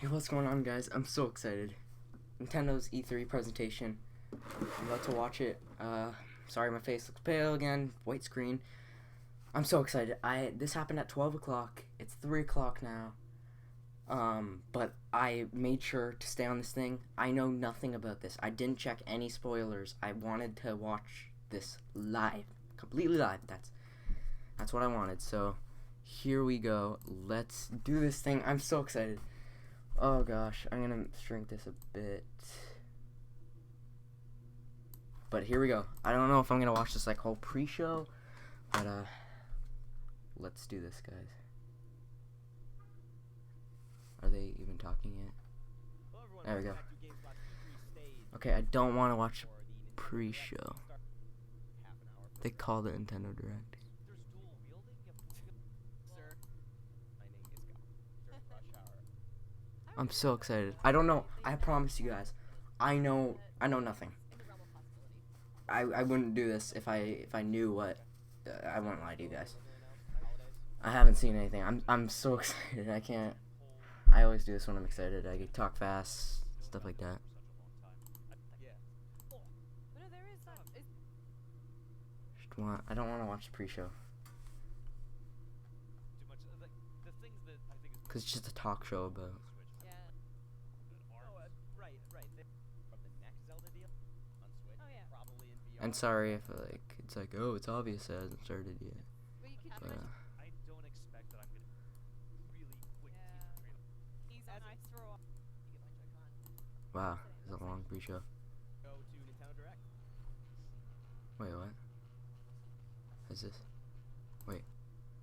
Hey, what's going on, guys? I'm so excited. Nintendo's E3 presentation. I'm about to watch it. Sorry, my face looks pale again. White screen. I'm so excited. This happened at 12 o'clock. It's 3 o'clock now. But I made sure to stay on this thing. I know nothing about this. I didn't check any spoilers. I wanted to watch this live. Completely live. That's what I wanted. So, here we go. Let's do this thing. I'm so excited. Oh gosh, I'm gonna shrink this a bit. But here we go. I don't know if I'm gonna watch this like whole pre-show, but let's do this, guys. Are they even talking yet? There we go. Okay, I don't want to watch pre-show. They called it Nintendo Direct. I'm so excited. I don't know. I promise you guys. I know nothing. I wouldn't do this if I knew what. I wouldn't lie to you guys. I haven't seen anything. I'm so excited. I can't. I always do this when I'm excited. I talk fast, stuff like that. I don't want to watch the pre-show. Cause it's just a talk show about. And sorry if it's like, oh, it's obvious it hasn't started yet. But, wow, it's a long pre-show. Wait, what? Is this? Wait.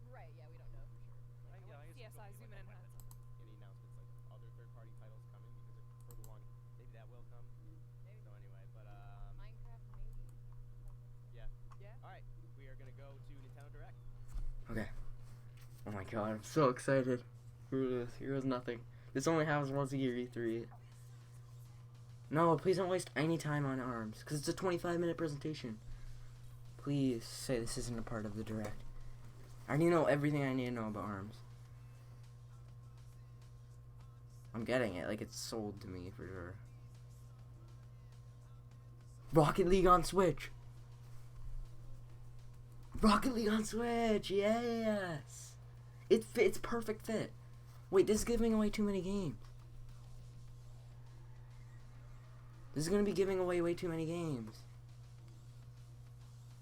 Right, yeah, we don't know for sure. CSI, zoom in and have some. Any announcements like other third-party titles coming because for the long, maybe that will come. Maybe. So anyway, but Minecraft, maybe. yeah. Yeah. All right, we are gonna go to Nintendo Direct. Okay. Oh my god, I'm so excited. Here was nothing. This only happens once a year, E3. No, please don't waste any time on ARMS, because it's a 25-minute presentation. Please say this isn't a part of the Direct. I already know everything I need to know about ARMS. I'm getting it, like it's sold to me for sure. Rocket League on Switch! Rocket League on Switch, yes! It's perfect fit. Wait, this is giving away too many games. This is gonna be giving away way too many games.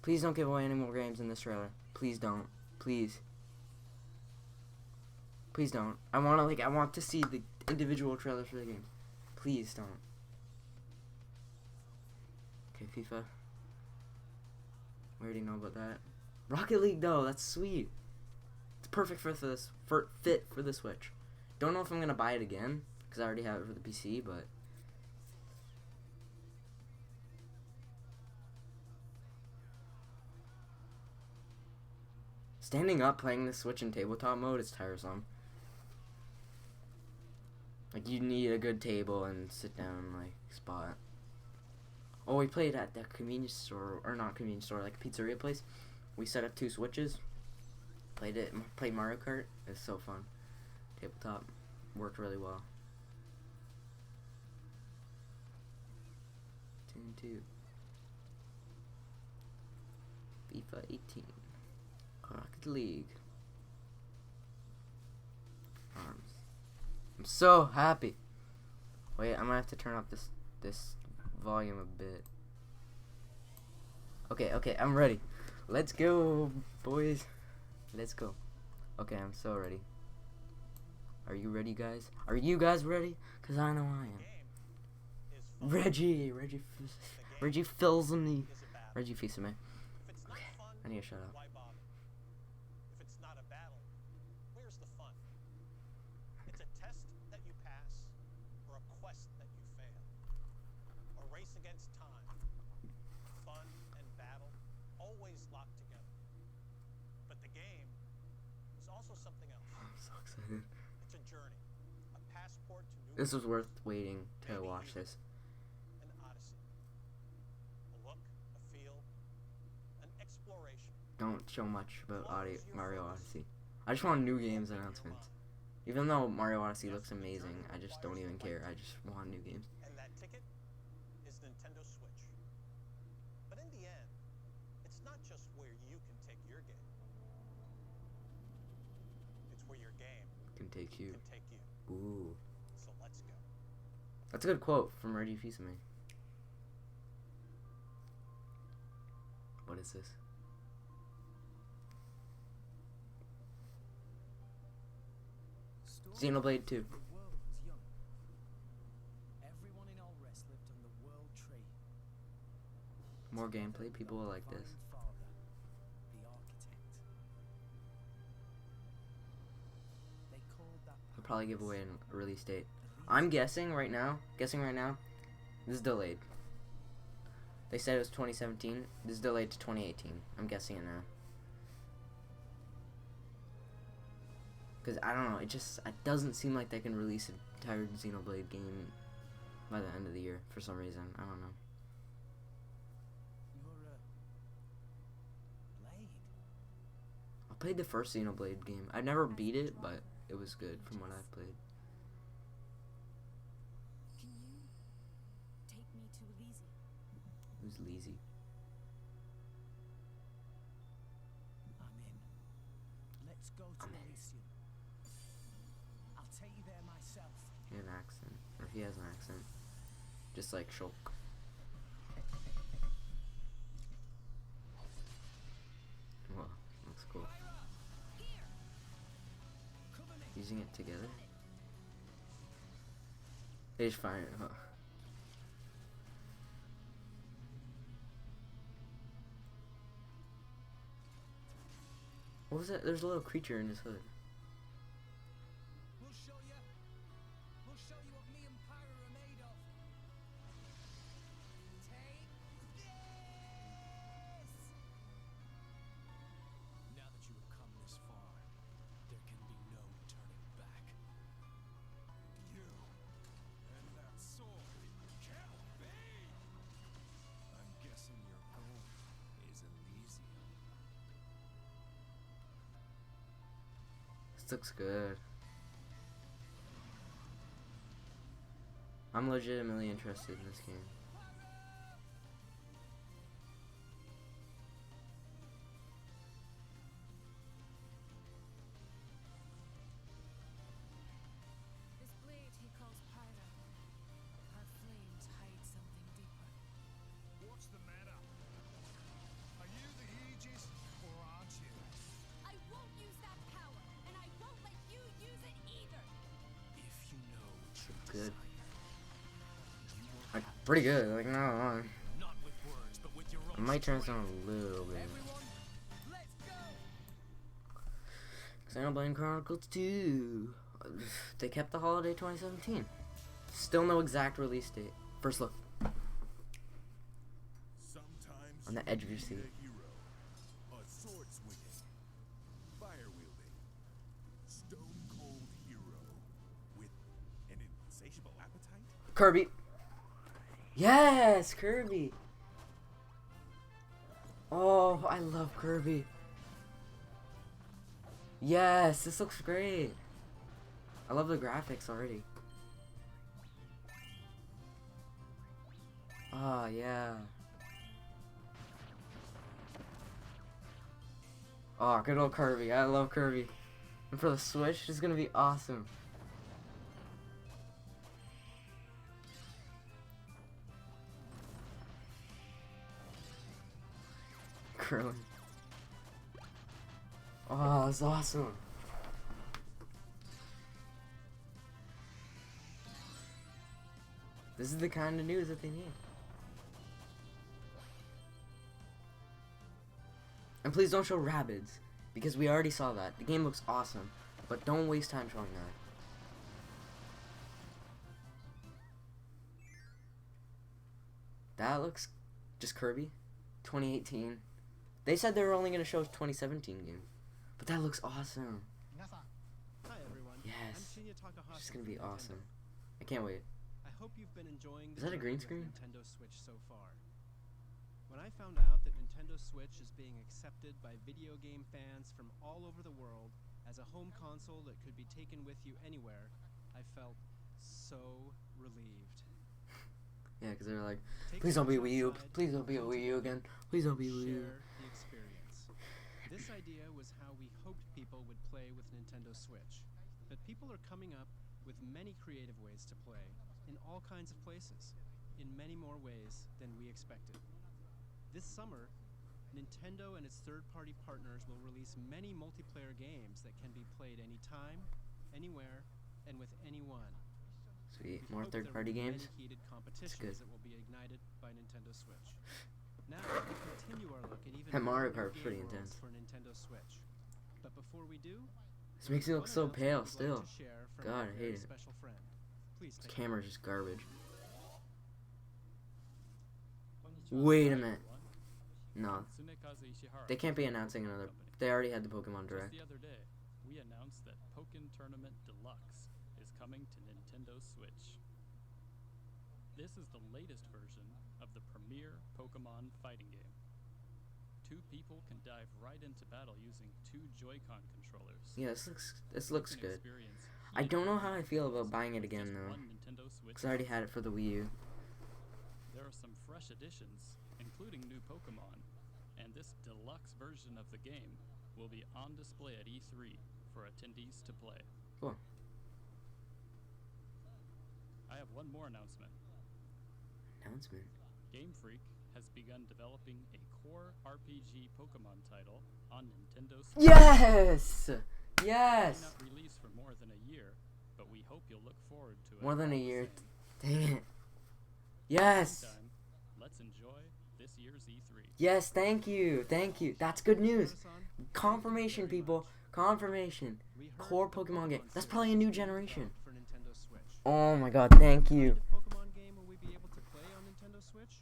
Please don't give away any more games in this trailer. Please don't. Please. Please don't. I want to see the individual trailers for the games. Please don't. Okay, FIFA. We already know about that. Rocket League though, that's sweet. It's perfect for this fit for the Switch. Don't know if I'm gonna buy it again because I already have it for the PC, but standing up playing the Switch in tabletop mode is tiresome. Like you need a good table and sit down like spot. Oh, we played at the convenience store, or not convenience store, like a pizzeria place. We set up 2 Switches. Played Mario Kart. It's so fun. Tabletop worked really well. 2 FIFA 18. Rocket League. ARMS. I'm so happy. Wait, I'm gonna have to turn up this volume a bit. Okay, I'm ready. Let's go, boys. Let's go. Okay, I'm so ready. Are you ready, guys? Are you guys ready? Cause I know I am. Reggie fills me. Reggie feeds me. Okay, I need to shut up. If it's not a battle, where's the fun? It's a test that you pass or a quest that you fail. A race against time. Fun and battle always locked together. But the game is also something else. I'm so excited. It's a journey. A passport to new. This was worth waiting to watch this. An odyssey. A look, a feel, an exploration. Don't show much about Mario Odyssey. I just want new games announcements. Even though Mario Odyssey looks amazing, I just don't even care. I just want new games. And that ticket is Nintendo Switch. But in the end, it's not just where you can take your game. It's where your game Can take you. can take you. Ooh. So let's go. That's a good quote from Reggie Fils-Aimé. What is this? Xenoblade 2. The world was young. Everyone in Alrest lived on the world tree. More gameplay. People will like this. Divine Father, the architect. They called that They'll probably give away a release date. I'm guessing right now. This is delayed. They said it was 2017. This is delayed to 2018. I'm guessing it now. Because I don't know, it doesn't seem like they can release an entire Xenoblade game by the end of the year for some reason. I don't know. You're a blade. I played the first Xenoblade game. I never beat it, but it was good from what I've played. Can you take me to Elysium? Who's Leezy? I'm in. Let's go to I'm in. Elysium. I'll take you there myself. He has an accent. Or he has an accent. Just like Shulk. Whoa, that's cool. Using it together? They just find it, huh? What was that? There's a little creature in his hood. We'll show you. We'll show you what me and Pyro are made of. Take this! Now that you have come this far, there can be no turning back. You and that sword can't be! I'm guessing your goal is Elysium. This looks good. I'm legitimately interested in this game. This blade he calls Pyro. Our flames hide something deeper. What's the matter? Are you the Aegis, or aren't you? I won't use that power, and I won't let you use it either. If you know what you Good. desire, you will Like, pretty good. Like, no, not with words, but with your I own might turn this strength. on a little bit. Everyone, let's go! Xenoblade Chronicles 2. They kept the holiday 2017. Still no exact release date. First look. Sometimes On the edge of your seat. you need a hero, a sword swinging, fire wielding, stone cold hero with an insatiable appetite. Kirby. Yes, Kirby. Oh, I love Kirby. Yes, this looks great. I love the graphics already. Oh, yeah. Oh, good old Kirby. I love Kirby. And for the Switch, it's gonna be awesome. Krillin. Oh, that's awesome. This is the kind of news that they need. And please don't show Rabbids, because we already saw that. The game looks awesome, but don't waste time showing that. That looks just Kirby, 2018. They said they were only gonna show 2017 game, but that looks awesome. Hi everyone. Yes. I'm Shinya Takahashi. It's gonna be from Nintendo. awesome. I can't wait. I hope you've been enjoying Is the that a green journey with screen? Nintendo Switch so far. When I found out that Nintendo Switch is being accepted by video game fans from all over the world, As a home console that could be taken with you anywhere, I felt so relieved. Yeah, because they're like, Take please don't be things Wii U. outside, Please don't be a Wii U again. Please don't be Wii U. share the experience. This idea was how we hoped people would play with Nintendo Switch. But people are coming up with many creative ways to play in all kinds of places, in many more ways than we expected. This summer, Nintendo and its third-party partners will release many multiplayer games that can be played anytime, anywhere, and with anyone. Sweet. We More hope there third-party will be games. many heated good. competitions that will be ignited by Nintendo Switch. Now we continue our look at even That Mario more Kart's game pretty worlds intense. for Nintendo Switch. But before we do, This makes me look one so announcement pale we'd still. like to share from God, our I very hate it. special friend. Please This take camera's just garbage. Wait a minute. No, they can't be announcing another. They already had the Pokemon Just Direct. the other day, we announced that Pokken Tournament Deluxe is coming to Nintendo Switch. This is the latest version of the premier Pokemon fighting game. Two people can dive right into battle using two Joy-Con controllers. Yeah, this looks You can good. experience I heated don't know how I combat feel about with buying it just again though, one Nintendo Switch because I already had it for the Wii U. There are some fresh additions, including new Pokemon, and this deluxe version of the game will be on display at E3 for attendees to play. Cool. I have one more announcement. Announcement. Game Freak has begun developing a core RPG Pokemon title on Nintendo Switch. Yes! It Yes! may not release for more than a year, but we hope you'll look forward to it. More than a all the year. same. Dang it. Yes! Meantime, let's enjoy this year's E3. Yes, thank you. Thank you. That's good news. Amazon. Confirmation, people. Confirmation. We heard Core the Pokemon game. That's series probably a new is being generation. developed for Nintendo Switch. Oh my god, thank What you. kind of Pokemon game will we be able to play on Nintendo Switch?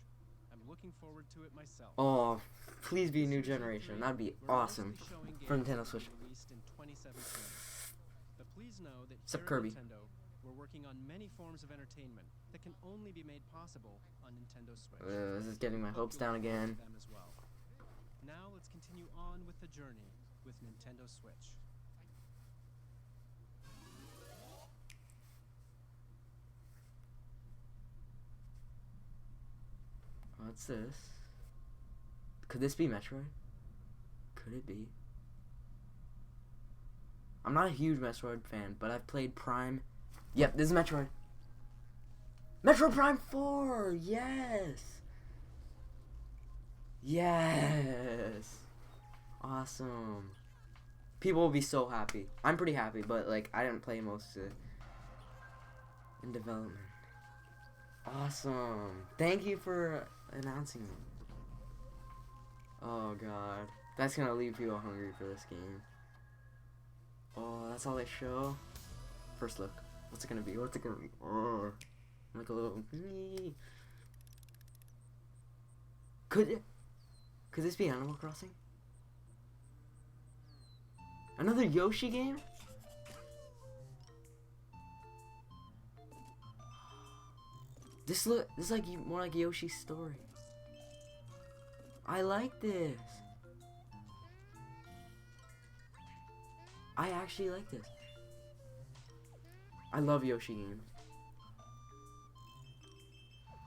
I'm looking forward to it myself. Oh, please be a new This year's generation. E3, That'd be we're awesome mostly showing for games Nintendo that Switch. were released in 2017. But please know that Except here at Kirby. Nintendo, we're working on many forms of entertainment that can only be made possible on Nintendo Switch. This is getting my Hope hopes you'll down look forward again. to them as well. Now let's continue on with the journey with Nintendo Switch. What's this? Could this be Metroid? Could it be? I'm not a huge Metroid fan, but I've played Prime. Yep, this is Metroid. Metroid Prime 4! Yes! Yes! Awesome. People will be so happy. I'm pretty happy, but like I didn't play most of it. In development. Awesome. Thank you for announcing it. Oh god. That's gonna leave people hungry for this game. Oh, that's all they show? First look. What's it gonna be? What's it gonna be? Oh. Like a little... Could this be Animal Crossing? Another Yoshi game? This is like more like Yoshi's Story. I like this. I actually like this. I love Yoshi games.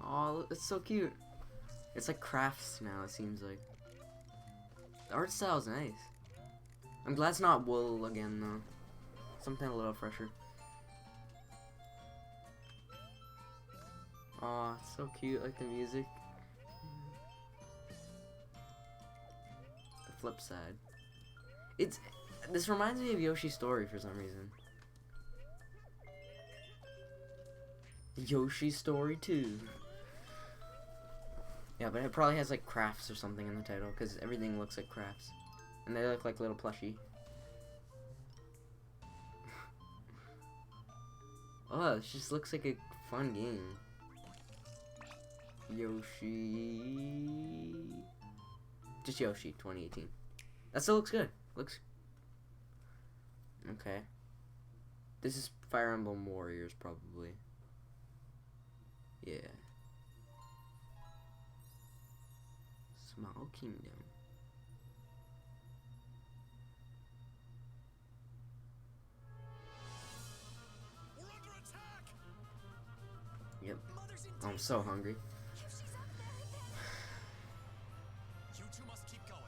Oh, it's so cute. It's like crafts now, it seems like. The art style's nice. I'm glad it's not wool again, though. Something a little fresher. Aw, it's so cute, like the music. The flip side. This reminds me of Yoshi's Story for some reason. Yoshi's Story 2. Yeah, but it probably has like crafts or something in the title, because everything looks like crafts. And they look like little plushie. Oh, it just looks like a fun game. Yoshi. Just Yoshi 2018. That still looks good. Looks. Okay. This is Fire Emblem Warriors, probably. Yeah. Small Kingdom. I'm so hungry. If she's up there, then... You two must keep going.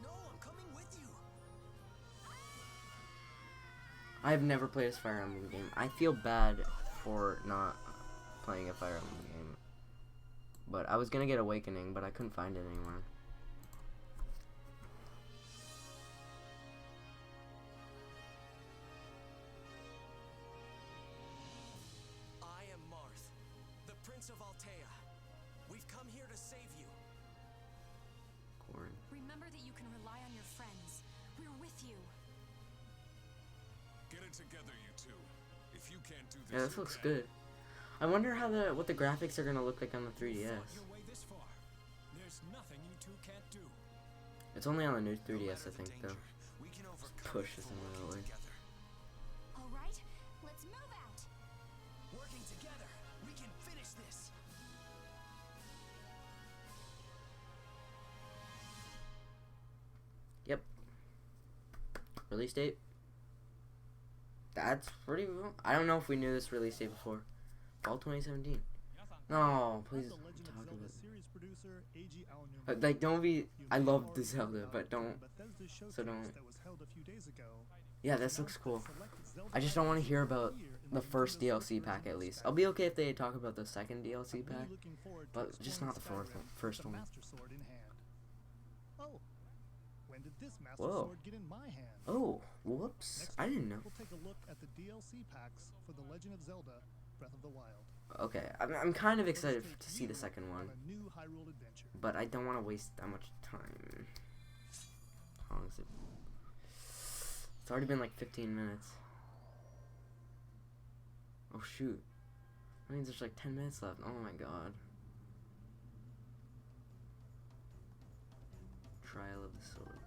No, I'm coming with you. I've never played a Fire Emblem game. I feel bad for not playing a Fire Emblem game. But I was gonna get Awakening, but I couldn't find it anywhere. I am Marth, the Prince of Altea. We've come here to save you. Corn. Remember that you can rely on your friends. We're with you. Get it together, you two. If you can't do this, Yeah, this you looks can. good. I wonder how what the graphics are gonna look like on the 3DS. Fought your way this far. There's nothing you two can't do. It's only on the new No 3DS, matter I the think, danger, though. we can overcome Push it this for in the working way. together. All right, let's move out. Working together, we can finish this. Yep. Release date? That's pretty. I don't know if we knew this release date before. Fall 2017. No, please The Legend talk of Zelda about it. series producer A.G. Aonuma. Like, don't be. I You may love have the already Zelda, heard but about don't. Bethesda's showcase don't. That was held a few days ago. Yeah, this looks cool. Select Zelda I just don't want to titles hear of the about year in the first Nintendo DLC Switch pack version at of least. Skyrim. I'll be okay if they talk about the second DLC I'm really pack. looking forward to but just not the exploring fourth one- Skyrim first with the one. Master Sword in hand. Oh, when did this Master Whoa. Sword get in my hand? Oh, whoops! Next I didn't know. We'll take a look at the DLC packs for The Legend of Zelda: Breath of the Wild. Okay, I'm kind of excited Let's take to see the you second one, on a new Hyrule adventure. but I don't want to waste that much time. How long is it? It's already been like 15 minutes. Oh shoot! That means there's like 10 minutes left. Oh my god. Trial of the Sword.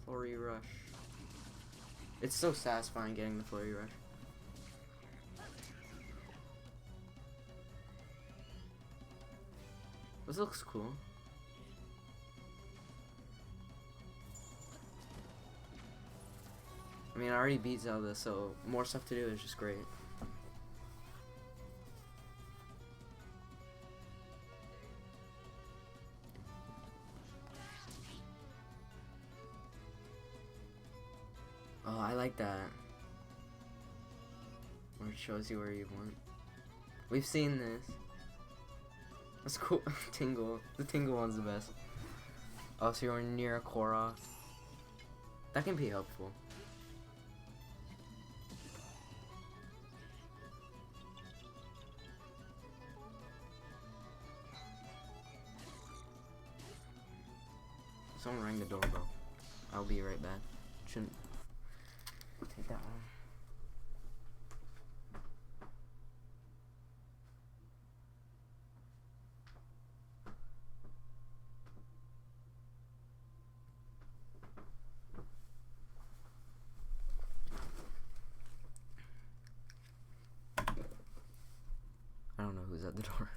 Flurry Rush. It's so satisfying getting the Flurry Rush. This looks cool. I mean, I already beat Zelda, so more stuff to do is just great. Oh, I like that. Where it shows you where you went. We've seen this. That's cool. Tingle. The Tingle one's the best. Oh, so you're near a Korok. That can be helpful. Someone rang the doorbell. I'll be right back. Shouldn't take that long. I don't know who's at the door.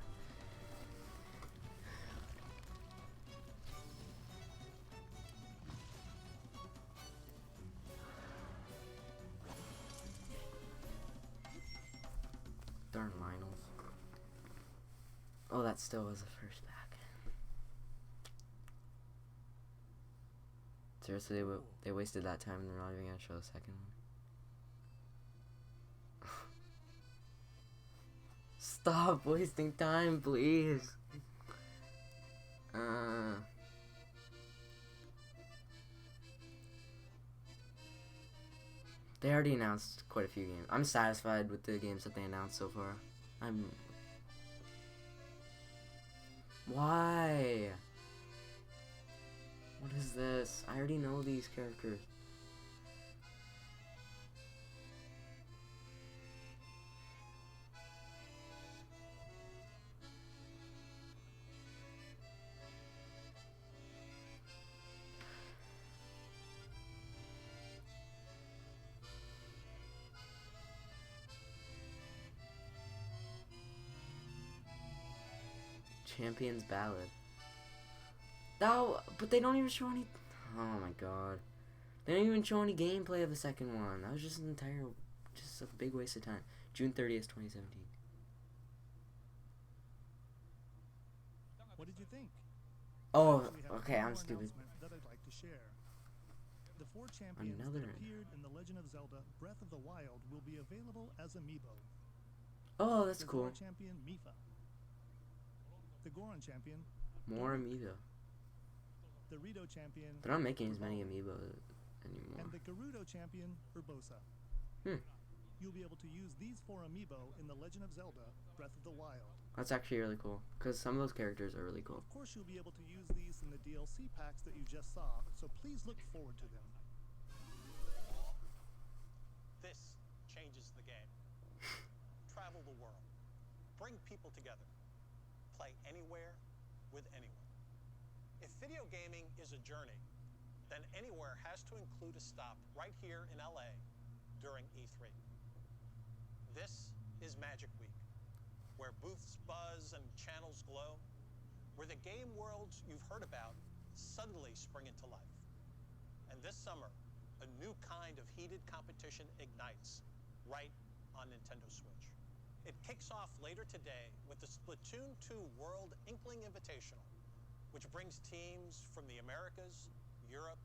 Darn Lionels. Oh, that still was the first pack. Seriously, they wasted that time and they're not even gonna show the second one. Stop wasting time, please. They already announced quite a few games. I'm satisfied with the games that they announced so far. Why? What is this? I already know these characters. Champion's Ballad. No, but they don't even show any. Oh my god. They don't even show any gameplay of the second one. That was just just a big waste of time. June 30th, 2017. What did you think? Oh, We have okay, one I'm more stupid. announcement that I'd like to share. The 4 champions Another. that appeared in The Legend of Zelda Breath of the Wild will be available as amiibo. Oh, that's The cool. Zora champion Mifa. The Goron champion, More amiibo. the Rito champion, They're not making as many Urbosa, amiibo anymore. and the Gerudo champion, Urbosa. Hmm. You'll be able to use these 4 amiibo in The Legend of Zelda Breath of the Wild. That's actually really cool, because some of those characters are really cool. Of course, you'll be able to use these in the DLC packs that you just saw, so please look forward to them. This changes the game. Travel the world. Bring people together. Play anywhere with anyone. If video gaming is a journey, then anywhere has to include a stop right here in LA during E3. This is Magic Week, where booths buzz and channels glow, where the game worlds you've heard about suddenly spring into life. And this summer, a new kind of heated competition ignites right on Nintendo Switch. It kicks off later today with the Splatoon 2 World Inkling Invitational, which brings teams from the Americas, Europe,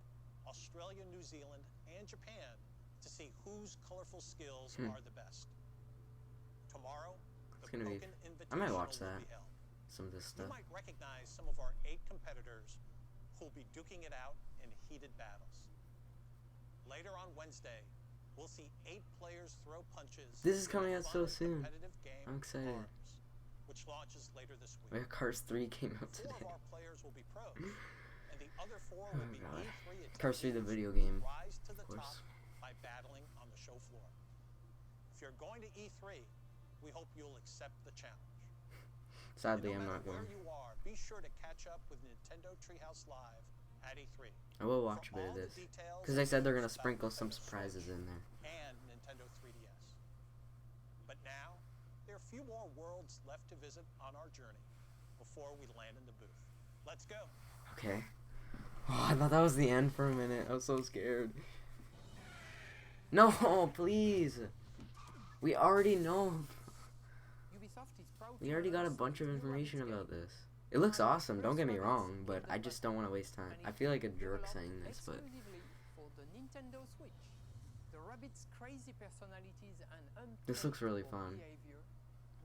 Australia, New Zealand, and Japan to see whose colorful skills are the best. Tomorrow, the It's gonna be. Pokken I might Invitational watch will that. be held. Some of this You stuff. might recognize some of our 8 competitors who'll be duking it out in heated battles. Later on Wednesday, we'll see 8 players throw punches. This is in coming a out so fun, soon. competitive game, I'm excited. Cars, which launches later this week. Like Cars 3 came out 4 today. of our players will be pros, and the other 4 will be God. E3 Cars 3 the attendees video who game. rise to the Of course. top by battling on the show floor. If you're going to E3, we hope you'll accept the challenge. Sadly, And I'm no not matter going. where you are, be sure to catch up with Nintendo Treehouse Live at E3. I will watch a For bit of all the this. details Because they said they're going to about sprinkle some Nintendo surprises Switch in there. and Nintendo 3DS. But now, there are a few more worlds left to visit on our journey before we land in the booth. Let's go. Okay. Oh, I thought that was the end for a minute. I was so scared. No, please. We already know. We already got a bunch of information about this. It looks awesome, don't get me wrong, but I just don't want to waste time. I feel like a jerk saying this, but Exclusively for the Nintendo Switch. The rabbit's crazy personalities and this looks really fun. behavior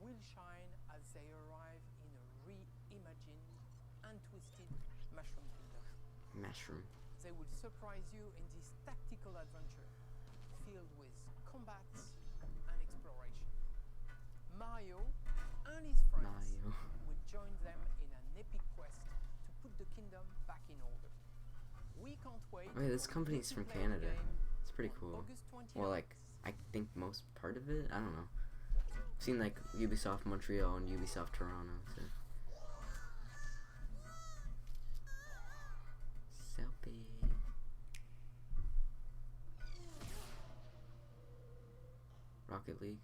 will shine as they arrive in a reimagined and twisted Mushroom Kingdom. Mushroom. They will surprise you in this tactical adventure filled with combat and exploration. Mario and his friends Mario. will join them in an epic quest to put the kingdom back in order. We can't wait. Wait, this for company's you to from play the Canada. game It's pretty on cool. August 29th. Well, like, I think most part of it? I don't know. I've seen, like, Ubisoft Montreal and Ubisoft Toronto, so. Selfie. Rocket League.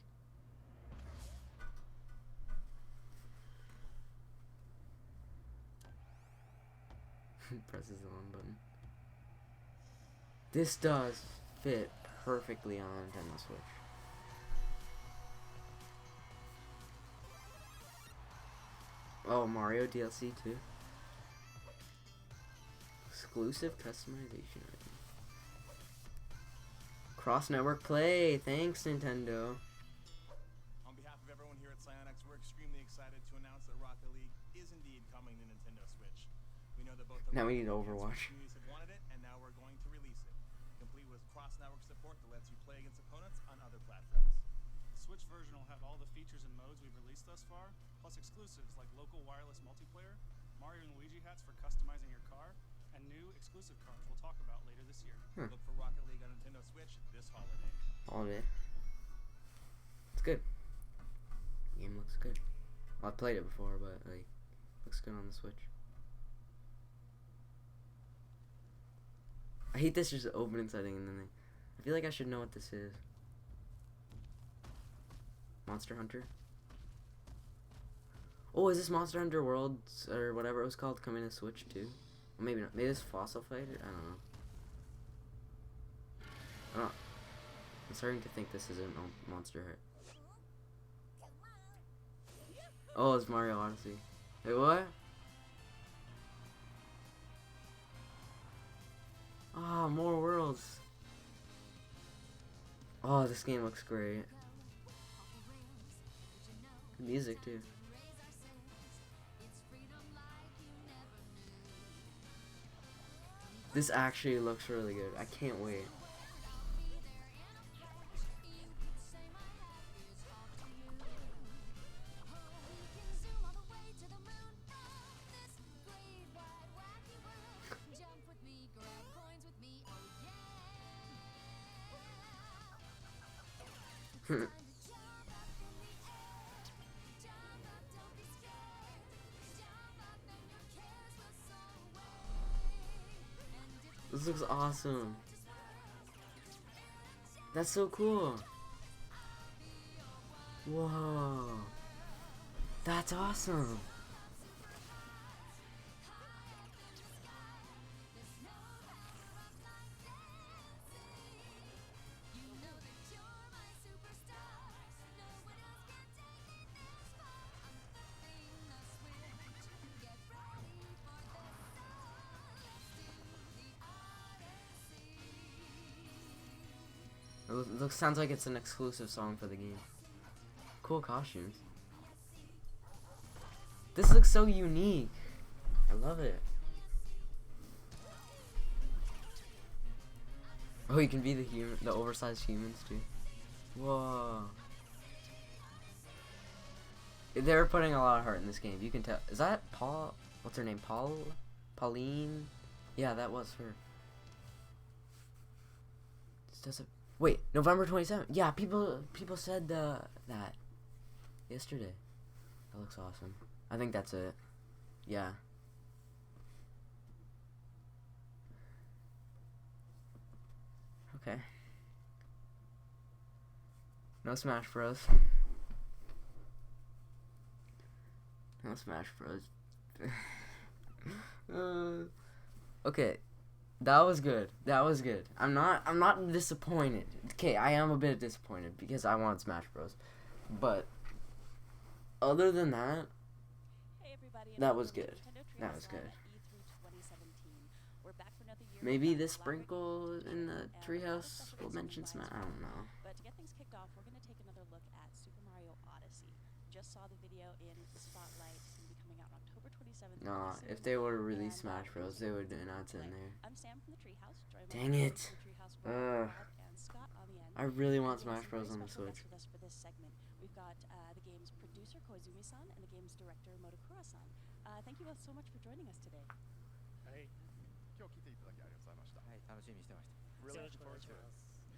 Presses the on button. This does fit perfectly on Nintendo Switch. Oh, Mario DLC too. Exclusive customization. Cross-network play. Thanks, Nintendo. On behalf of everyone here at Psyonix, we're extremely excited to announce that Rocket League is indeed coming to Nintendo Switch. We know that both the Now we Rocket need League and Overwatch. Switch communities have wanted it, and now we're going to release it, complete with cross-network support that lets you play against opponents on other platforms. The Switch version will have all the features and modes we've released thus far, plus exclusives like local wireless multiplayer, Mario and Luigi hats for customizing your car, and new exclusive cards we'll talk about later this year. Look for Rocket League on Nintendo Switch this holiday. All of it. It's good. The game looks good. Well, I played it before, but like, looks good on the Switch. I hate this just opening setting and then I feel like I should know what this is. Monster Hunter. Oh, is this Monster Hunter Worlds or whatever it was called coming to Switch too? Well, maybe not. Maybe it's Fossil Fighter. I don't know. I'm starting to think this isn't Monster Hunter. Oh, it's Mario Odyssey. Wait, what? Ah, more worlds. Oh, this game looks great. The music too. This actually looks really good. I can't wait. This looks awesome. That's so cool. Whoa. That's awesome. It sounds like it's an exclusive song for the game. Cool costumes. This looks so unique. I love it. Oh, you can be the oversized humans too. Whoa. They're putting a lot of heart in this game. You can tell. Is that Paul? What's her name? Pauline? Yeah, that was her. This doesn't. Wait, November 27th. Yeah, people said that yesterday. That looks awesome. I think that's it. Yeah. Okay. No Smash Bros. No Smash Bros. Okay. That was good. That was good. I'm not disappointed. Okay, I am a bit disappointed because I want Smash Bros. But other than that, that was good. That was good. Maybe the sprinkle in the treehouse will mention Smash. I don't know. But to get things kicked off, we're going to take another look at Super Mario Odyssey. Just saw the video in Spotlight. It's going to be coming out on October 27th. Nah, if they were to release Smash Bros, they would announce it in there. I'm Sam from the Treehouse. Dang it! I really want Smash Bros on the Switch. With us for this segment, we've got the game's producer Koizumi-san and the game's director Modokura-san. Thank you both so much for joining us today. Really looking forward to it.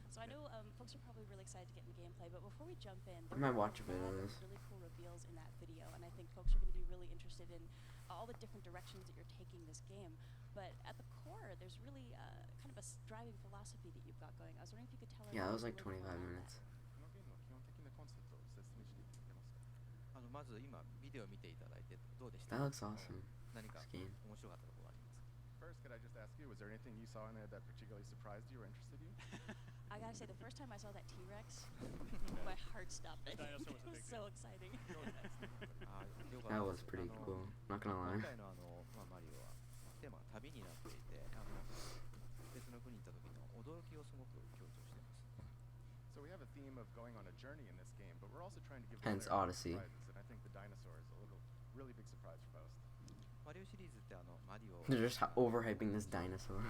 So I know folks are probably really excited to get into gameplay, but before we jump in, I might watch a bit of this. Really cool reveals in that video, and I think folks are going to be really interested in all the different directions that you're taking this game. But at the core, there's really kind of a driving philosophy that you've got going. I was wondering if you could tell us. Yeah, that was like 25 minutes. That looks awesome. This game. First, could I just ask you, was there anything you saw in it that particularly surprised you or interested you? I gotta say, the first time I saw that T-Rex, my heart stopped. I think it was so exciting. That was pretty cool. Not gonna lie. So we have a theme of going on a journey in this game, but we're also trying to give the Hence player Odyssey. surprises, and I think the dinosaur is a really big surprise for most. They're just overhyping this dinosaur.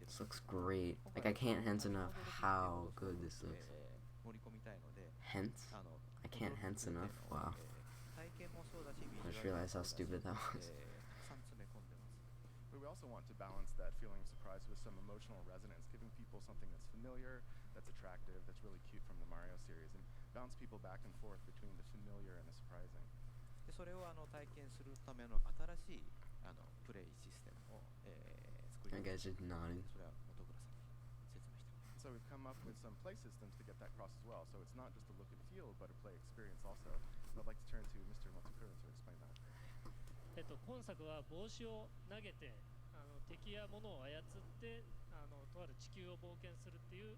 This looks great. Like, I can't hence enough how good this looks. Hence? I can't hence enough? Wow. I just realized how stupid that was. But we also want to balance that feeling of surprise with some emotional resonance, giving people something that's familiar, that's attractive, that's really cute from the Mario series, and bounce people back and forth between the familiar and the surprising. That guy's just nodding. So we've come up with some play systems to get that across as well. So it's not just a look and feel, but a play experience also. So I'd like to turn to Mr. Motsukura to explain that. 今作は帽子を投げて敵や物を操ってとある地球を冒険するっていう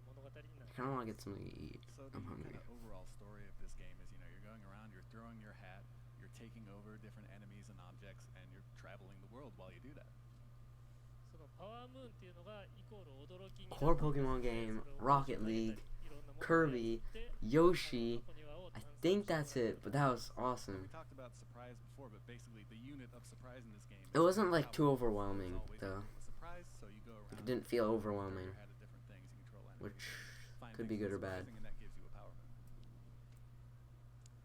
物語になる I kind of want to get something to eat. So the I'm kind hungry. of overall story of this game is, you're going around, you're throwing your hat, you're taking over different enemies and objects, and you're traveling the world while you do that. そのパワームーンっていうのがイコール驚きになって Core Pokemon game, Rocket League, Kirby, Yoshi. I think that's it, but that was We awesome. talked about surprise before, but basically the unit of surprise in this game. It wasn't like too overwhelming though. Surprise, so you go around. It didn't feel overwhelming, Your hat at different things, you control enemies, which find could be things good or bad. surprising, and that gives you a power move.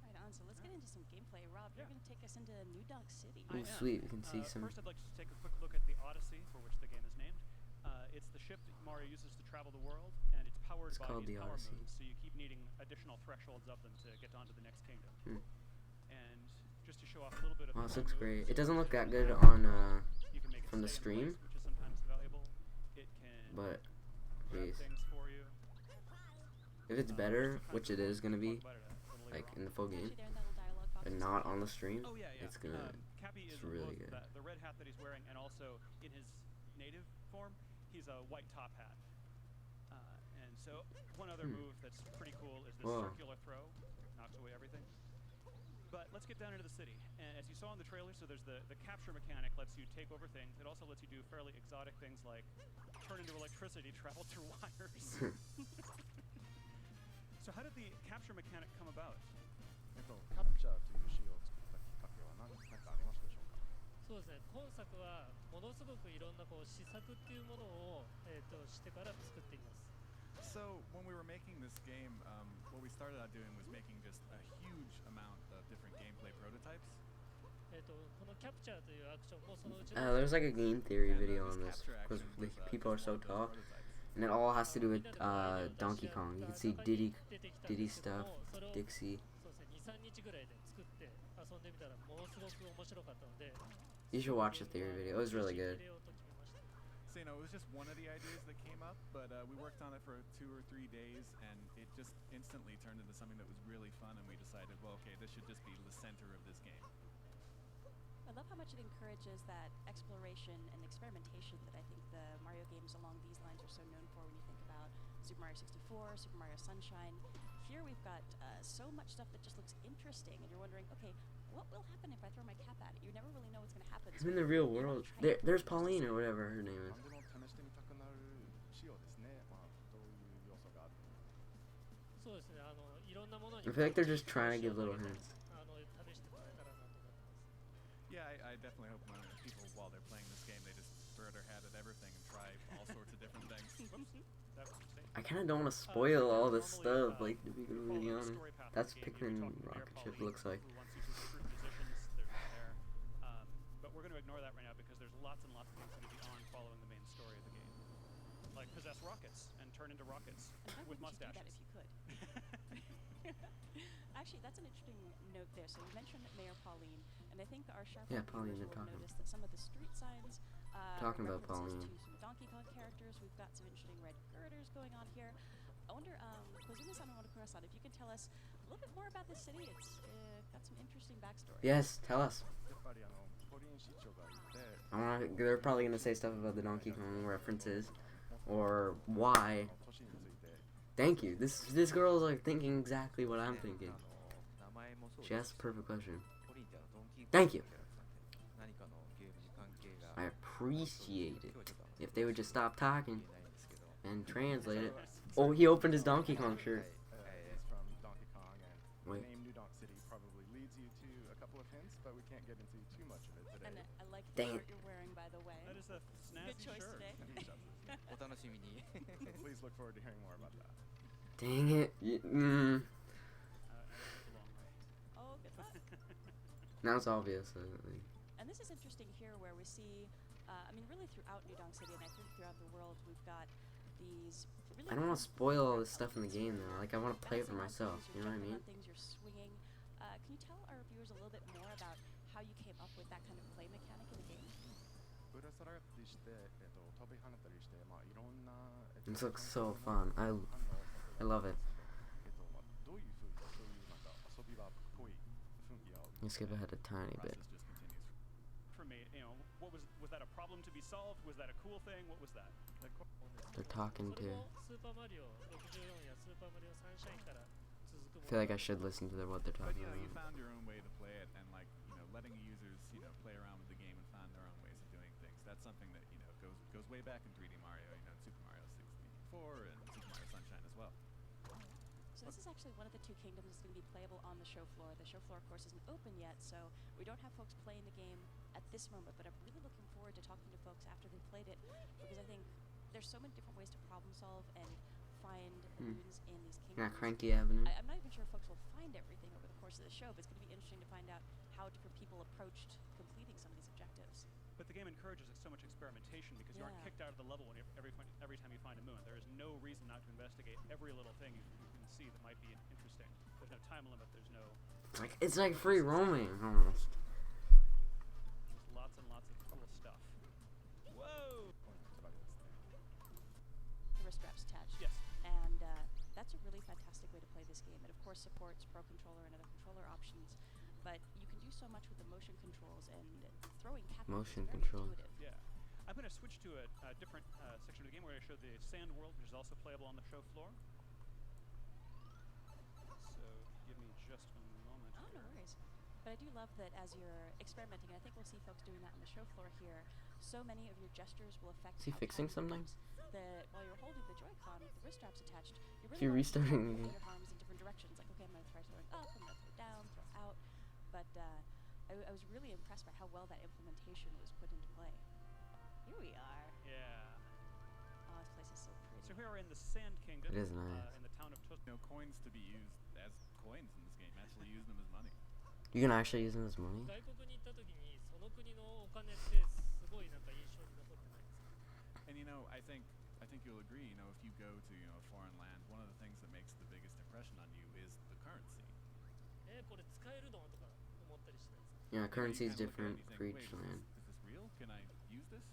Right on. So let's get into some gameplay. Rob, you're going to take us into New Donk City. I Ooh, am. sweet, we can see some. First, I'd like to take a quick look at the Odyssey, for which the game is named. It's the ship that Mario uses to travel the world, and it's powered It's by called these the power Odyssey. moves, so you keep needing additional thresholds of them to get onto the next kingdom. And just to show off a little bit of Wow, the this looks moves, great. It doesn't look that good you on can make it from the stay in stream, place, which is sometimes valuable. It can but grab jeez. things for you. If it's better, which it is gonna be, like in the full game, Actually, there in that little dialogue box. but is not something. on the stream, Oh yeah, yeah. it's gonna. Cappy it's is really both good. the red hat that he's wearing, and also in his native form, he's a white top hat. And so one other move that's pretty cool is this Whoa. circular throw, knocks away everything. But let's get down into the city. And as you saw in the trailer, so there's the capture mechanic lets you take over things. It also lets you do fairly exotic things like turn into electricity, travel through wires. So how did the capture mechanic come about? キャプチャーという仕様を作ったきっかけは何かありましたでしょうか。そうですね、今作はものすごくいろんなこう試作っていうものを、してから作っています。 So when we were making this game, what we started out doing was making just a huge amount of different gameplay prototypes. このキャプチャーというアクションもそのうちの There's like a game theory And, video on this this capture because action was, people are just so one of tall, those prototypes. and it all has to do with みんなでアイデアを出し Donkey 合っ Kong. You た can see 中に Diddy, 出てきたん Diddy ですけど stuff, も、それを Dixie. そうですね、2、3日ぐらいで作って遊んでみたらものすごく面白かったので、 You should watch the theory video. It was really good. 入れようと決めました。 So it was just one of the ideas that came up, but we worked on it for 2 or 3 days, and it just instantly turned into something that was really fun. And we decided, well, okay, this should just be the center of this game. I love how much it encourages that exploration and experimentation that I think the Mario games along these lines are so known for when you think about Super Mario 64, Super Mario Sunshine. Here we've got so much stuff that just looks interesting, and you're wondering, okay, what will happen if I throw my cap at it? You never really know what's going to happen. In the real world, there's Pauline or whatever her name is. 何でも試してみたくなる仕様ですね。まあどういう要素がある。そうですね、いろんなものに I feel like they're just trying to give little hints. 試してもらえたらなと思います。 Yeah, I definitely hope when people, while they're playing this game, they just throw their hat at everything and try all sorts of different things. Whoops, that was a mistake. I kind of don't want to spoil all this stuff, like, to be really honest. That's Pikmin rocket ship looks like. Who wants you to recruit positions, there's one there. But we're going to ignore that right now because there's lots and lots of things that are beyond following the main story of the game. Like possess rockets and turn into rockets And why with wouldn't you do that mustaches. if you could? Actually, that's an interesting note there. So you mentioned Mayor Pauline, and I think our sharp Yeah, viewers Pauline, will they're have talking. noticed that some of the street signs Talking about references Pauline. to some Donkey Kong characters. We've got some interesting red girders going on here. I wonder, Kozuma-san and Monokura-san, if you can tell us a little bit more about this city. It's got some interesting backstory. Yes, tell us. やっぱりポリン市長がいて、 They're probably gonna say stuff about the Donkey Kong references, or why. 都市について Thank you. This girl is like thinking exactly what I'm thinking. 名前もそう She で asked す a perfect question. ポリンってドンキー Thank you. 何かのゲームに関係が I appreciate it if they would just stop talking 言えないんですけど and translate it. Oh, he opened his Donkey Kong shirt. It's from Donkey Kong, and Wait. the name New Donk City probably leads you to a couple of hints, but we can't get into too much of it today. And I like the Dang shirt it. you're wearing, by the way. That is a Good snazzy choice shirt. today. お楽しみに Please look forward to hearing more about that. Dang it. I took the long way. Oh, good luck. Now it's obvious. Like, And this is interesting here where we see, I mean, really throughout New Donk City, and I think throughout the world, we've got these really I don't want to cool spoil all this characters stuff in the game though. Like I want to play it for bouncing on myself. things, You know what I you're mean? jumping on things, you're swinging. Can you tell our viewers a little bit more about how you came up with that kind of play mechanic in the game? ぶら下がったりして、飛び跳ねたりして、まあいろんな、This looks so fun. I love it. まあどういう風にそういうなんか遊び場っぽい雰囲気を You skip ahead a tiny bit. process just continues. For me, you know, was that a problem to be solved? Was that a cool thing? What was that? They're talking そ to. れもスーパーマリオ64やスーパーマリオサンシャインから続く I feel like I should listen to what they're But talking you know, you about. found your own way to play it, and like letting users play around with the game and find their own ways of doing things. That's something that goes way back in 3D Mario. Super Mario 64 and Super Mario Sunshine as well. So this is actually one of the two kingdoms that's going to be playable on the show floor. The show floor, of course, isn't open yet, so we don't have folks playing the game at this moment, but I'm really looking forward to talking to folks after they've played it, because I think there's so many different ways to problem solve and find runes in these kingdoms. Yeah, Cranky Avenue. I'm not even sure if folks will find everything over the course of the show, but it's going to be interesting to find out how different people approached completing some of these objectives. But the game encourages so much experimentation because you aren't kicked out of the level every time you find a moon. There is no reason not to investigate every little thing you can see that might be interesting. There's no time limit. There's no. It's like free roaming almost. There's lots and lots of cool stuff. Whoa! The wrist straps attached. Yes. And that's a really fantastic way to play this game. It of course supports Pro Controller and other controller options, but you can do so much with the motion controls, and throwing cat Motion is very control. intuitive. Yeah. I'm going to switch to a different section of the game where I show the sand world, which is also playable on the show floor. So give me just a moment. Oh, no worries. But I do love that as you're experimenting, and I think we'll see folks doing that on the show floor here, so many of your gestures will affect Is he how fixing time something? moves, that while you're holding the Joy-Con with the wrist straps attached, you're If you're really restarting moving the your arms in different directions. Like, okay, I'm going to try throwing up, I'm going to throw down, throw out. But I was really impressed by how well that implementation was put into play. Here we are. Yeah. Oh, this place is so pretty. So here we're in the Sand Kingdom. It is nice. In the town of No coins to be used as coins in this game. Actually, use them as money. You can actually use them as money. 外国に行った時にその国のお金ってすごいなんか印象に残ってないですか And I think you'll agree. If you go to a foreign land, one of the things that makes the biggest impression on you is the currency. これ使えるのとか思ったりしないですか Yeah, currency is You kinda different look at it and you for think, each "Wait, land. Is this real? Can I use this?"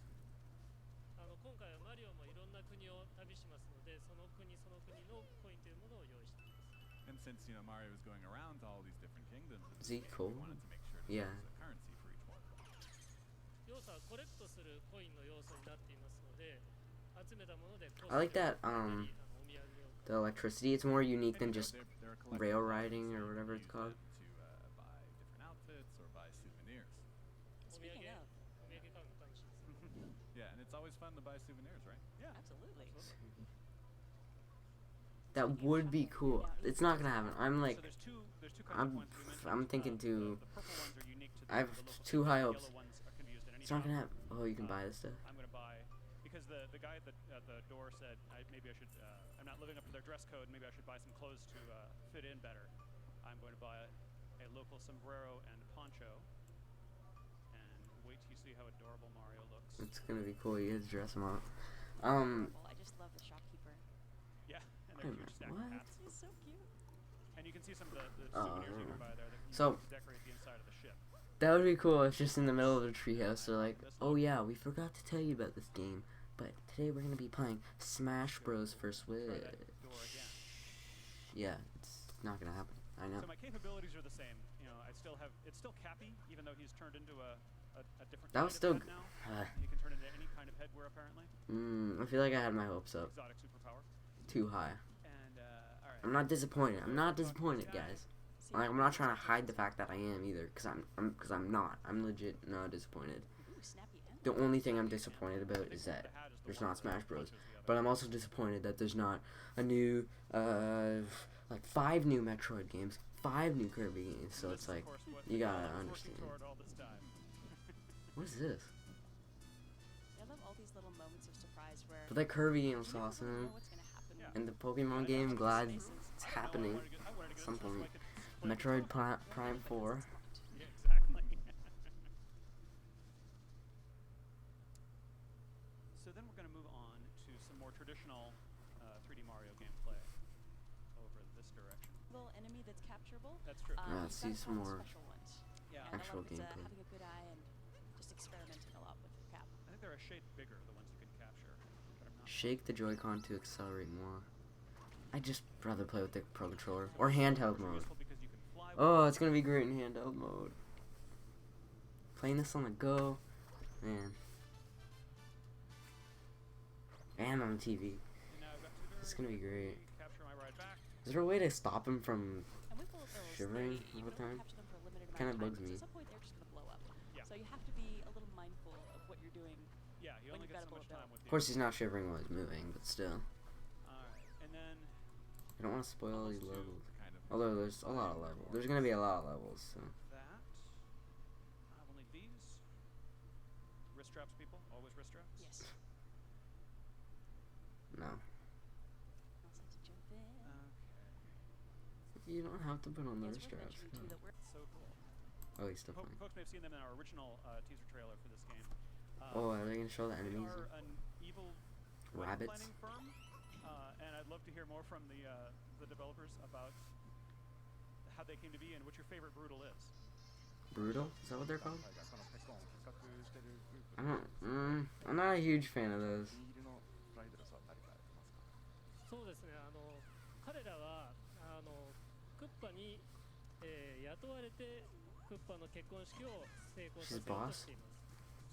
今回はマリオもいろんな国を旅しますので、その国その国のコインというものを用意しています。 And since Mario is going around to all these different kingdoms, Is he cool? we wanted to make sure to Yeah. use a currency for each one. 要素はコレクトするコインの要素になっていますので、集めたもので I like that, the electricity. It's more unique than just There are collectible rail items, riding so or you whatever can it's use called. them to buy different outfits or buy souvenirs. お土産 Speaking of, お土産買うの楽しいです。 Yeah, and it's always fun to buy souvenirs, right? Yeah. absolutely. That would be cool. It's not gonna happen. I'm like, So there's two kind of points we mentioned. I'm thinking to. The purple ones are unique to I have the local too kingdom, high the hopes. yellow ones can be used in any It's not gonna shop. happen. Oh, you can buy this stuff. I'm going to buy because the guy at the door said maybe I should. I'm not living up to their dress code. Maybe I should buy some clothes to fit in better. I'm going to buy a local sombrero and poncho, and wait till you see how adorable Mario looks. It's gonna be cool. You guys dress him up. Adorable. I just love the shopkeeper. Yeah, and Wait a they're huge minute, stack of what? hats. He's so cute. And you can see some of the Oh, souvenirs you I can buy there that you So- can decorate the inside of the ship. That would be cool if just in the middle of the treehouse they're like, oh yeah, we forgot to tell you about this game, but today we're gonna be playing Smash Bros. For Switch. Try that door again. Yeah, it's not gonna happen. I know. So my capabilities are the same. It's still Cappy, even though he's turned into a different That kind was of still head now. He can turn into any kind of headwear apparently. I feel like I had my hopes up Exotic superpower. too high. And all right. I'm not disappointed. I'm not disappointed, guys. Like, I'm not trying to hide the fact that I am either, cause I'm not. I'm legit not disappointed. Ooh, snappy end. The only thing I'm disappointed about is that there's not Smash Bros. But I'm also disappointed that there's not a new, like 5 new Metroid games, 5 new Kirby games. So it's like, you gotta understand. What is this? I love all these little moments of surprise where. But that Kirby game was you never awesome, know what's gonna happen. and the Pokemon game, I'm glad it's happening at some point. Metroid Prime 4. Yeah, exactly. So then we're going to move on to some more traditional 3D Mario gameplay over this direction. Little enemy that's capturable. That's true. Yeah, you've let's gotta see find some the more special ones. Yeah. And actual I love it's, gameplay. having a good eye and just experimenting a lot with your cap. I think they're a shade bigger, the ones you can capture. But I'm not Shake the Joy-Con to accelerate more. I'd just rather play with the Pro Controller or handheld mode. useful because you can fly with Oh, it's gonna be great in handheld mode. Playing this on the go, Man. And on TV. And now I've got to This is gonna be great. capture my ride back. Is there a way to stop him from And with bullet bills, shivering you all the can time? only capture them for a limited amount Kinda of time, bugs because me. at some point they're just going to blow up. Yeah. So you have to be a little mindful of what you're doing. Yeah, you when only you've get got so a much bullet time bill. with Of course he's not shivering while he's moving, but still. Alright, and then I don't want to spoil these To levels. kind of Although there's a lot of levels. There's gonna be a lot of levels, so. that. We'll need these. Wrist straps, people. Always wrist straps. Yes. No. Also to jump in. You don't have to put on the Yeah, wrist it's worth straps. mentioning, too, that we're So cool. Oh, he's still fine. Folks may have seen them in our original teaser trailer for this game. Oh, are they gonna show the They enemies? are an evil wedding Rabbits? planning firm, and I'd love to hear more from the developers about how they came to be and what your favorite brutal is. Brutal? Is that what they're called? その結婚比較してるグループ I'm not a huge fan of those. お気に入りのプライドレスは誰かいますか？そうですね、彼らはクッパに、雇われてクッパの結婚式を成功させようとしています。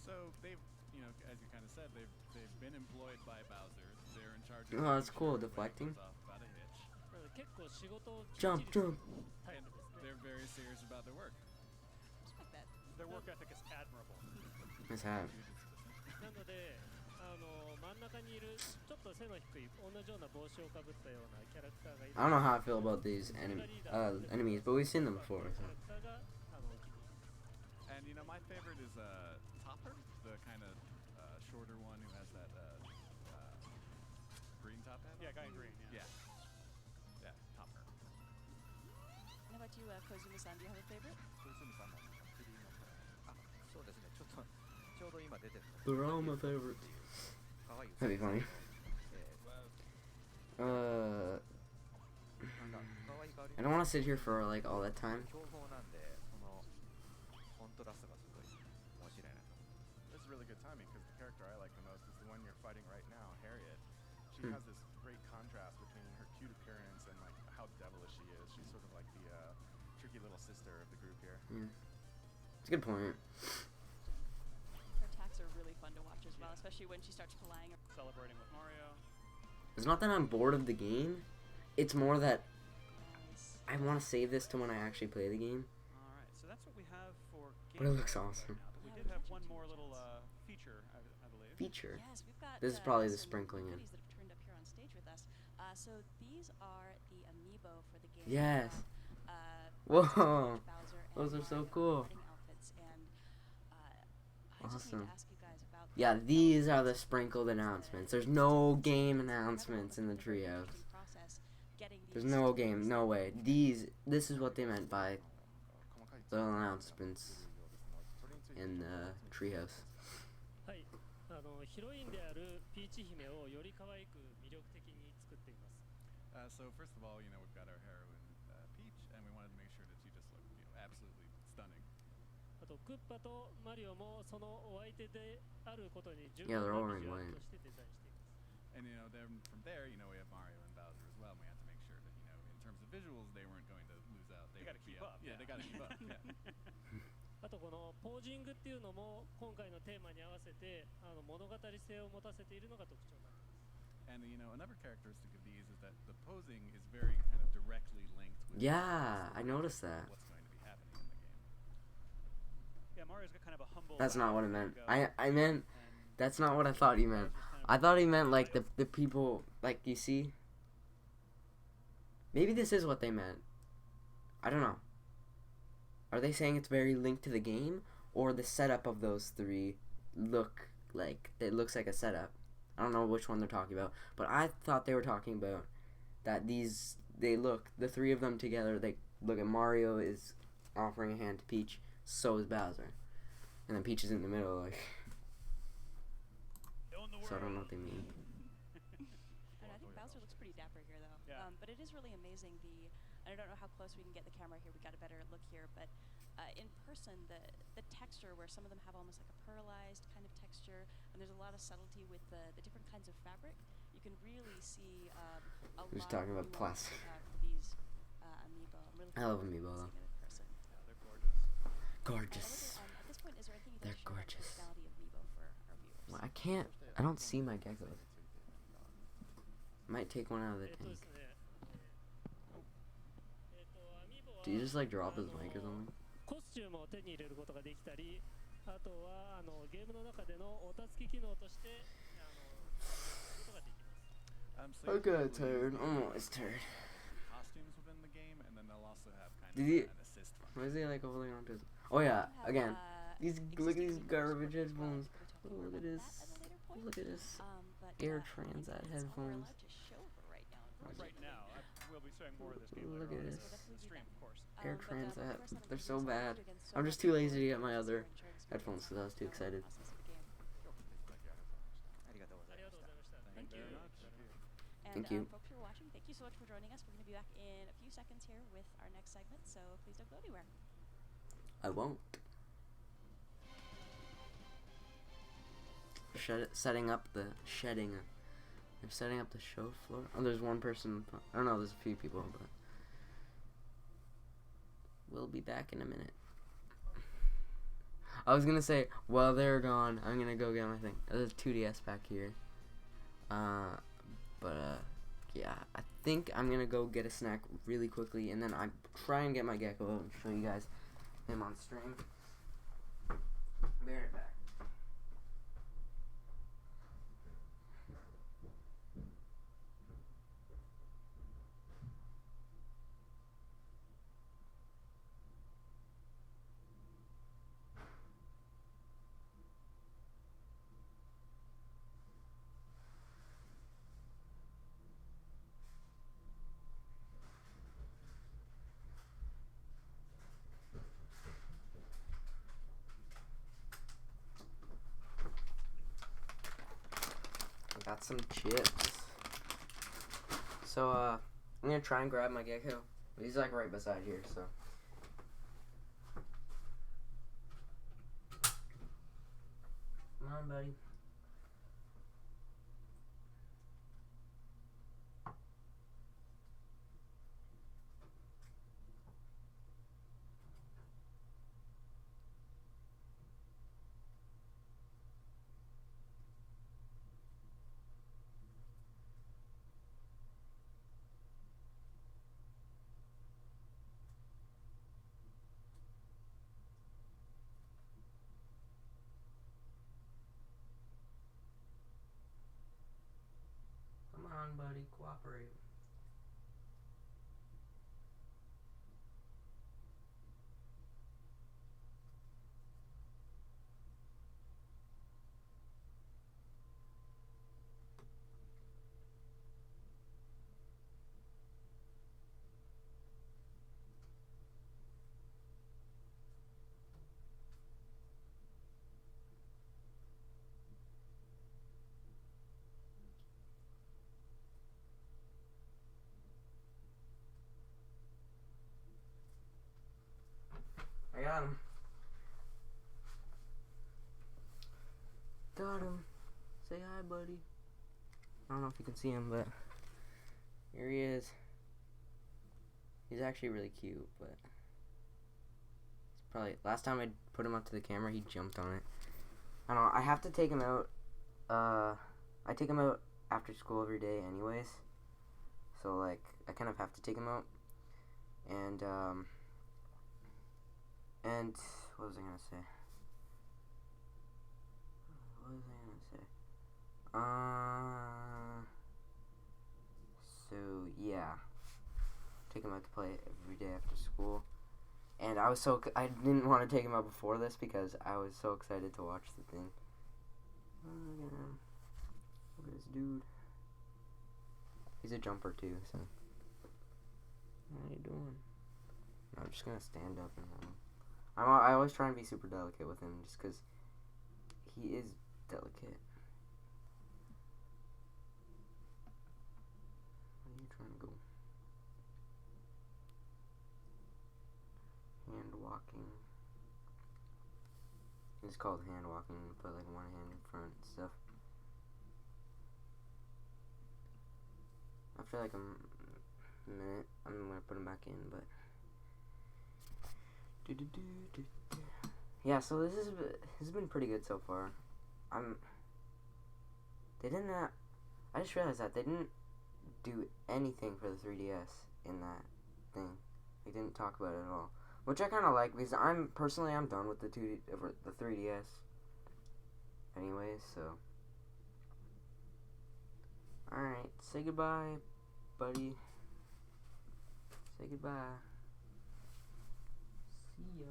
So they've, you know, as you kind of said, they've been employed by Bowser. They're in charge of. Oh, that's cool, making sure deflecting. everybody goes off without a hitch. なので結構仕事をきっち Jump, りする jump. タイプですね。 They're very serious about their work. Respect that. Their work ethic is admirable. Nice hat. なので、真ん中にいるちょっと背の低い同じような帽子をかぶったようなキャラクターがいる。 I don't know how I feel about these enemies, but we've seen them before. キャ So. ラクターがお気に入り。 And you know, my favorite is Topper, the kind of shorter one who has that green top hat. Yeah, guy in green. Yeah. Yeah, Topper. And how about you, Kozumi-san? Do you have a favorite? 小泉さんのフリーのあ、そうですね。ちょうど今出てるの。 They're all my favorites. 可愛い That'd be funny. なんか可愛い香り I don't want to sit here for like all that time. 標本なんで、そのコントラストがすごい面白いなと。 This is really good timing because the character I like the most is the one you're fighting right now, Harriet. She has this great contrast between her cute appearance and like how devilish she is. She's sort of like the tricky little sister of the group here. Yeah. It's a good point. Her attacks are really fun to watch as well, especially when she starts flying. Celebrating with Mario. It's not that I'm bored of the game. It's more that Nice. I want to save this to when I actually play the game. Alright, so that's what we have for But it looks gameplay awesome. right now, but we Yeah, did we have mentioned one two more more little chats. feature, I believe. Feature. Yes, we've got. This is probably the some sprinkling in. goodies that have turned up here on stage with us. So these are the amiibo for the game. Yes. Whoa. Whoa. Those are so cool. Outfits, and I just need Awesome. to ask you guys about. Yeah, these are the sprinkled announcements. There's no game announcements in the trios. There's no game, no way. This is what they meant by the announcements in the treehouse. はい、ヒロインであるピーチ姫をより可愛く魅力的に作っています。 So first of all, you know, we've got our heroine Peach, and we wanted to make sure that she just looked, you know, absolutely stunning. あとクッパとマリオもそのお相手であることに十 Yeah, 分 they're な all ビジュア wearing ル white. としてデザインしています。 And you know, then from there, you know, we have Mario and Bowser as well. And we had to make sure that, you know, in terms of visuals, they weren't going to lose out. They gotta would be keep up, Yeah, yeah. they gotta keep up. Yeah. あとこのポージングっていうのも今回のテーマに合わせて物語性を持たせているのが特徴になっています。 And you know, another characteristic of these is that the posing is very kind of directly linked with Yeah, I noticed that. what's going to be happening in the game. Yeah, Mario's got kind of a humble. That's not what I meant. go, I meant. and That's not what I thought he meant. I thought he meant like the people, like, you see? Maybe this is what they meant. I don't know. Are they saying it's very linked to the game? Or the setup of those three look like, it looks like a setup? I don't know which one they're talking about. But I thought they were talking about that the three of them together, they look at Mario is offering a hand to Peach, so is Bowser. And then Peach is in the middle, like... So I don't know what they mean. And I think Bowser looks pretty dapper here, though. Yeah. But it is really amazing. I don't know how close we can get the camera here. We got a better look here, but in person, the texture where some of them have almost like a pearlized kind of texture, and there's a lot of subtlety with the different kinds of fabric. You can really see a Who's lot talking of about nuance, plastic? for these amiibo. I'm really I love looking amiibo, forward to seeing though. them in person. Yeah, they're gorgeous. Gorgeous. At this point, is there anything you'd They're like to share about the gorgeous. functionality of amiibo can't. I don't see my geckos. Might take one out of the tank. Do you just like drop his mic or something? コスチュームを手に入れることができたり、あとはゲームの中でのお助け機能としてことができます。I got tired. I'm always tired. Costumes within the game, and then they'll also have kind Did of he? an assist function. Why is he like holding on to his? Oh yeah, again. Look at these garbage headphones. Oh, look at this. Look at this Air Transat headphones. Right now, we'll be showing more of this game Look later at on this. in the stream, of course. Air Transat. They're so bad. I'm just too lazy to get my other headphones because I was too excited. Thank you. Folks who are watching, thank you so much for joining us. We're going to be back in a few seconds here with our next segment, so please don't go anywhere. I won't. Setting up the shedding. They're setting up the show floor. Oh, there's one person. I don't know. There's a few people, but we'll be back in a minute. I was gonna say, while they're gone, I'm gonna go get my thing. There's a 2DS back here. Yeah, I think I'm gonna go get a snack really quickly, and then I try and get my gecko out and show you guys him on stream. Be right back. Got some chips. So, I'm gonna try and grab my gecko. He's like right beside here, so. Come on, buddy. Come on, buddy, cooperate. I got him. Got him. Say hi, buddy. I don't know if you can see him, but here he is. He's actually really cute, but it's probably last time I put him up to the camera, he jumped on it. I don't know. I have to take him out. I take him out after school every day, anyways. So like, I kind of have to take him out. And what was I gonna say? So yeah, take him out to play every day after school. And I didn't want to take him out before this because I was so excited to watch the thing. Look at him. Look at this dude. He's a jumper too, so. How you doing? I'm just gonna stand up and I always try and be super delicate with him just because he is delicate. Where are you trying to go? Hand walking. It's called hand walking. You put like one hand in front and stuff. After like a minute, I'm gonna put him back in, but. Yeah, so this has been pretty good so far. They didn't. I just realized that they didn't do anything for the 3DS in that thing. They didn't talk about it at all, which I kind of like because I'm done with the 3DS. Anyways, so all right, say goodbye, buddy. Say goodbye. See ya.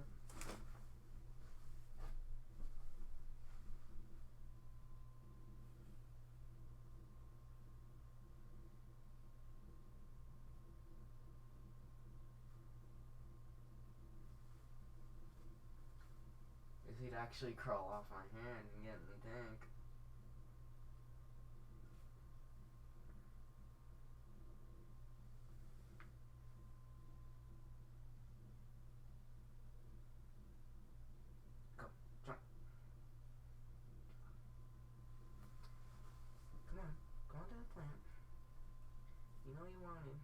If he'd actually crawl off my hand and get in the tank. Go, jump. Come on, go onto the plant. You know you want him.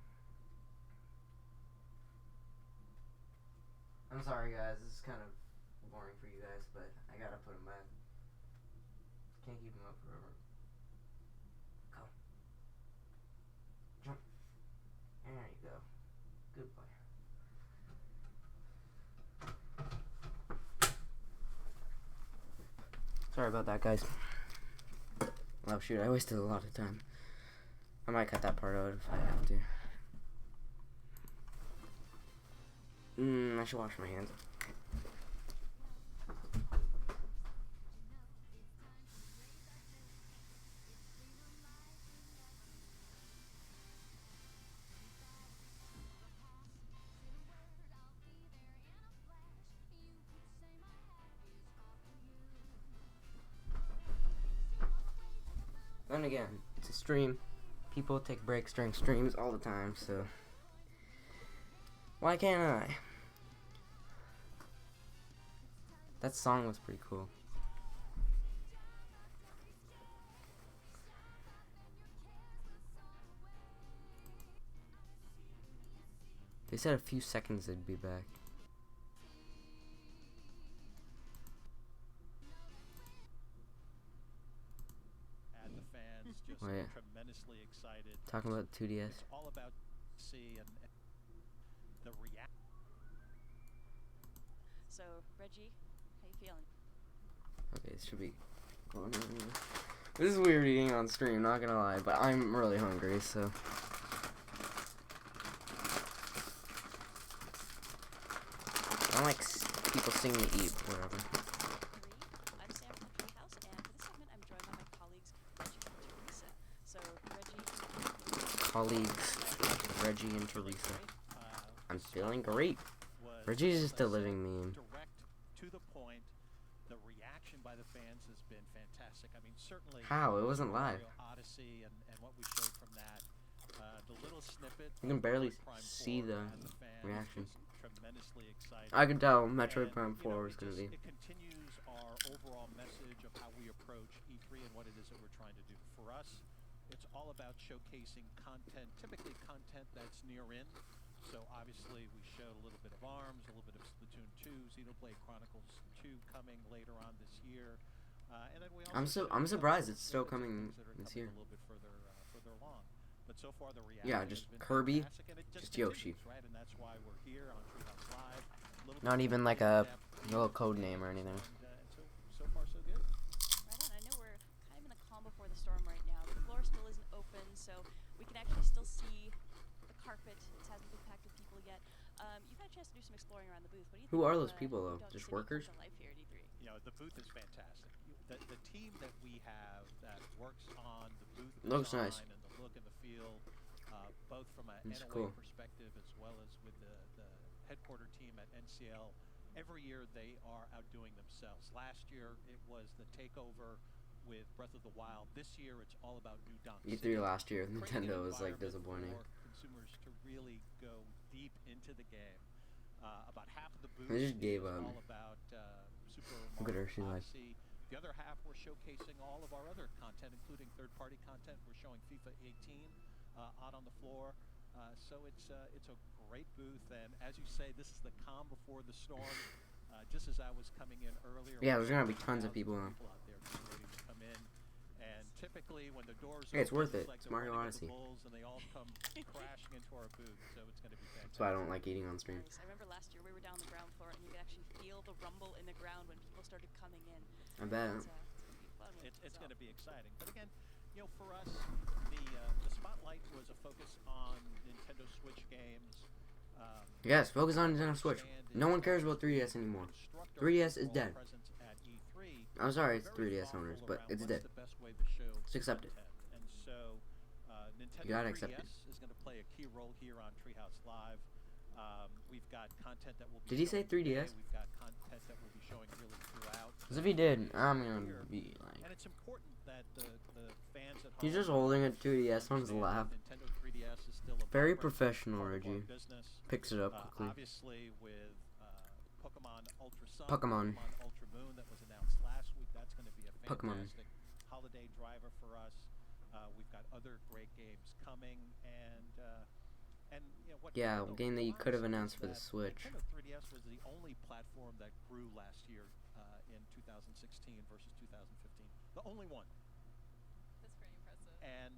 I'm sorry guys, this is kind of boring for you guys, but I gotta put him back. Can't keep him up forever. Go. Jump. There you go. Good boy. Sorry about that, guys. Oh shoot, I wasted a lot of time. I might cut that part out if I have to. I should wash my hands. Then again, it's a stream. People take breaks during streams all the time, so why can't I? That song was pretty cool. They said a few seconds they'd be back. And the fans just Oh, yeah. tremendously excited. Talking about 2DS. It's all about see and the reaction. So, Reggie, how you feeling? Okay, this should be. This is weird eating on stream, not gonna lie, but I'm really hungry, so. I don't like people seeing me eat, whatever. I'm Sam from Treehouse, and for this segment, I'm joined by my colleagues, Reggie and Teresa. So, Reggie and Teresa. I'm feeling great. Reggie's just a living meme. Direct to the point. The reaction by the fans has been fantastic. I mean, certainly. How? It wasn't live. Odyssey and what we showed from that. The little snippet. You can barely Prime see 4 the and fans reaction. just tremendously excited. I could tell Metroid And, Prime 4 you know, was it going to be. It continues our overall message of how we approach E3 and what it is that we're trying to do. For us, it's all about showcasing content, typically content that's near in. So obviously we showed a little bit of ARMS, a little bit of Splatoon 2, Xenoblade Chronicles 2 coming later on this year. And then we also I'm surprised it's still coming this year. A little bit further along. But so far the reaction Yeah, just Kirby, just Yoshi. Right? And that's why we're here on Treehouse Live. Not even like a little code name or anything. So far so good. Right on. I know we're kind of in the calm before the storm right now. The floor still isn't open, so we can actually still see the carpet. It hasn't been packed with people yet. You've had a chance to do some exploring around the booth. What do you Who think are of, those people though? Dog Just City workers? comes to life here at E3? You know, the booth is fantastic. The team that we have that works on the booth Looks design nice. and the look and the feel, both from a It's NOA cool. perspective as well as with the headquarter team at NCL. Every year they are outdoing themselves. Last year it was the takeover with Breath of the Wild. This year it's all about new dunks. E3 last year, Creating an Nintendo was like environment disappointing. for consumers to really go deep into the game. About half of the booth They just gave is up. all about Super Look at her, Mario she's like- Odyssey. The other half we're showcasing all of our other content, including third-party content. We're showing FIFA 18 out on the floor. So it's a great booth, and as you say, this is the calm before the storm. Just as I was coming in earlier. Yeah, there's gonna be tons of people now. Out there just waiting to come in, and typically typically when the doors Hey, it's open, worth it. like It's the Mario running of Odyssey. the bulls, and they all come crashing into our booth. So it's going to be fantastic. That's why I don't like eating on stream. Nice. I remember last year we were down the ground floor and you could actually feel the rumble in the ground when people started coming in. I bet. It's gonna be fun. It's going to be exciting. But again, you know, for us, the spotlight was a focus on Nintendo Switch games. Yes, focus on Nintendo Switch. No one cares about 3DS anymore. 3DS is dead. I'm sorry, it's 3DS owners, but it's dead. Just accept it. And so, Nintendo You gotta accept it. 3DS is going to play a key role here on Treehouse Live. We've got content that will be. Did he say 3DS? We've got content that we'll be showing really throughout. Because if he did, I'm gonna be like. And it's important that the fans at home. He's just holding a 2DS on his lap. Nintendo 3DS is still a Very vibrant professional, part of our Reggie. business. Picks it up quickly. Obviously, with Pokemon Ultra Sun, Pokemon. Ultra Moon that was announced last week, that's going to be a Pokemon. fantastic holiday driver for us. We've got other great games coming, and you know, what Yeah, a game that you could have is announced for the that Switch. Nintendo 3DS was the only platform that grew last year in 2016 versus 2015. The only one. That's pretty impressive. And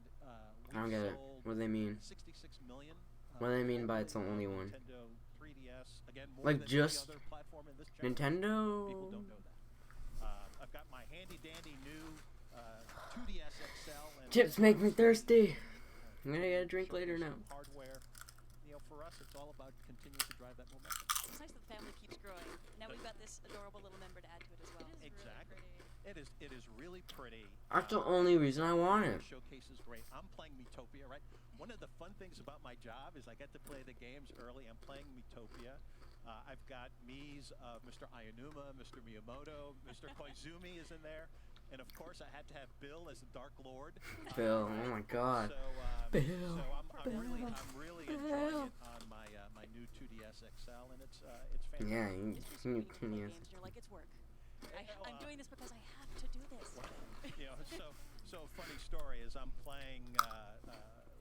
I don't get it. What do they mean? 66 million. What do they mean by it's the only one? Nintendo 3DS, again, more Like than just any other platform in this Nintendo? People don't know that. I've got my handy dandy new 2DS XL. And Chips make me thirsty. I'm gonna get a drink later now. Hardware. You know, for us, it's all about continuing to drive that momentum. It's nice that the family keeps growing. Now we've got this adorable little member to add to it as well. Exactly. It is really pretty. That's the only reason I want it. Showcase is great. I'm playing Miitopia, right? One of the fun things about my job is I get to play the games early. I'm playing Miitopia. I've got Mii's of Mr. Ayanuma, Mr. Miyamoto, Mr. Koizumi is in there. And of course, I had to have Bill as the Dark Lord. Bill, oh my god. So, I'm really enjoying it on my new 2DS XL, and it's fantastic. Yeah, you Games, you're like, it's work. I'm doing this because I have to do this. You know, so funny story is I'm playing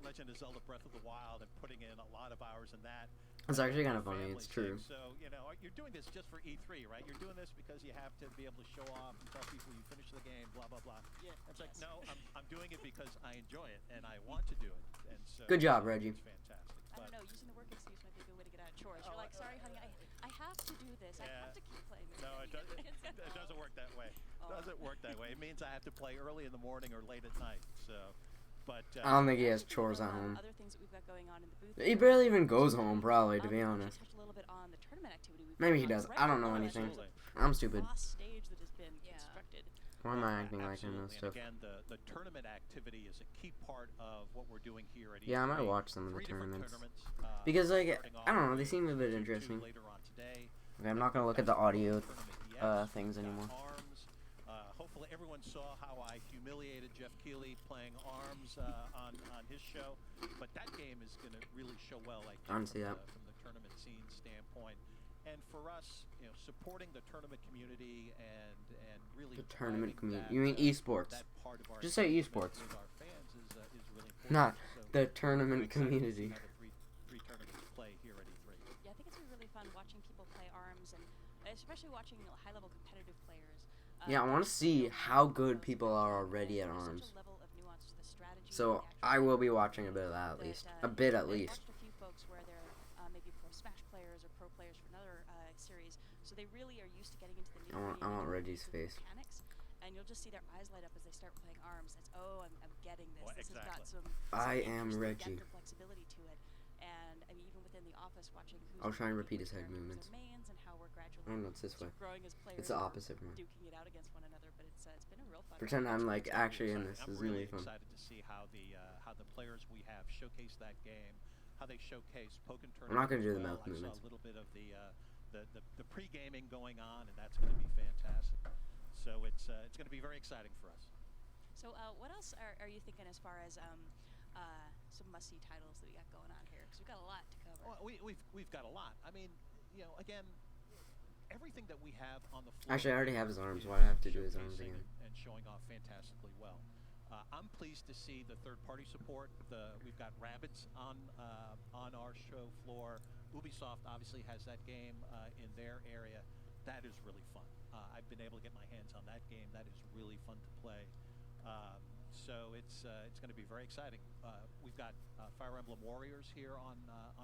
Legend of Zelda Breath of the Wild and putting in a lot of hours in that. It's actually kind of funny. It's true. So, you know, you're doing this just for E3, right? You're doing this because you have to be able to show off and tell people you finished the game, blah, blah, blah. Yeah. It's like, no, I'm doing it because I enjoy it and I want to do it. And so Good job, Reggie. It's fantastic. I don't know, using the work excuse might be a good way to get out of chores. You're like, sorry, honey, I have to do this. I have to keep playing this. No, it doesn't work that way. It doesn't work that way. It means I have to play early in the morning or late at night. So, but I don't think he has chores at home. Other things that we've got going on in the booth. He barely even goes home, probably, to be honest. Touch a little bit on the tournament activity. Maybe he does. I don't know anything. I'm stupid. Stage that has been constructed. Why am I acting like I know stuff? Again, the tournament activity is a key part of what we're doing here at E3. Yeah, I might watch some of the tournaments. Because, like, I don't know, they seem a bit interesting. Okay, I'm not gonna look at the audio things anymore. Hopefully everyone saw how I humiliated Jeff Keighley playing ARMS on his show, but that game is going to really show well, I think, from the tournament scene standpoint. And for us, you know, supporting the tournament community and really the tournament community. That, you mean esports? Just say esports. With our fans is really important. Not so the tournament community. Three tournaments play here at E3. Yeah, I think it's really fun watching people play ARMS and especially watching high-level competitive players. Yeah, I want to see how good people are already at ARMS. So I will be watching a bit of that at least. A bit at least. I've watched a few folks where they're maybe pro Smash players or pro players for another series, so they really are used to getting into the I want Reggie's face. Mechanics, and you'll just see their eyes light up as they start playing ARMS. It's I'm getting this. Well, this has got some I am Reggie. depth and flexibility to it, and I mean even within the office watching who's I'll try and repeat his head movements. Mains and how we're gradually Oh no, it's this way. growing as players. It's the opposite one. Duking it out against one another, but it's been a real fun. Pretend I'm like actually in this. This is really really fun. excited to see how the players we have showcase that game, how they showcase Pokken Tournament. I'm not gonna do the well. mouth I movements. saw a little bit of the pre-gaming going on, and that's going to be fantastic. So it's going to be very exciting for us. So what else are you thinking as far as some must-see titles that we got going on here? Because we've got a lot to cover. Well, we've got a lot. I mean, you know, again, everything that we have on the floor. Actually, I already have his arms. Why do I have to do his arms again? And showing off fantastically well. I'm pleased to see the third-party support. We've got Rabbids on our show floor. Ubisoft obviously has that game in their area. That is really fun. I've been able to get my hands on that game. That is really fun to play. So it's going to be very exciting. We've got Fire Emblem Warriors here on.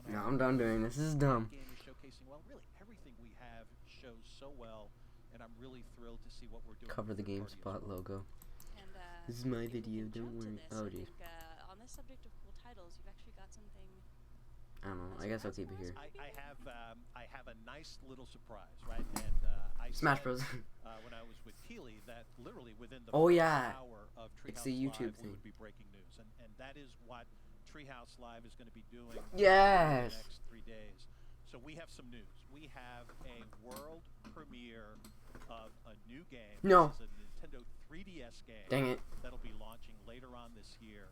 No, I'm done doing this. This is dumb. The game is showcasing really everything we have shows so well, and I'm really thrilled to see what we're doing. Cover the with third GameSpot party as well. logo. And This is my if we video. can Don't jump to worry. this, Oh, I geez. think, on this subject of cool titles, you've actually got something. I don't know. I guess I'll keep it here. I have a nice little surprise, right? And I Smash said, Bros. When I was with Keely, that literally within the Oh, first yeah. hour of Treehouse It's the YouTube Live, thing. we would be breaking news, and that is what Treehouse Live is going to be doing Yes. for the next 3 days. So we have some news. We have a world premiere of a new game. No. This is a Nintendo 3DS game. Dang it. That'll be launching later on this year.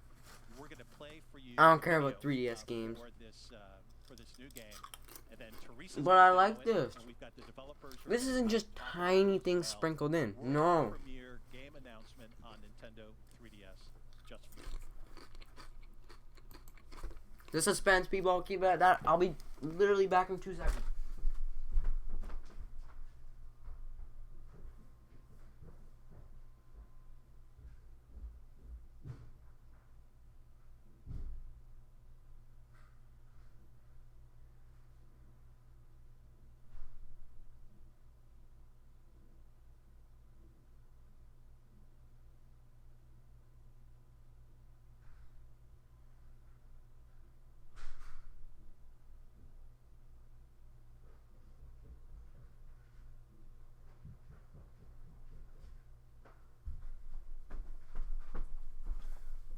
We're going to play for you. I don't care about video, 3DS games. For this new game. And then Teresa's But I gonna like demo it, this. and we've got the developers who are This gonna isn't just talk about tiny it things as well. sprinkled in. World No. premiere game announcement on Nintendo 3DS just for you. The suspense, people. Keep it at that. I'll be literally back in 2 seconds.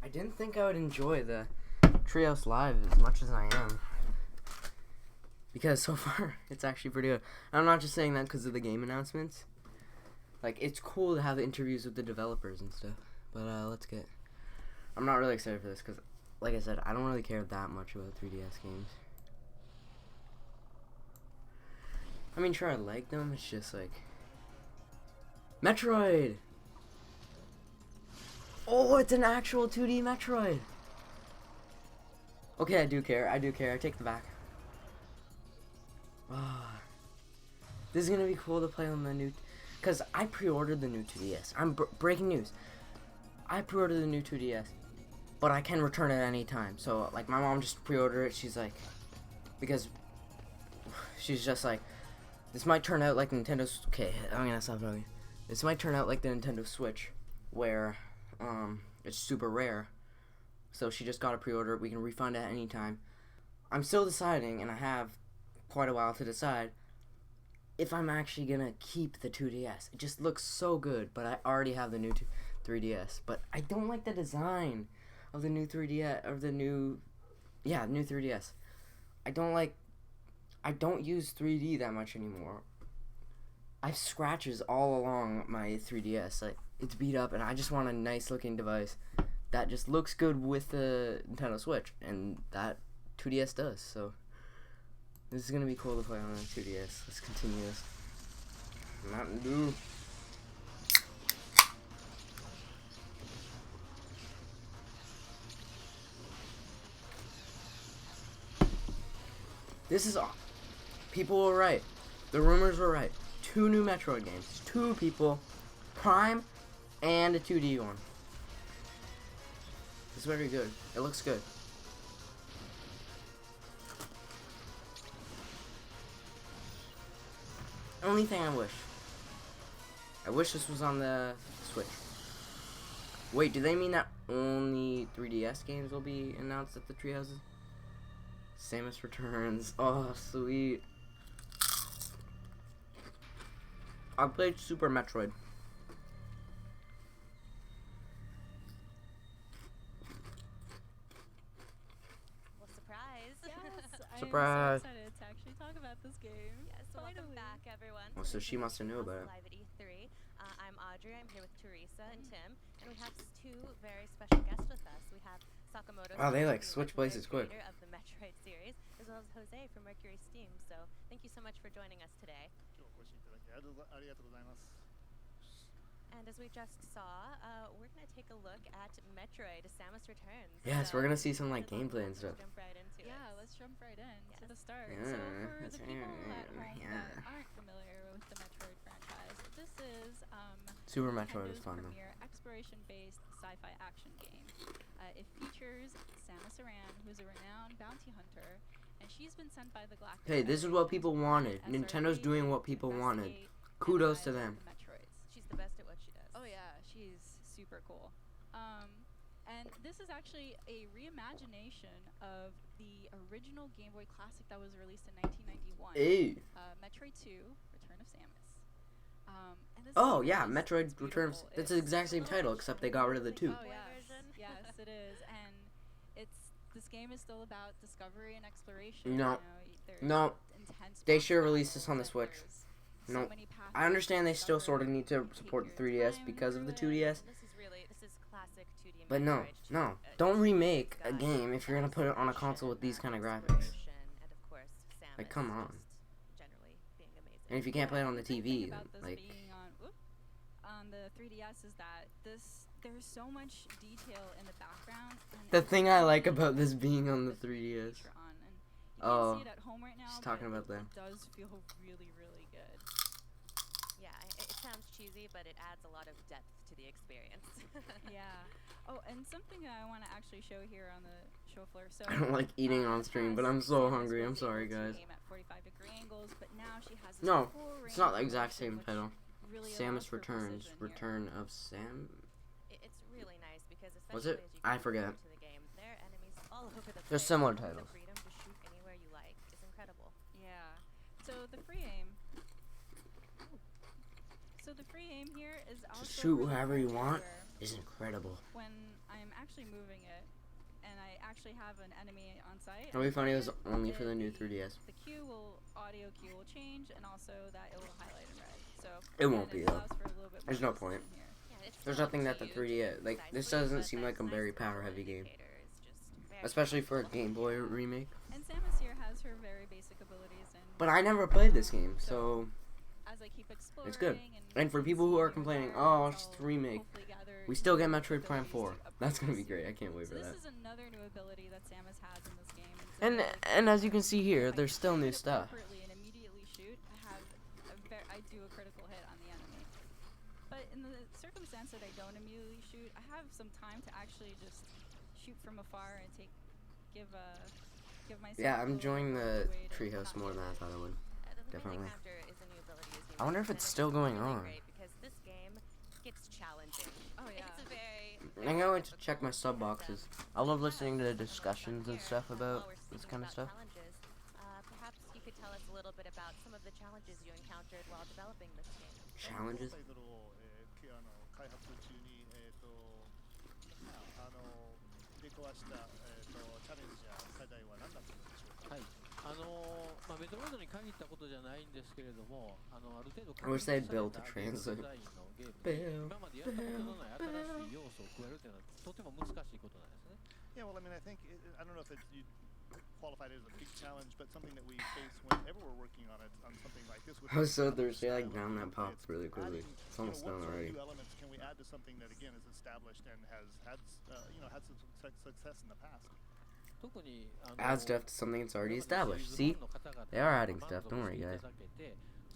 I didn't think I would enjoy the Treehouse Live as much as I am. Because so far, it's actually pretty good. I'm not just saying that because of the game announcements. Like, it's cool to have interviews with the developers and stuff. But, let's get... I'm not really excited for this because, like I said, I don't really care that much about 3DS games. I mean, sure, I like them. It's just, like... Metroid! Oh, it's an actual 2D Metroid! Okay, I do care. I take the back. Ah, this is gonna be cool to play on the new... Because I pre-ordered the new 2DS. I'm breaking news. I pre-ordered the new 2DS. But I can return it at any time. So, like, my mom just pre-ordered it. She's like... Because... She's just like... This might turn out like Nintendo's... Okay, I'm gonna stop talking. This might turn out like the Nintendo Switch. Where... it's super rare. So she just got a pre-order. We can refund it at any time. I'm still deciding, and I have quite a while to decide, if I'm actually gonna keep the 2DS. It just looks so good, but I already have the new 3DS. But I don't like the design of the new 3DS, of the new, new 3DS. I don't use 3D that much anymore. I have scratches all along my 3DS. Like, it's beat up, and I just want a nice looking device that just looks good with the Nintendo Switch, and that 2DS does. So this is gonna be cool to play on a 2DS. Let's continue this. Mountain Dew. This is awesome. People were right. The rumors were right. 2 new Metroid games. 2 people. Prime and a 2D one. It's very good. It looks good. Only thing I wish this was on the Switch. Wait, do they mean that only 3DS games will be announced at the Treehouses? Samus Returns. Oh, sweet. I played Super Metroid. Well, surprise. Yes, Surprise. I am so excited to actually talk about this game. Yes, so welcome Finally. back, everyone. Oh, so she must have knew about it. Live at E3. I'm Audrey. I'm here with Teresa and Tim, and we have 2 very special guests with us. We have Sakamoto. Oh, they, Saki, like, the switch legendary places quick. creator of the Metroid series, as well as Jose from Mercury Steam. So thank you so much for joining us today. And as we just saw, we're going to take a look at Metroid: Samus Returns. Yes, we're gonna see some like gameplay and stuff. Jump right into it. Let's jump right in to the start. Yeah, so for that's the people at home yeah. that aren't familiar with the Metroid franchise, this is Super Metroid is Nintendo's fun though. premier exploration-based sci-fi action game. It features Samus Aran, who's a renowned bounty hunter, and she's been sent by the Galactic Hey, this is what people wanted. Federation Nintendo's SRB doing what to people wanted. investigate Kudos and to guide them. the Metroids. She's the best at what she does. Oh yeah, she's super cool. And this is actually a reimagination of the original Game Boy Classic that was released in 1991. Ew. Metroid 2: Return of Samus. And this Oh game yeah, is Metroid Return. beautiful. That's the exact same title, except they got rid of the 2. Oh yes, yes it is, and this game is still about discovery and exploration. No, there's no, intense they boss should release this battles on the and Switch. there's No, so many paths I understand to they still sort of discover. need to support the 3DS because of the 2DS. This is classic 2D. But no, no, don't remake a game if you're gonna put it on a console with these kind of graphics. Like, come on. Generally being amazing. And if you can't play it on the The thing TV, about this like, being on the 3DS is that there's so much detail in the background. And the thing I like about this being on the 3DS. feature on, and you Oh, can't see it at home right now, she's talking but about that. it does feel really, really good. Yeah, it sounds cheesy, but it adds a lot of depth to the experience. Yeah. Oh, and something that I want to actually show here on the show floor. So I don't like eating on stream, but I'm so hungry. I'm sorry, guys. Aim at 45-degree angles, but now she has this No, full it's not the range of exact motion, same which title. really allows Samus for Returns. precision here. Return of Sam. It's really nice because Was especially it? as you I get forget. into the game, there are enemies all over the place. They're similar The titles. freedom to shoot anywhere you like is incredible. Yeah. So the free aim. So the free aim here is also shoot really whoever you want where is incredible. when I'm actually moving it, and I actually have an enemy on site. It'll be funny it was and only for the new 3DS. The audio cue will change, and also that it will highlight in red. So It won't again, be, though. allows for a little bit There's more no point. precision here. Yeah, it's There's still nothing that the huge 3DS, like, this precisely, doesn't but seem that's like a nice very visual power heavy game. indicators, just very Especially for a useful. Game Boy remake. And Samus here has her very basic abilities, and But I never played this game, so as I keep exploring, it's good. and And for people who are complaining, oh, it's just a remake, we still get Metroid Prime 4. That's gonna be great. I can't wait for So that. this is another new ability that Samus has in this game. It's And ability and as you can to, see here, if I there's still new shoot stuff. appropriately and immediately shoot, I do a critical hit on the enemy. But in the circumstance that I don't immediately shoot, I have some time to actually just shoot from afar and give myself. Yeah, I'm a enjoying the way to treehouse not more get than I hit. thought I would. The Definitely. Mimic Raptor is a new ability, as you I wonder if mentioned, it's and still going really on. great because this game gets challenging. Oh yeah. It's a very, I'm very going to check my difficult sub boxes. I love listening to the discussions and stuff about this kind of stuff. Challenges, perhaps you could tell us a little bit about some of the challenges you encountered while developing this game. Challenges? タイトルを、開発中に、出くわした、チャレンジや課題は何だったのでしょうか。はい。メトロイドに限ったことじゃないんですけれども、ある程度 I wish they had 確 Bill 立さ to れたゲーム translate. デザインのゲーム Bill. 今までやったことのない新しい要素を加えるというのはとても難しいことなんですね。Yeah, well, I mean, I think I don't know if it's you qualified it as a big challenge, but something that we face whenever we're working on it on something like this. I was so thirsty, I like down that pop really quickly. It's almost done What sort of already. new elements can we add to something that again is established and has had had some success in the past? 特に Add stuff to something that's already established. See? They are adding stuff, don't worry guys.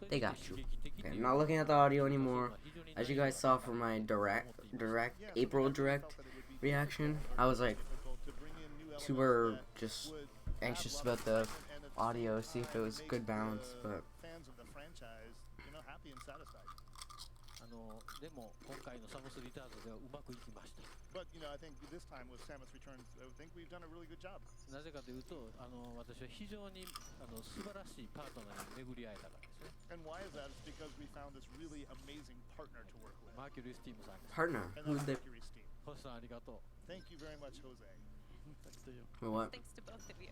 They got you. Okay, I'm not looking at the audio anymore. As you guys saw from my April direct reaction, I was like super just anxious about the audio, see if it was good balance, but Fans of the franchise, happy and satisfied. でも今回のサムスリターンズではうまくいきました。 But I think this time with Samus Returns, I think we've done a really good job. なぜかというと、私は非常に素晴らしいパートナーに巡り会えたからですね。 And why is that? It's because we found this really amazing partner to work with. マーキュリー・スティームさんです。 partner. And Who's that's the Mercury Steam. 星さんありがとう。 Thank you very much, Jose. what? Thanks to both of you.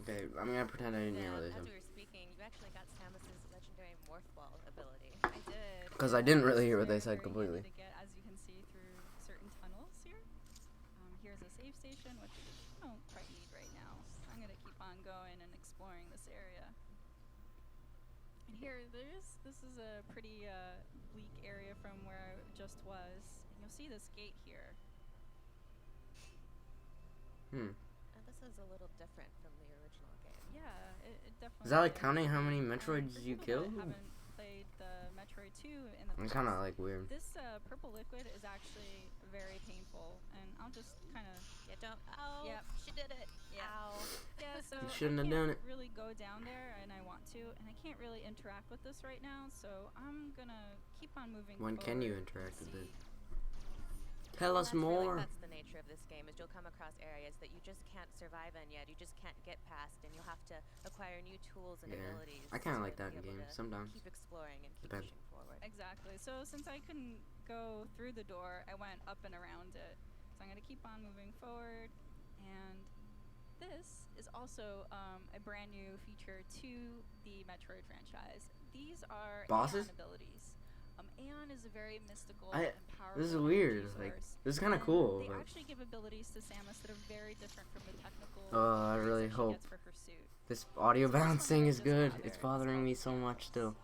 Okay, I'm gonna pretend I didn't hear what they As said. we were speaking, you actually got Samus's legendary morph ball ability. I did. 'Cause I didn't really hear what they Very, said very completely. easy to get, as you can see through certain tunnels here. Here's a save station, which I don't quite need right now. I'm gonna keep on going and exploring this area. And here, this is a pretty bleak area from where I just was. And you'll see this gate here. Hmm. And this is a little different from the original game. Yeah, it definitely Is that like is. counting how many Metroids For you people killed? that haven't played the Metroid 2 in the It's past. kind of like weird. This purple liquid is actually very painful, and I'll just kind of. Yeah, don't. Oh, Yep. she did it. Yeah. Ow. Yeah, so You shouldn't I have can't done it. really go down there, and I want to, and I can't really interact with this right now, so I'm gonna keep on moving When forward. can you interact with it? Well, Tell us that's more. That's the nature of this game, is you'll come across areas that you just can't survive in yet. You just can't get past, and you'll have to acquire new tools and Yeah, abilities. I kind of to like that be in able games to sometimes. Keep exploring and keep Depends. pushing forward. Exactly. So since I couldn't go through the door, I went up and around it. So I'm gonna keep on moving forward, and this is also a brand new feature to the Metroid franchise. These are Bosses? Aeon abilities. Aeon is a very mystical I- and powerful This is weird. energy Like, source, this is kind of and cool. They But actually give abilities to Samus that are very different from the technical I abilities really that she hope gets for her suit. this audio So this one balancing I is just good. got It's there. bothering me It's so called much still.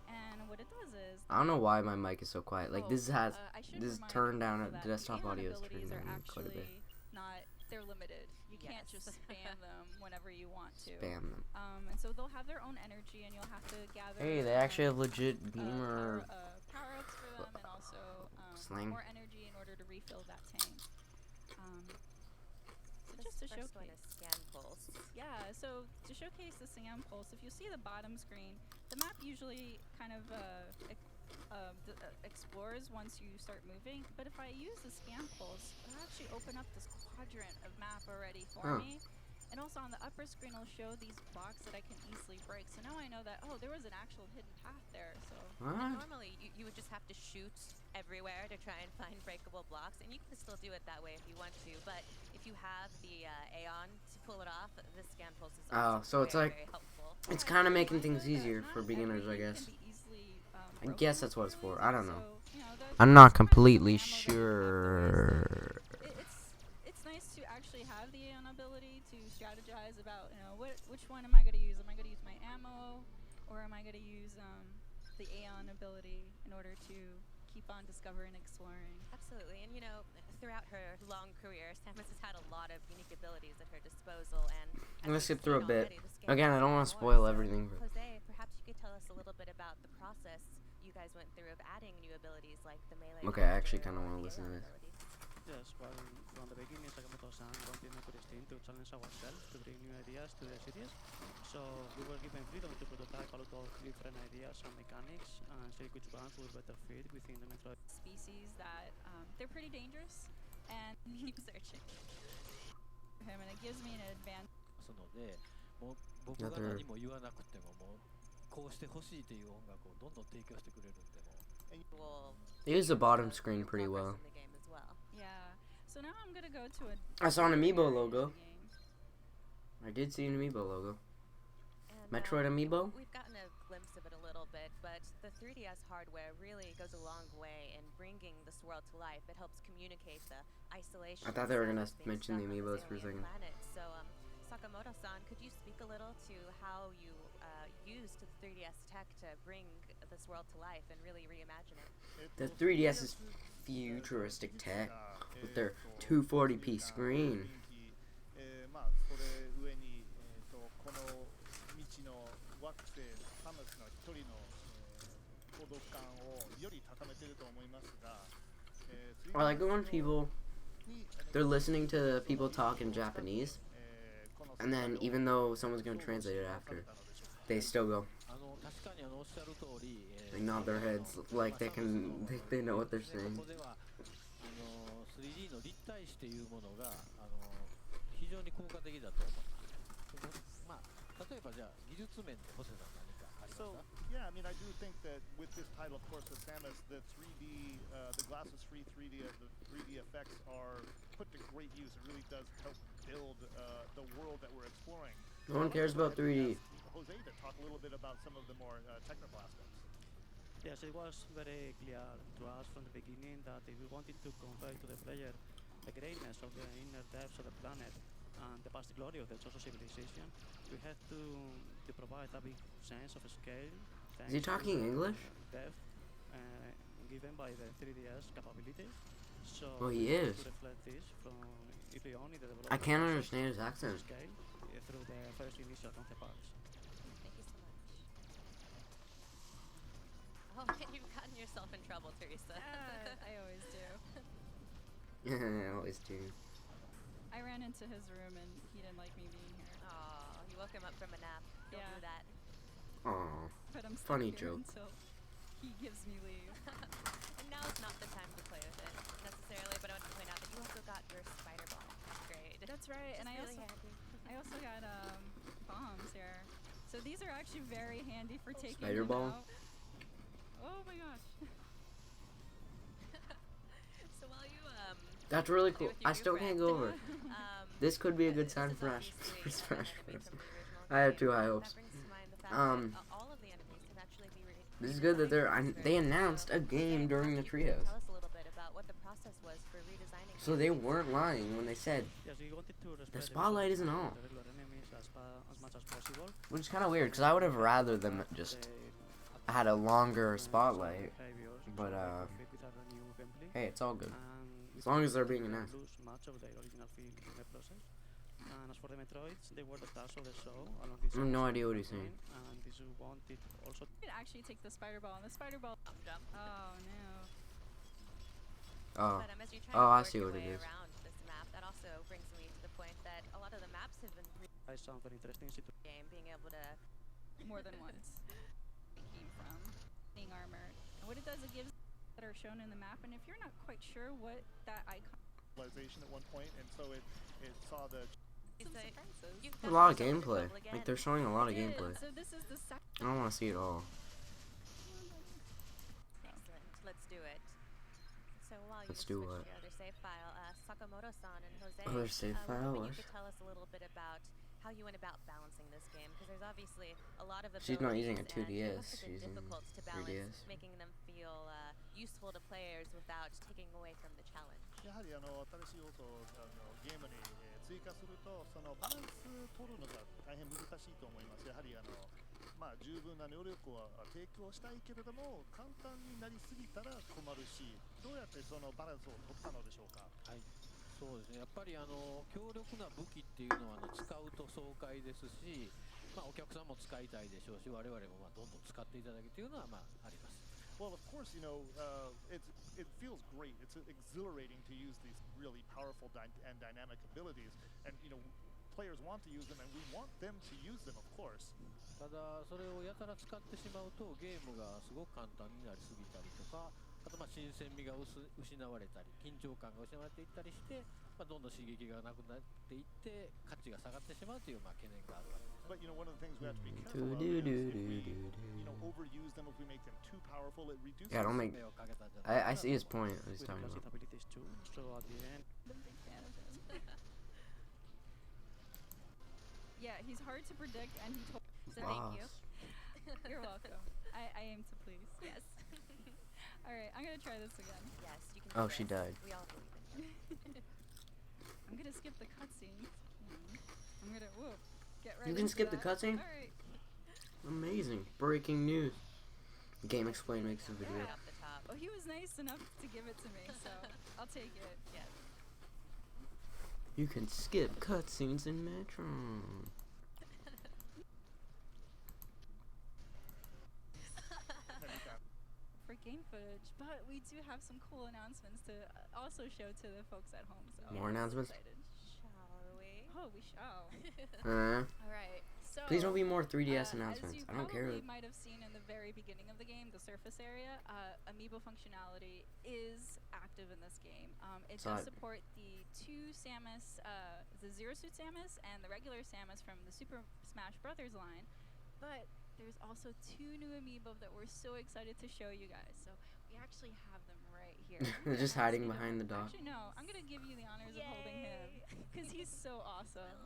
And what it does is I don't know why my mic is so quiet. Like, this has I should this remind turned down. people The that desktop Aeon audio is abilities turned are down quite a bit. actually not. They're limited. You can't just Yes. spam them whenever you want to. Spam them. And so they'll have their own energy, and you'll have to gather. Hey, they actually have legit beamer. Power-ups for them, and also Slang. more energy in order to refill that tank. So This just to first one showcase. is Scan Pulse. Yeah, so to showcase the Scan Pulse, if you see the bottom screen, the map usually kind of explores once you start moving, but if I use the Scan Pulse, it'll actually open up this quadrant of map already for me. And also on the upper screen, it'll show these blocks that I can easily break. So now I know that, oh, there was an actual hidden path there. So And normally, you would just have to shoot everywhere to try and find breakable blocks, and you can still do it that way if you want to. But if you have the Aeon to pull it off, the Scan Pulse is also So it's very, like very helpful. it's kind of making things easier for beginners, I guess. I guess that's what it's for. I don't know. I'm not completely sure. It's nice to actually have the Aeon ability to strategize about, which one am I going to use? Am I going to use my ammo, or am I going to use the Aeon ability in order to keep on discovering and exploring? Absolutely, and throughout her long career, Samus has had a lot of unique abilities at her disposal, and I'm gonna as skip we've through a seen bit. already, this game Again, I has don't more, want to spoil so, everything. But Jose, perhaps you could tell us a little bit about the process you guys went through of adding new abilities like the melee. okay, I actually character kind of or want to the listen to Aeon this. abilities. Yes, well, from the beginning, Sakamoto-san wanted me Christine to challenge ourselves to bring new ideas to the series. So we were given freedom to prototype a lot of different ideas and mechanics and see which ones would better fit within the Metroid species that they're pretty dangerous, and keep searching him, and it gives me an advantage. そので、もう僕が何も言わなくてももうこうしてほしいという音楽をどんどん提供してくれるんでもう。They use the bottom screen pretty well. Yeah. So now I'm gonna go to a. I saw an Amiibo logo. I did see an Amiibo logo. And, Metroid Amiibo? We've gotten a glimpse of it a little bit, but the 3DS hardware really goes a long way in bringing this world to life. It helps communicate the isolation. I thought they were gonna of being mention the stuck on Amiibos this for a alien second. planet. So, Sakamoto-san, could you speak a little to how you used the 3DS tech to bring this world to life and really reimagine it? The 3DS is futuristic tech with their 240p screen. それ上に、この未知の惑星サムスの一人の、孤独感をより高めていると思いますが、I like it when people they're listening to people talk in Japanese, and then even though someone's gonna translate it after, they still go. They nod their heads like they know what they're saying. 3D の立体視というものが非常に効果的だと思います。まあ例えばじゃあ技術面でホセさん何かありますか？ So yeah, I mean I do think that with this title, of course, with Samus, the 3D, the glasses-free 3D, the 3D effects are put to great use. It really does help build the world that we're exploring. No one cares about 3D. Jose to talk a little bit about some of the more technical aspects. Yes, it was very clear to us from the beginning that if we wanted to convey to the player the greatness of the inner depths of the planet and the past glory of the social civilization, we had to provide a big sense of scale. Is he talking English? Depth given by the 3DS capabilities. So Oh, he is. to reflect this from only the I can't understand his accent. scale through the first initial concept arts. Thank you so much. Oh, you've gotten yourself in trouble, Teresa. I always do. I always do. I ran into his room and he didn't like me being here. Oh, you woke him up from a nap. Don't do that. Aw. But I'm stuck Funny here joke. until he gives me leave. And now's not the time to play with it necessarily, but I want to point out that you also got your spider ball upgrade. That's right, and I really also got bombs here. So these are actually very handy for taking Spider them ball? out. Oh my gosh. So while you That's really play cool. with your I new still can't go over. This this could be a good sign for Smash Bros. I have too high hopes. all of the enemies can actually be This is good that they announced a game during the trios. Tell us a little bit about what the process was for redesigning. So they weren't lying when they said the spotlight isn't all. Which is kind of weird because I would have rather them just had a longer spotlight. But hey, it's all good as long as they're being announced. And as for the Metroids, they were the stars of the show. I have no idea what he's saying. And this wanted also. You can actually take the spider ball, and the spider ball. Oh no. Oh. But as you try Oh, to I work see your what it way is. around this map, that also brings me to the point that a lot of the maps have been Some very interesting game, being able to More than once. It came from being armor, and what it does, it gives that are shown in the map. And if you're not quite sure what that icon. At one point, and so it saw the. A lot of gameplay. Like they're showing a lot of gameplay. So this is the I don't want to see it all. Excellent. Let's do it. So while Let's you do switch what? to your other save file, Sakamoto-san and Jose, Other save we're file? hoping you What? could tell us a little bit about how you went about balancing this game, because there's obviously a lot of She's not using a abilities, and it 2DS, must have she's been using difficult to balance, 3DS. making them feel useful to players without taking away from the challenge. やはり新しい要素をゲームに追加するとそのバランス取るのが大変難しいと思います。やはりまあ十分な能力を提供したいけれども簡単になりすぎたら困るし、どうやってそのバランスを取ったのでしょうか。はい。そうですね。やっぱり強力な武器っていうのは使うと爽快ですし、まあお客さんも使いたいでしょうし、我々もまあどんどん使っていただけというのはまああります。Well, of course, it feels great. It's exhilarating to use these really powerful and dynamic abilities, and players want to use them, and we want them to use them, of course. ただそれをやたら使ってしまうとゲームがすごく簡単になりすぎたりとか、あとまあ新鮮味が失われたり、緊張感が失われていったりして、まあどんどん刺激がなくなっていって価値が下がってしまうというまあ懸念があるわけです。But one of the things we have to be careful of is if we overuse them, if we make them too powerful, it reduces. Yeah, don't make. I see his point. What he's with talking regards about. abilities too. So at the end. I'm a big fan of him. Yeah, he's hard to predict, and he told. So thank you. You're welcome. I aim to please. Yes. All right, I'm gonna try this again. Yes, you can. Oh, do she this. died. We all believe in you. I'm gonna skip the cutscene. I'm gonna get right. You can into skip the that. cutscene? All right. Amazing. Breaking news. Game Explain makes a video. Right off the top. Well, he was nice enough to give it to me, so I'll take it. Yes. You can skip cutscenes in Metro. For game footage, but we do have some cool announcements to also show to the folks at home. So More announcements? Excited. Shall we? Oh, we shall. Uh, All right. So please don't be more 3DS announcements. As you I don't care. probably might have seen in the very beginning of the game, the surface area, amiibo functionality is active in this game. It does support the two Samus, the Zero Suit Samus and the regular Samus from the Super Smash Brothers line, but there's also two new amiibo that we're so excited to show you guys. So we actually have them right here. They're just hiding behind the dog. Actually, no. I'm gonna give you the honors of holding him because he's so awesome.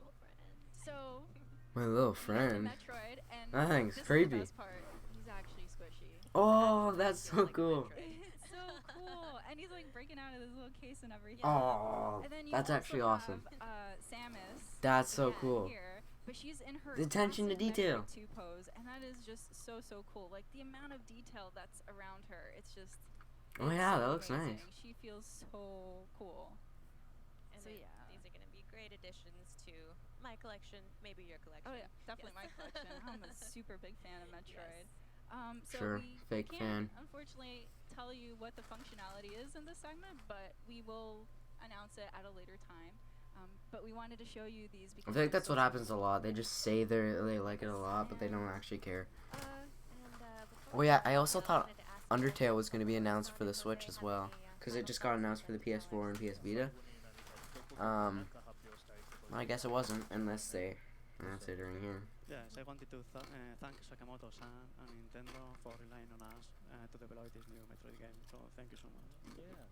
So. My little friend. Metroid, and That thing's this creepy. Is the best part. He's actually squishy. Oh, that's so cool. It's so cool, and he's like breaking out of his little case and everything. Oh, and then you that's also actually awesome. Have, Samus. That's so cool. Here, but she's in her The attention to classic detail. Metroid 2 pose, and that is just so cool. Like the amount of detail that's around her, it's just. Oh it's yeah, so that looks amazing. nice. She feels so cool. And So yeah. these are going to be great additions to my collection, maybe your collection. Oh yeah, definitely Yes. my collection. I'm a super big fan of Metroid. Yes. So Sure, we fake can't, fan. unfortunately, tell you what the functionality is in this segment, but we will announce it at a later time. But we wanted to show you these I because feel like they're that's what so happens a simple. lot. They just say they like it a lot, but they don't actually care. Before Oh we yeah, get I also started, thought wanted to ask you Undertale was if going to be you announced for the responded, Switch Jose, as have well, any, because final it just got thoughts announced for the and feelings? PS4 and PS Vita. I guess it wasn't, unless they announced it during here. Yes, I wanted to thank Sakamoto-san and Nintendo for relying on us to develop this new Metroid game. So thank you so much. Yeah.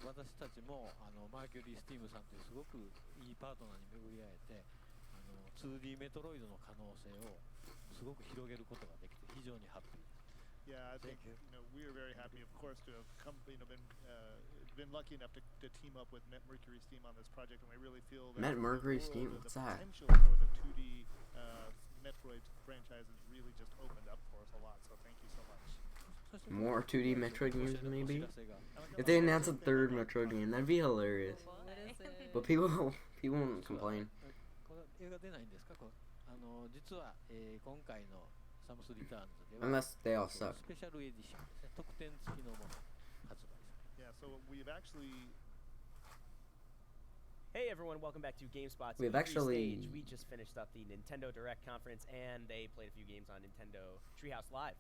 私たちもマーキュリー・スティームさんというすごくいいパートナーに巡り会えて2D メトロイドの可能性をすごく広げることができて非常にハッピーです。Yeah, I think we are very happy, of course, to have come, been lucky enough to team up with Mercury Steam on this project, and we really feel that Mercury Steam, what's the that? potential for the 2D Metroid franchise has really just opened up for us a lot. So thank you so much. More 2D Metroid games, maybe. If they announce a third Metroid game, that'd be hilarious. But people won't complain. この映画出ないんですか？実は今回のサムスリターンズでは Unless they all suck. スペシャルエディションですね。特典付きのもの発売されます。Yeah, so we've actually. Hey everyone, welcome back to GameSpot's We've E3 actually- stage. We just finished up the Nintendo Direct conference, and they played a few games on Nintendo Treehouse Live.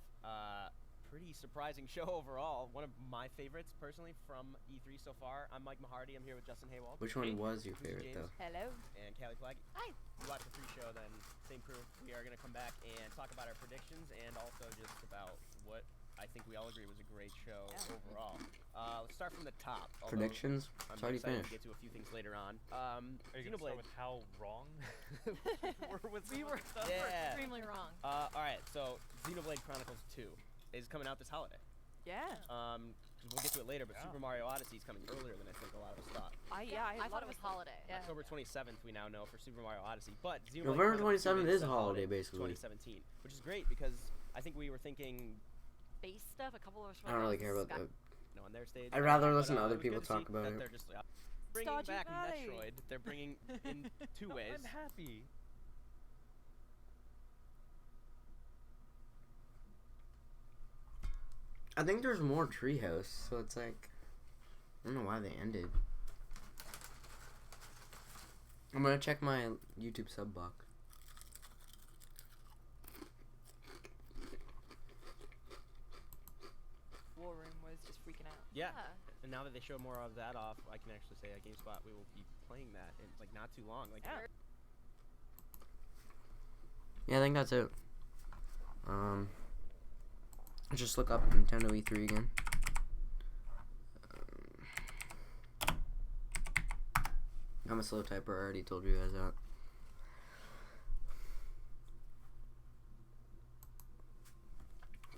Pretty surprising show overall. One of my favorites, personally, from E3 so far. I'm Mike Mahardy. I'm here with Justin Haywald. Which one Hey. was your Producer favorite, James. though? Hello. And Callie Flagg. Hi. You watched the pre-show, then same crew. We are going to come back and talk about our predictions and also just about what I think we all agree was a great show overall. Let's start from the top. Predictions? I'm It's already excited to finished. get to a few things later on. Are you going to start with how wrong We were Yeah. extremely wrong. All right, so Xenoblade Chronicles 2 is coming out this holiday. Yeah. We'll get to it later, but Super Mario Odyssey is coming earlier than I think a lot of us thought. I thought it was holiday. Yeah. October 27th, we now know for Super Mario Odyssey, but Xenoblade November Chronicles 2 27th is set holiday, basically. 2017, which is great because I think we were thinking Base stuff. A couple of us. I don't really care about that. on their stage. I'd rather But, listen to other it was people good to talk see about that it. They're just bringing Stardew back Valley. Metroid. They're bringing in two ways. I'm happy. I think there's more Treehouse, so it's like, I don't know why they ended. I'm gonna check my YouTube sub box. War Room was just freaking out. Yeah. And now that they show more of that off, I can actually say at GameSpot we will be playing that in like not too long. Like Yeah, I think that's it. Just look up Nintendo E3 again. I'm a slow typer, I already told you guys that.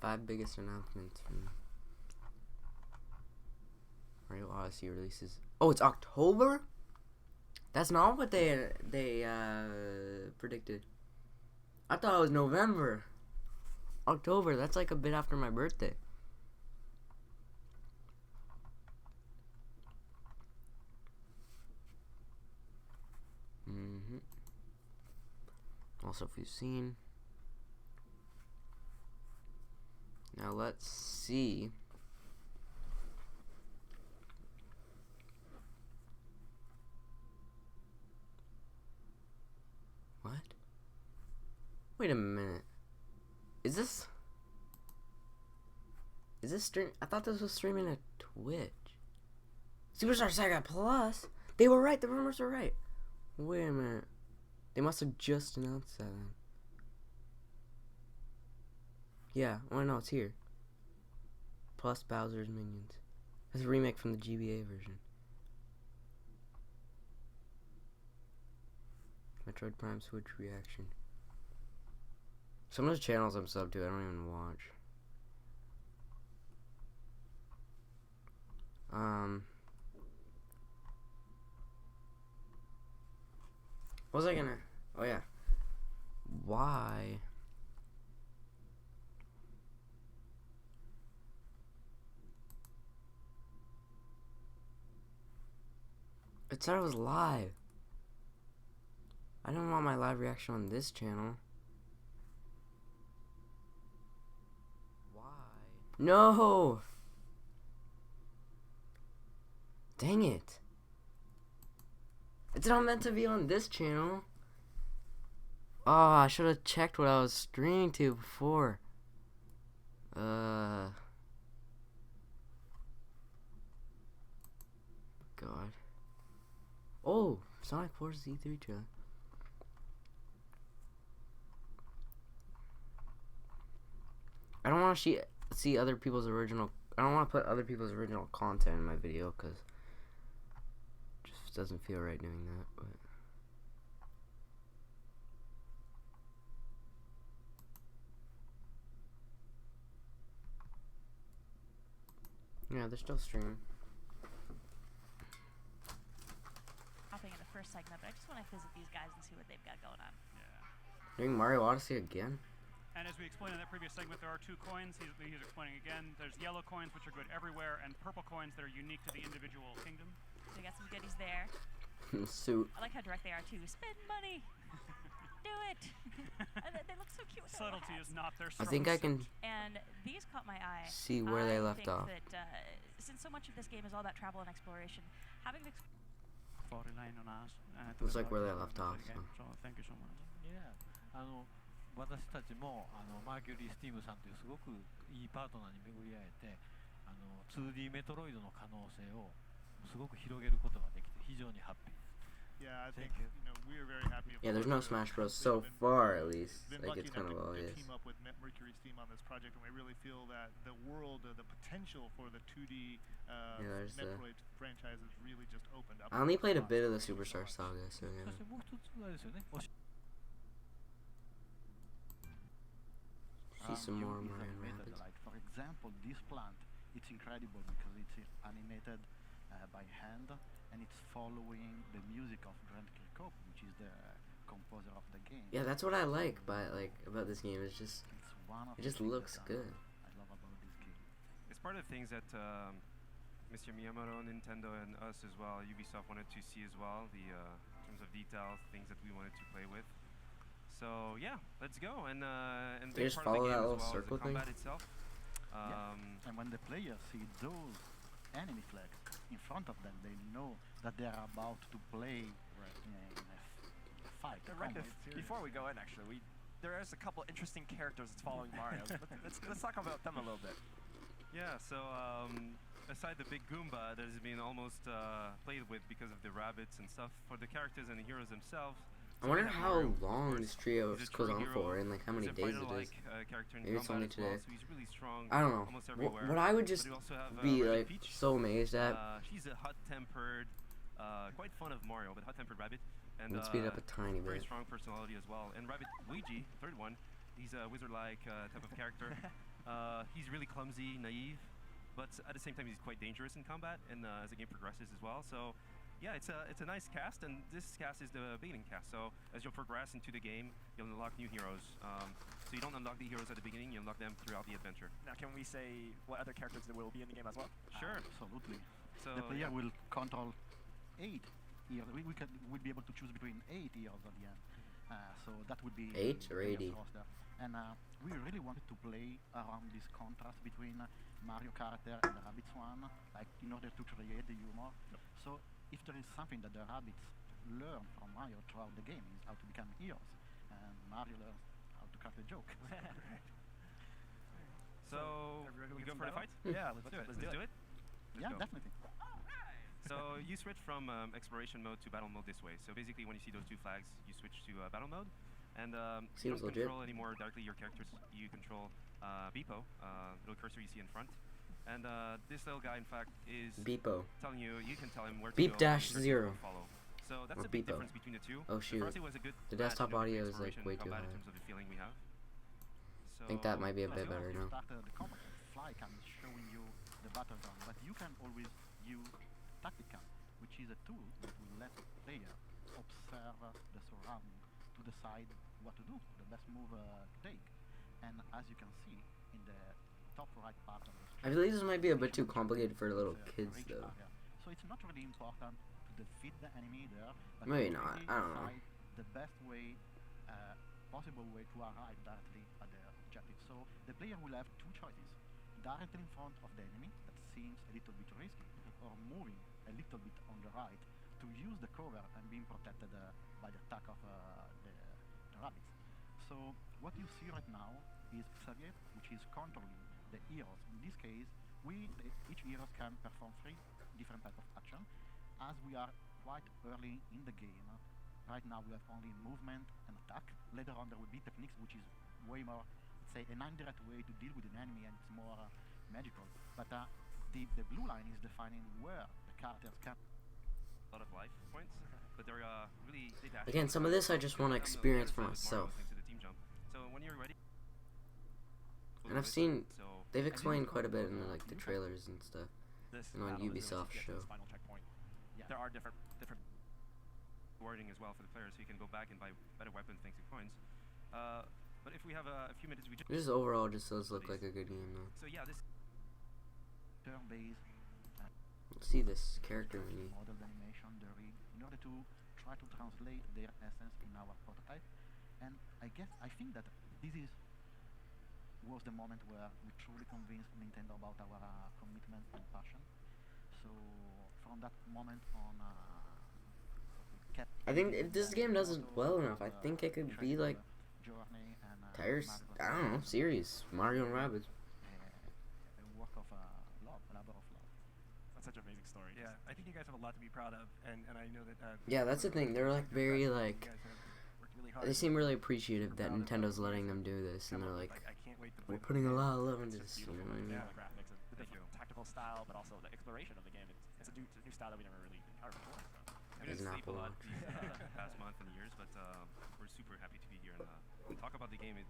Five biggest announcements from Mario Odyssey releases. Oh, it's October? That's not what they predicted. I thought it was November. October, that's like a bit after my birthday. Also, if you've seen. Now let's see. What? Wait a minute. Is this stream? I thought this was streaming at Twitch. Superstar Saga Plus? They were right. The rumors are right. Wait a minute. They must have just announced that then. Yeah, oh no, it's here. Plus Bowser's Minions. That's a remake from the GBA version. Metroid Prime Switch reaction. Some of those channels I'm subbed to, I don't even watch. What was I gonna? Oh yeah. Why? It said it was live. I don't want my live reaction on this channel. No! Dang it. It's not meant to be on this channel. Oh, I should have checked what I was streaming to before. God. Oh, Sonic Forces E3 trailer. I don't want to see other people's original. I don't want to put other people's original content in my video because it just doesn't feel right doing that. But yeah, they're still streaming. Hopping in the first segment, but I just want to visit these guys and see what they've got going on. Doing Mario Odyssey again? And as we explained in that previous segment, there are two coins. He's explaining again. There's yellow coins, which are good everywhere, and purple coins that are unique to the individual kingdom. So we got some goodies there. Suit. I like how direct they are too. Spend money. Do it. They look so cute. With Subtlety is not their I strong think I can And these caught my eye. see where they left think off. That, since so much of this game is all about travel and exploration, having Looks like where they left off. So thank you so much. Yeah. 私たちもマーキュリー・スティームさんというすごくいいパートナーに巡り会えて2D メトロイドの可能性をすごく広げることができて非常にハッピーです。Yeah, I think we're very happy. Yeah, there's no Smash Bros. So far, at least. Like it's kind of all to is. team up with Mercury's team on this project, and we really feel that the world, the potential for the 2D Metroid franchise is really just opened up. I only played a bit of the Superstar Saga, so yeah. そしてもう一つはですよね。See some more is Mario animated, Rabbids. like for example this plant, it's incredible because it's animated by hand and it's following the music of Grant Kirkhope, which is the composer of the game. Yeah, that's what I like about this game. It's just it just looks good. I love about this game. It's part of the things that Mr. Miyamoto, Nintendo, and us as well, Ubisoft wanted to see as well, the in terms of details, things that we wanted to play with. So yeah, let's go and they just follow that little circle thing. Itself. And when the players see those enemy flags in front of them, they know that they are about to play in a fight. Before we go in, actually, there is a couple interesting characters that's following Mario. let's talk about them a little bit. Yeah. So aside the big Goomba that has been almost played with because of the rabbits and stuff, for the characters and the heroes themselves. I wonder how long this trio goes on for and like how many days it is. Maybe it's only today. I don't know. What I would just be like so amazed at. She's a hot-tempered, quite fun of Mario, but hot-tempered rabbit. And let's speed it up a tiny bit. Very strong personality as well. And Rabbit Luigi, third one, he's a wizard-like type of character. He's really clumsy, naive, but at the same time he's quite dangerous in combat and as the game progresses as well. So. Yeah, it's a nice cast, and this cast is the beginning cast. So as you'll progress into the game, you'll unlock new heroes. So you don't unlock the heroes at the beginning; you unlock them throughout the adventure. Now, can we say what other characters there will be in the game as well? Sure, absolutely. So the player will control 8 heroes. We'll be able to choose between 8 heroes at the end. So that would be 8 or 80. And we really wanted to play around this contrast between Mario character and the Rabbids one, like in order to create the humor. So if there is something that the rabbits learn from Mario throughout the game is how to become heroes, and Mario learns how to crack a joke. So we go for the fight? Yeah, let's do it. Let's do it. Yeah, definitely. So you switch from exploration mode to battle mode this way. So basically, when you see those two flags, you switch to battle mode, and you don't control anymore directly your characters. You control Beepo, little cursor you see in front. And this little guy, in fact, is telling you, you can tell him where to Beep go. dash zero. Follow. So that's or a big Beepo. difference between the two. Oh shoot. The desktop audio is like way too high. In terms of the feeling we have. So I think that might be a bit better now. The combat fly cam is showing you the battleground, but you can always use tactic cam, which is a tool that will let the player observe the surrounding to decide what to do, the best move to take. And as you can see in the top right part of the I believe this might be a bit too complicated for little kids though. So it's not really important to defeat the enemy there, but maybe not. I don't know. The best way, possible way to arrive directly at the objective. So the player will have two choices: directly in front of the enemy, that seems a little bit risky, or moving a little bit on the right to use the cover and being protected by the attack of the rabbits. So what you see right now is Xavier, which is controlling the heroes. In this case, each hero can perform 3 different types of action. As we are quite early in the game, right now we have only movement and attack. Later on there will be techniques, which is way more, let's say, an indirect way to deal with an enemy, and it's more magical. But the blue line is defining where the characters can. A lot of life points, but they're really. Again, some of this I just want to experience for myself. So when you're ready. And I've seen, they've explained quite a bit in the trailers and stuff, and on Ubisoft's show. There are different wording as well for the players, so you can go back and buy better weapons thanks to coins. But if we have a few minutes, we just overall just does look like a good game though. So yeah, this turn-based. Let's see this character menu. Model animation, in order to try to translate their essence in our prototype, and I think that this was the moment where we truly convinced Nintendo about our commitment and passion. So from that moment on, I think if this game does it well enough, I think it could be like entire, I don't know, series Mario and Rabbids. A work of love, a labor of love. That's such an amazing story. Yeah, I think you guys have a lot to be proud of, and I know that. Yeah, that's the thing. They're like very like. They seem really appreciative that Nintendo's letting them do this, and they're like, we're putting a lot of love into this. You know what I mean? Yeah, the graphics, the different tactical style, but also the exploration of the game. It's a new style that we never really encountered before. So. We didn't sleep a lot these past month and years, but we're super happy to be here and talk about the game. It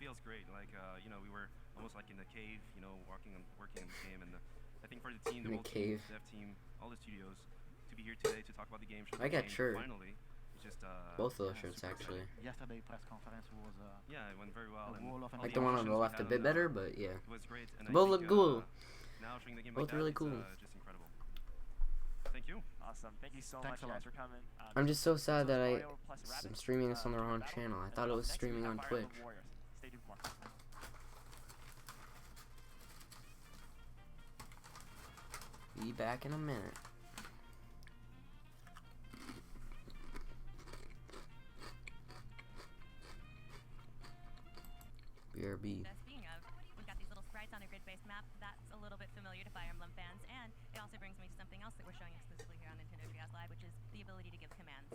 feels great. Like you know, we were almost like in the cave, you know, working on the game, and I think for the team, the whole team, dev team, all the studios, to be here today to talk about the game. I got shirt. Finally. Just, both of those shirts actually. Yesterday press conference was yeah, it went very well. Like the one on the left a bit better, but yeah. It was great. And both look cool. Now showing the game both like really that, cool. Just incredible. Thank you. Awesome. Thank you so much guys for coming. I'm just so sad that I'm streaming this on the wrong channel. I thought it was streaming on Twitch. Stay tuned for more. Be back in a minute. BRB. Speaking of, we've got these little sprites on a grid-based map. That's a little bit familiar to Fire Emblem fans, and it also brings me to something else that we're showing exclusively here on Nintendo Treehouse Live, which is the ability to give commands.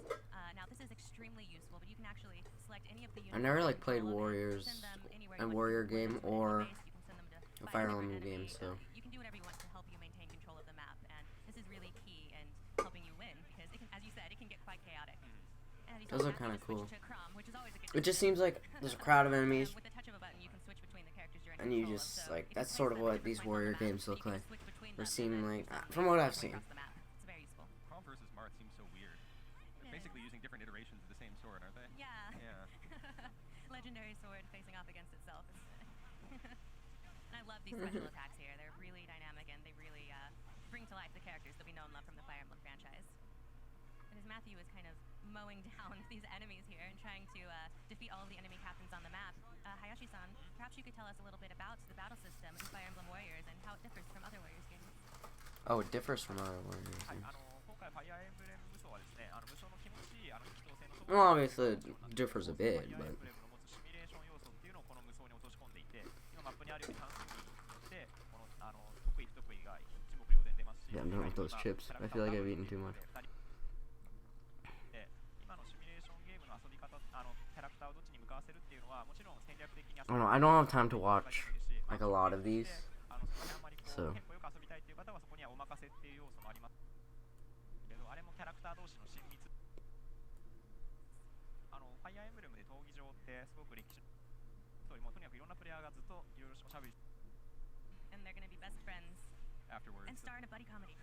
Now, this is extremely useful, but you can actually select any of the units. I never like played Warriors, a Warrior game, or a Fire Emblem game, so. You can do whatever you want to help you maintain control of the map, and this is really key in helping you win, because it can, as you said, it can get quite chaotic. Those are kind of cool. It just seems like there's a crowd of enemies, and you just like that's sort of what these Warrior games look like. Or seem like, from what I've seen. Crom versus Marth seems so weird. They're basically using different iterations of the same sword, aren't they? Yeah. Yeah. Legendary sword facing off against itself. And I love these special attacks here. They're really dynamic and they really bring to life the characters that we know and love from the Fire Emblem franchise. And as Matthew is kind of mowing down these enemies here and trying to defeat all of the enemy captains on the map, Hayashi-san, perhaps you could tell us a little bit about the battle system in Fire Emblem Warriors and how it differs from other Warriors games. Oh, it differs from other Warriors games. Well, obviously it differs a bit, but... Yeah, I'm done with those chips. I feel like I've eaten too much. I don't know, I don't have time to watch like a lot of these, so. And they're gonna be best friends afterwards and star in a buddy comedy.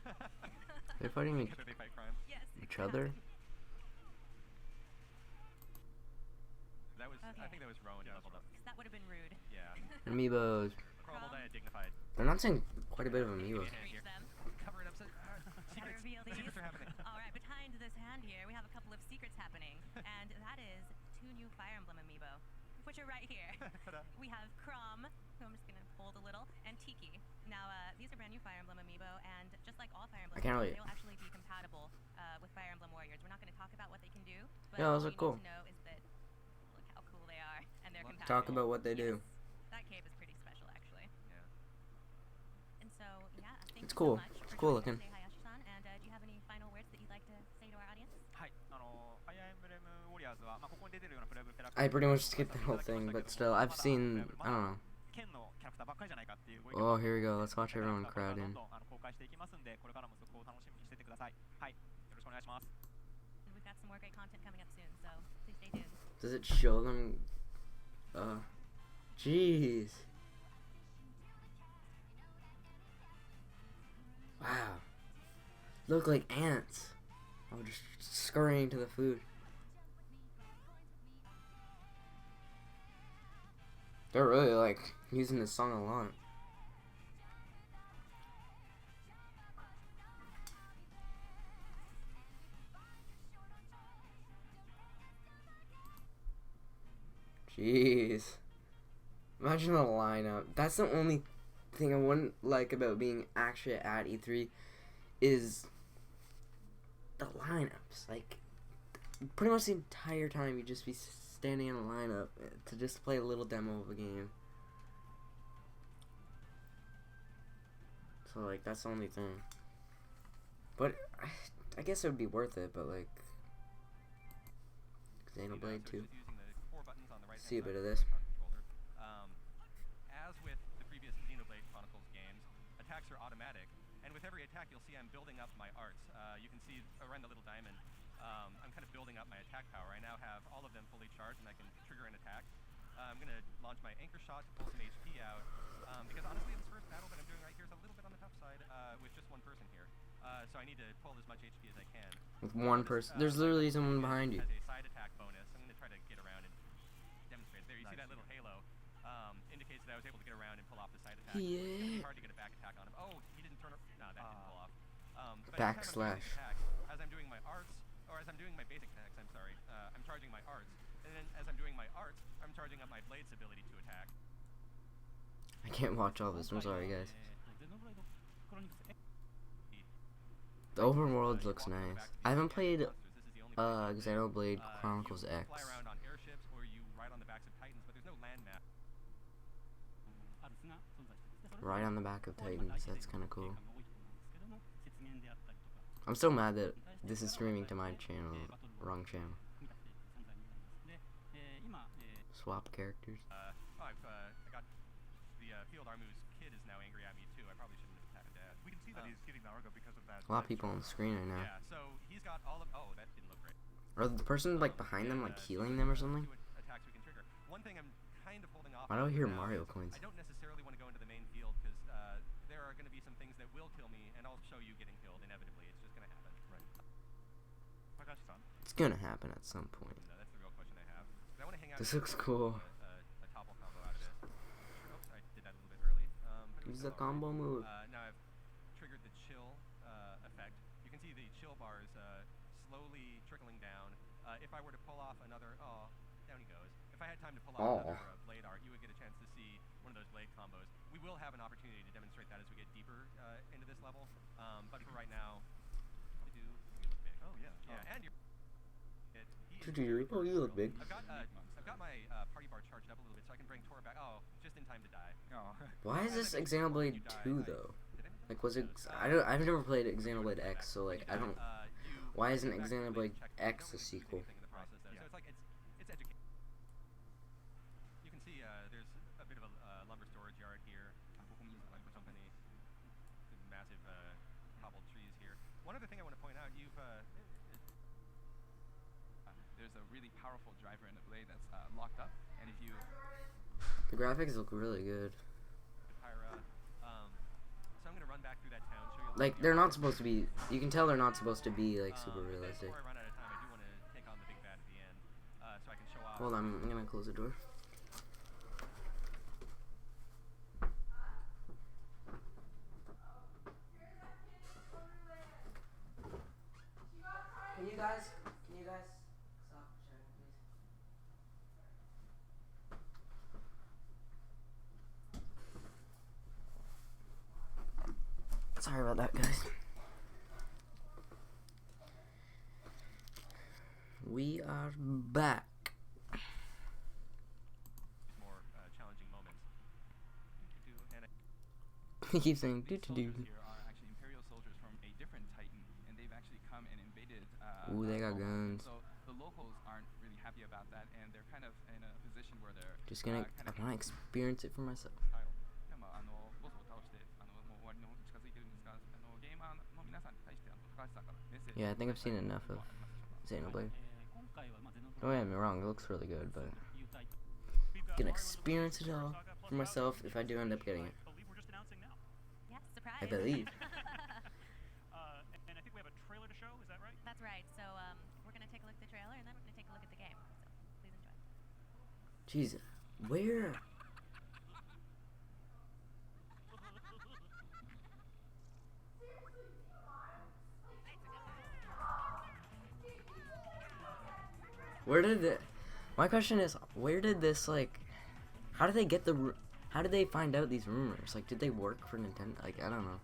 They're fighting Yes, each other. That was, I think that was Rowan who leveled up. That would have been rude. Yeah. Amiibos. Dignified. They're not saying quite a bit of amiibos. Cover it up. Secrets. Reveal these. Secrets are happening. All right, behind this hand here, we have a couple of secrets happening, and that is 2 new Fire Emblem amiibo, which are right here. We have Crom who I'm just going to hold a little, and Tiki. Now, these are brand new Fire Emblem amiibo, and just like all Fire Emblem, I can't really. they'll actually be compatible with Fire Emblem Warriors. We're not going to talk about what they can do, but Yeah, all those you are cool. need to know is that look how cool they are, and they're compatible. Talk about what they do. That cape is pretty special, actually. Yeah. And so, yeah, thank It's you cool. so much It's for cool joining looking. us today, Hayashi-san. And do you have any final words that you'd like to say to our audience? はい、ファイアーエンブレムウォリアーズは、ここに出てるようなプレイブキャラクター I pretty much skipped the whole thing, but still, I've seen. I don't know. 剣のキャラクターばっかりじゃないかっていうご意見 Oh, here we go. Let's watch everyone が crowd どん in. どん公開していきますんで、これからもそこを楽しみにしててください。はい、よろしくお願いします。And we've got some more great content coming up soon, so please stay tuned. Does it show them? Jeez. Wow. Look like ants. Oh, just scurrying to the food. They're really like using this song a lot. Jeez. Imagine the lineup. That's the only thing I wouldn't like about being actually at E3 is the lineups. Like, pretty much the entire time you'd just be standing in a lineup to just play a little demo of a game. So, like, that's the only thing. But I guess it would be worth it, but, like, Xenoblade 2. See a bit of this. As with the previous Xenoblade Chronicles games, attacks are automatic, and with every attack you'll see I'm building up my arts. You can see around the little diamond, I'm kind of building up my attack power. I now have all of them fully charged, and I can trigger an attack. I'm going to launch my anchor shot to pull some HP out, because honestly this first battle that I'm doing right here is a little bit on the tough side with just one person here. So I need to pull as much HP as I can. With one person. There's literally someone behind you. Has a side attack bonus. I'm going to try to get around and demonstrate. There, you see that little halo indicates that I was able to get around and pull off the side attack. Yeah. It's hard to get a back attack on him. Oh, he didn't turn. No, that didn't pull off. But Backslash. As I'm doing my arts, or as I'm doing my basic attacks, I'm sorry, I'm charging my arts, and then as I'm doing my arts, I'm charging up my blade's ability to attack. I can't watch all this. I'm sorry, guys. The open world looks nice. I haven't played Xenoblade Chronicles X. Fly around on airships, or you ride on the backs of Titans, but there's no land map. Right on the back of Titans. That's kind of cool. I'm so mad that this is streaming to my channel. Wrong channel. Swap characters. I got the Field Armu's kid is now angry at me too. I probably shouldn't have attacked Dad. We can see that he's getting Naruto because of that. A lot of people on the screen right now. Yeah, so he's got all of. Oh, that didn't look great. Or the person like behind them like healing them or something? Attacks we can trigger. One thing I'm kind of holding off. Why do I hear now Mario is coins? I don't necessarily want to go into the main field because there are going to be some things that will kill me, and I'll show you getting killed inevitably. It's just going to happen. Right. It's gonna happen at some point. No, that's the real question I have. I want to hang out. This looks cool. A topple combo out of this. Oops, I did that a little bit early. But Use the combo move. Now I've triggered the chill effect. You can see the chill bars slowly trickling down. If I were to pull off another, down he goes. If I had time to pull off another blade art, you would get a chance to see one of those blade combos. We will have an opportunity to demonstrate that as we get deeper into this level. But for right now, you look big. Oh yeah. Yeah, and you're. Oh, you look big. I've got my party bar charged up a little bit so I can bring Tora back. Oh, just in time to die. Oh. Why is this Xenoblade 2 though? Like, was it? I've never played Xenoblade X, so like I don't. Why isn't Xenoblade X a sequel? So it's like it's education. You can see there's a bit of a lumber storage yard here. Lumber company. Massive cobbled trees here. One other thing I want to point out, there's a really powerful driver in the blade that's locked up, and if you The graphics look really good. So I'm gonna run back through that town. Show you Like, they're not supposed to be. You can tell they're not supposed to be like super realistic. Before I run out of time, I do want to take on the big bad at the end, so I can show off. Hold on, I'm gonna close the door. Can you guys stop chatting, please? Sorry about that, guys. We are back. More challenging moments. He keeps saying do to do. Here are actually Imperial soldiers from a different Titan, and they've actually come and invaded. Ooh, they got Rome. guns. So the locals aren't really happy about that, and they're kind of in a position where they're Just gonna, I want to experience it for myself. Yeah, I think I've seen enough of Xenoblade. Don't get me wrong, it looks really good, but gonna experience it all for myself if I do end up getting it. Yes, surprise. I believe. And I think we have a trailer to show, is that right? That's right. So we're going to take a look at the trailer, and then we're going to take a look at the game. So please enjoy. Jesus, where? Where did it? My question is, where did this, like, how did they get how did they find out these rumors? Like, did they work for Nintendo? Like, I don't know.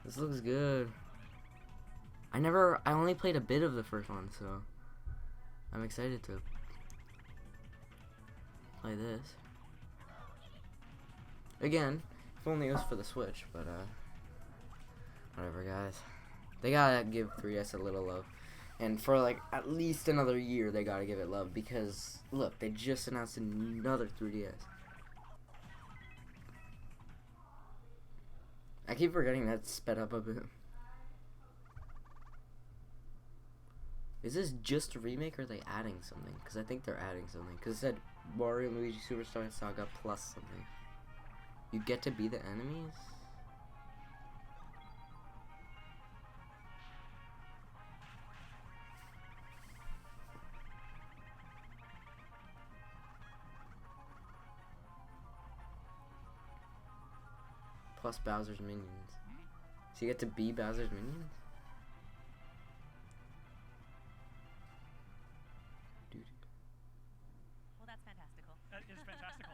This looks good. I only played a bit of the first one, so I'm excited to play this. Again, if only it was for the Switch, but, whatever, guys. They gotta give 3DS a little love. And for, like, at least another year, they gotta give it love, because, look, they just announced another 3DS. I keep forgetting that's sped up a bit. Is this just a remake, or are they adding something? Because I think they're adding something. Because it said Mario and Luigi Superstar Saga plus something. You get to be the enemies? Plus Bowser's minions. So you get to be Bowser's minions? Well, that's fantastical. That is fantastical.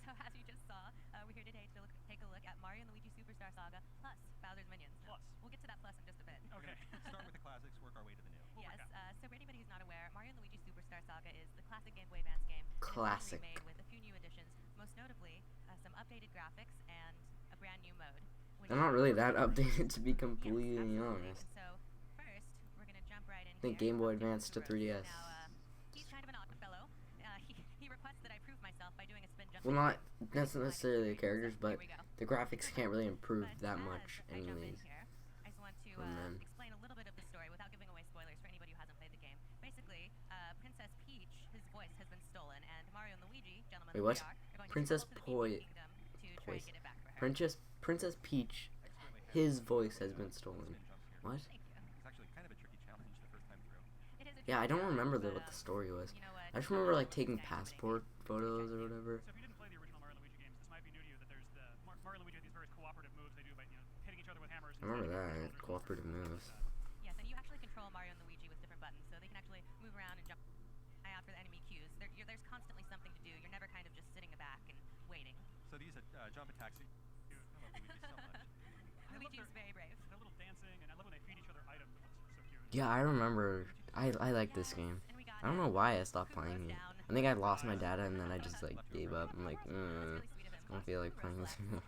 So as you just saw, we're here today to take a look at Mario and Luigi Superstar Saga plus Bowser's Minions. Plus. We'll get to that plus in just a bit. Okay. Start with the classics, work our way to the new. Yes, so for anybody who's not aware, Mario and Luigi Superstar Saga is the classic Game Boy Advance game. Classic. It's been remade with a few new additions, most notably some updated graphics and a brand new mode. I'm not really that updated, to be completely honest. So first, we're gonna jump right in. I think Game Boy Advance to 3DS. Now, he's kind of an odd fellow. He requests that I prove myself by doing a spin jump. Well, not necessarily the characters, but the graphics can't really improve that much in these. I just want to explain a little bit of the story without giving away spoilers for anybody who hasn't played the game. Basically, Princess Peach, his voice has been stolen, and Mario and Luigi, gentlemen, Wait, what? are going Princess to travel to the Kingdom to try and get it back for her. Princess Peach, his voice has been stolen. What? It's actually kind of a tricky challenge the first time through. Yeah, I don't remember what the story was. I just remember like taking passport photos or whatever. So if you didn't play the original Mario and Luigi games, this might be new to you that there's the Mario and Luigi have these very cooperative moves they do by hitting each other with hammers. I remember that, cooperative moves. Yes, and you actually control Mario and Luigi with different buttons, so they can actually move around and jump out for the enemy cues. There's constantly something to do. You're never kind of just sitting back and waiting. So these jump attacks. I love Luigi so much. Luigi is very brave. Their little dancing, and I love when they feed each other items. It looks so cute. Yeah, I remember. I like this game. I don't know why I stopped playing it. I think I lost my data and then I just like gave up. I'm like, I don't feel like playing this anymore.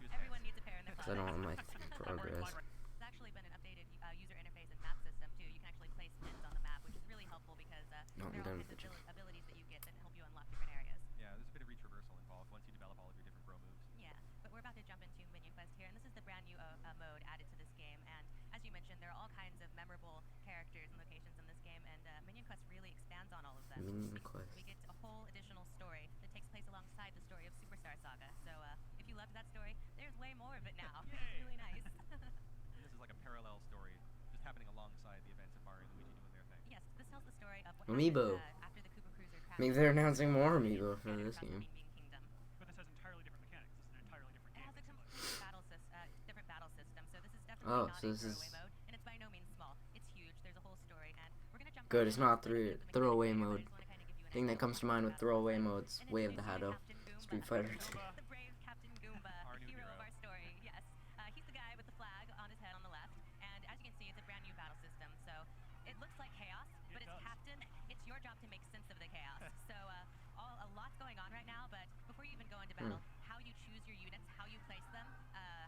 Because I don't want my progress. There's actually been an updated user interface and map system too. You can actually place pins on the map, which is really helpful because there are all kinds of abilities that you get that help you unlock different areas. Yeah, there's a bit of retraversal involved once you develop all of your different bro moves. Yeah, but we're about to jump into Minion Quest here, and this is the brand new mode added to this game. And as you mentioned, there are all kinds of memorable characters and locations in this game, and Minion Quest really expands on all of them. Minion Quest. We get a whole additional story that takes place alongside the story of Superstar Saga. So if you loved that story, there's way more of it now. It's really nice. This is like a parallel story, just happening alongside the events of Mario and Luigi doing their thing. Yes, this tells the story of what Amiibo. happened after the Koopa Cruiser crashed. Maybe they're announcing more Amiibo for this game. But this has entirely different mechanics. This is an entirely different game. It has a completely different battle system, so this is definitely Oh, not so a this is throwaway mode, and it's by no means small. It's huge. There's a whole story, and we're gonna jump. good. It's not throwaway mode. Thing that comes to mind with throwaway modes: Way of the Hado, Street Fighter 2. The brave Captain Goomba, the hero of our story. Yes, he's the guy your job to make sense of the chaos. So a lot's going on right now, but before you even go into battle, how you choose your units, how you place them,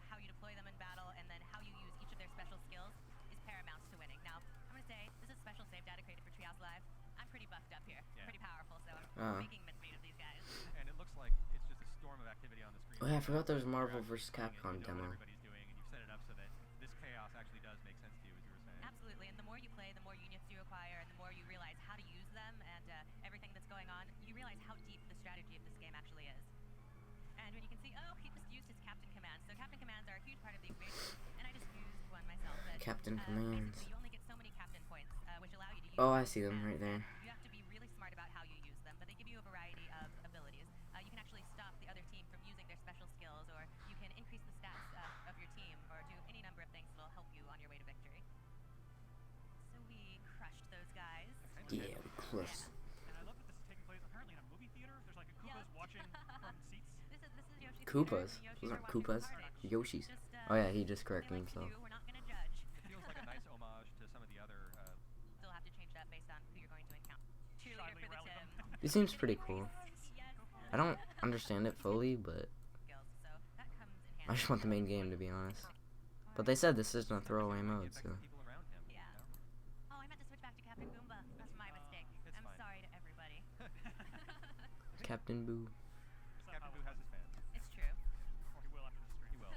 how you deploy them in battle, and then how you use each of their special skills is paramount to winning. Now, I'm going to say, this is special save data created for Treehouse Live. I'm pretty buffed up here. Yeah. Pretty powerful, so I'm making mincemeat of these guys. And it looks like it's just a storm of activity on the screen. Oh yeah, I forgot there was a Marvel vs. Capcom demo. Everybody's doing, and you've set it up so that this chaos actually does make sense to you, as you were saying. Absolutely, and the more you play, the more units you acquire, and the more you realize how to use them and everything that's going on, you realize how deep the strategy of this game actually is. And when you can see, oh, he just used his captain commands. So captain commands are a huge part of the equation, and I just used one myself. But, Captain commands. you only get so many captain points, which allow you to use Oh, I see them right there. You have to be really smart about how you use them, but they give you a variety of abilities. You can actually stop the other team from using their special skills, or you can increase the stats of your team, or do any number of things that will help you on your way to victory. So we crushed those guys. Yeah, we crushed. And I love that this is taking place apparently in a movie theater. There's like a Koopas watching from seats. This is Yoshi's Koopas? theater, and Those Yoshi's aren't are Koopas. watching Yoshi's. Just, Oh yeah, he just they corrected like to himself. do, we're not gonna judge. It feels like a nice homage to some of the other. Still have to change that based on who you're going to encounter. Cheerleader for the Tim. It seems pretty cool. I don't understand it fully, but I just want the main game, to be honest. But they said this isn't a throwaway mode, so. Yeah. Oh, I meant to switch back to Captain Goomba. That's my mistake. I'm sorry to everybody. Captain Boo. Captain Boo has his fans. It's true. Or he will after the stream. He will.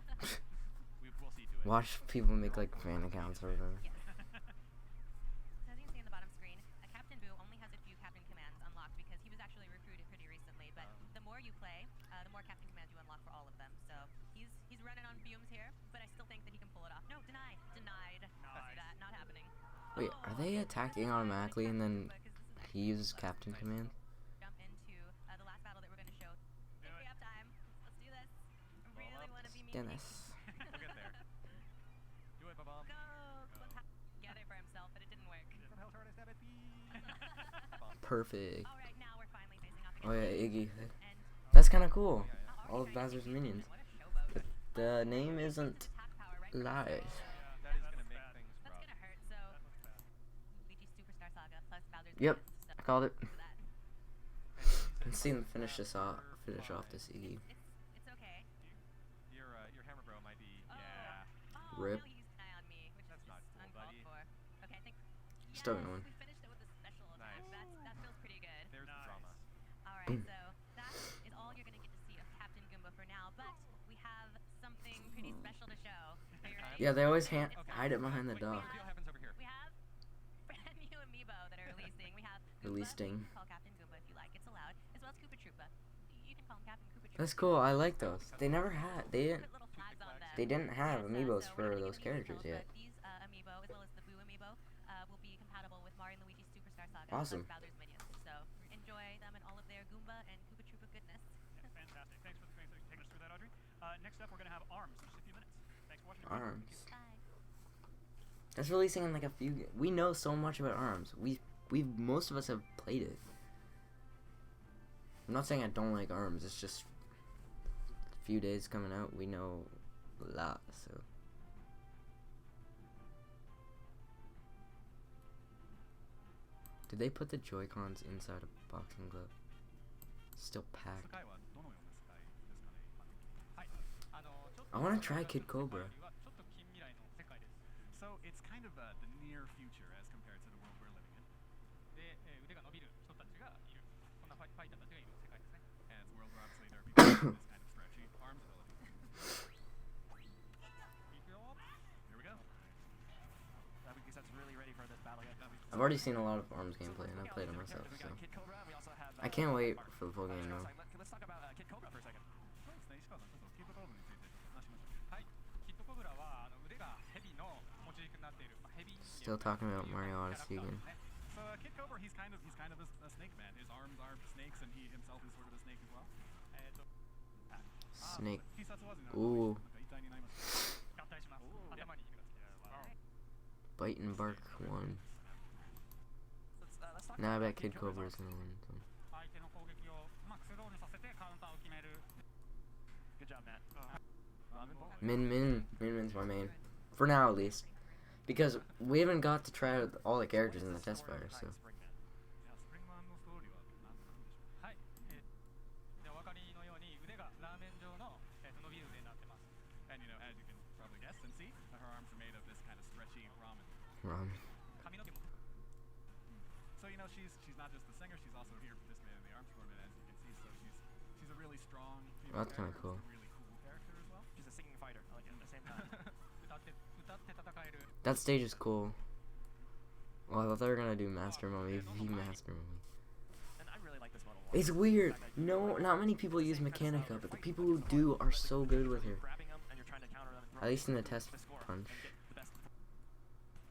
We'll see to it. Watch people make like fan accounts or whatever. So as you can see in the bottom screen, Captain Boo only has a few captain commands unlocked because he was actually recruited pretty recently. But the more you play, the more captain commands you unlock for all of them. So he's running on fumes here, but I still think that he can pull it off. No, denied. See that? Not happening. Wait, are they attacking automatically and then he uses captain command? Jump into the last battle that we're going to show. If we have time, let's do this. I really want to be me. Dennis. We'll get there. Do it, Babam. Go! Gather for himself, but it didn't work. Perfect. All right, now we're finally facing off Oh against yeah, Iggy. and That's kind of cool. All of Bowser's minions. But the name isn't live. That is gonna make things rough. that's gonna hurt. So Luigi Superstar Saga plus Bowser's Yep, Minions, so I called it. And Let's see him finish this off. Finish off this Iggy. it's okay. Your hammer bro might be. Oh. Yeah. Oh, Rip. no, he used an eye on me, which That's is not just cool, uncalled buddy. for. Okay, I think Still gonna win. we finished it with a special attack. Nice. That feels pretty good. There's the drama. All right, Boom. so that is all you're gonna get to see of Captain Goomba for now, but we have something pretty special to show. Are you ready? Yeah, they always hide it behind the dog. What deal happens over here? We have brand new amiibo that are releasing. We have Releasing. Goomba, you can call Captain Goomba if you like, it's allowed, as well as Koopa Troopa. You can call him Captain Koopa Troopa. That's cool. I like those. They never had. They didn't. Put little flags on them. They didn't have amiibos So we're for not those giving you characters details, yet. but these amiibo, as well as the Boo amiibo, will be compatible with Mario and Luigi's Superstar Saga Awesome. plus Bowser's Minions. So enjoy them and all of their Goomba and Koopa Troopa goodness. Yeah, fantastic. Thanks for taking us through that, Audrey. Next up, we're going to have ARMS in just a few minutes. Thanks for watching. Arms. Bye. That's releasing in like a few. We know so much about Arms. We most of us have played it. I'm not saying I don't like Arms. It's just a few days coming out. We know a lot. So. Did they put the Joy-Cons inside a boxing glove? Still packed. I want to try Kid Cobra. So it's kind of the near future as compared to the world we're living in. And it's a world where obviously there are people with this kind of stretchy arms ability. Here we go. Because that's really ready for this battle. I've already seen a lot of Arms gameplay and I played it myself, so I can't wait for the full game though. Let's talk about Kid Cobra for a second. Still talking about Mario Odyssey again. So Kid Cobra, he's kind of a snake man. His arms are snakes, and he himself is sort of a snake as well. Snake. Ooh. Bite and Bark 1. Now I bet Kid Cobra is gonna win. So. Good job, Matt. Min Min's my main. For now at least. Because we haven't got to try out all the characters in the test fire, so. Ramen. So you know she's not just the singer, she's also here for this Man in the Arms tournament, as you can see. So she's a really strong female That's kind of character. cool. She's a really cool character as well. She's a singing fighter. I like it at the same time. That stage is cool. Well, I thought they were gonna do Master Mummy, V Master Mummy. And I really like this model. It's weird. No, not many people use Mechanica, but the people who do are so good with her. At least in the test punch.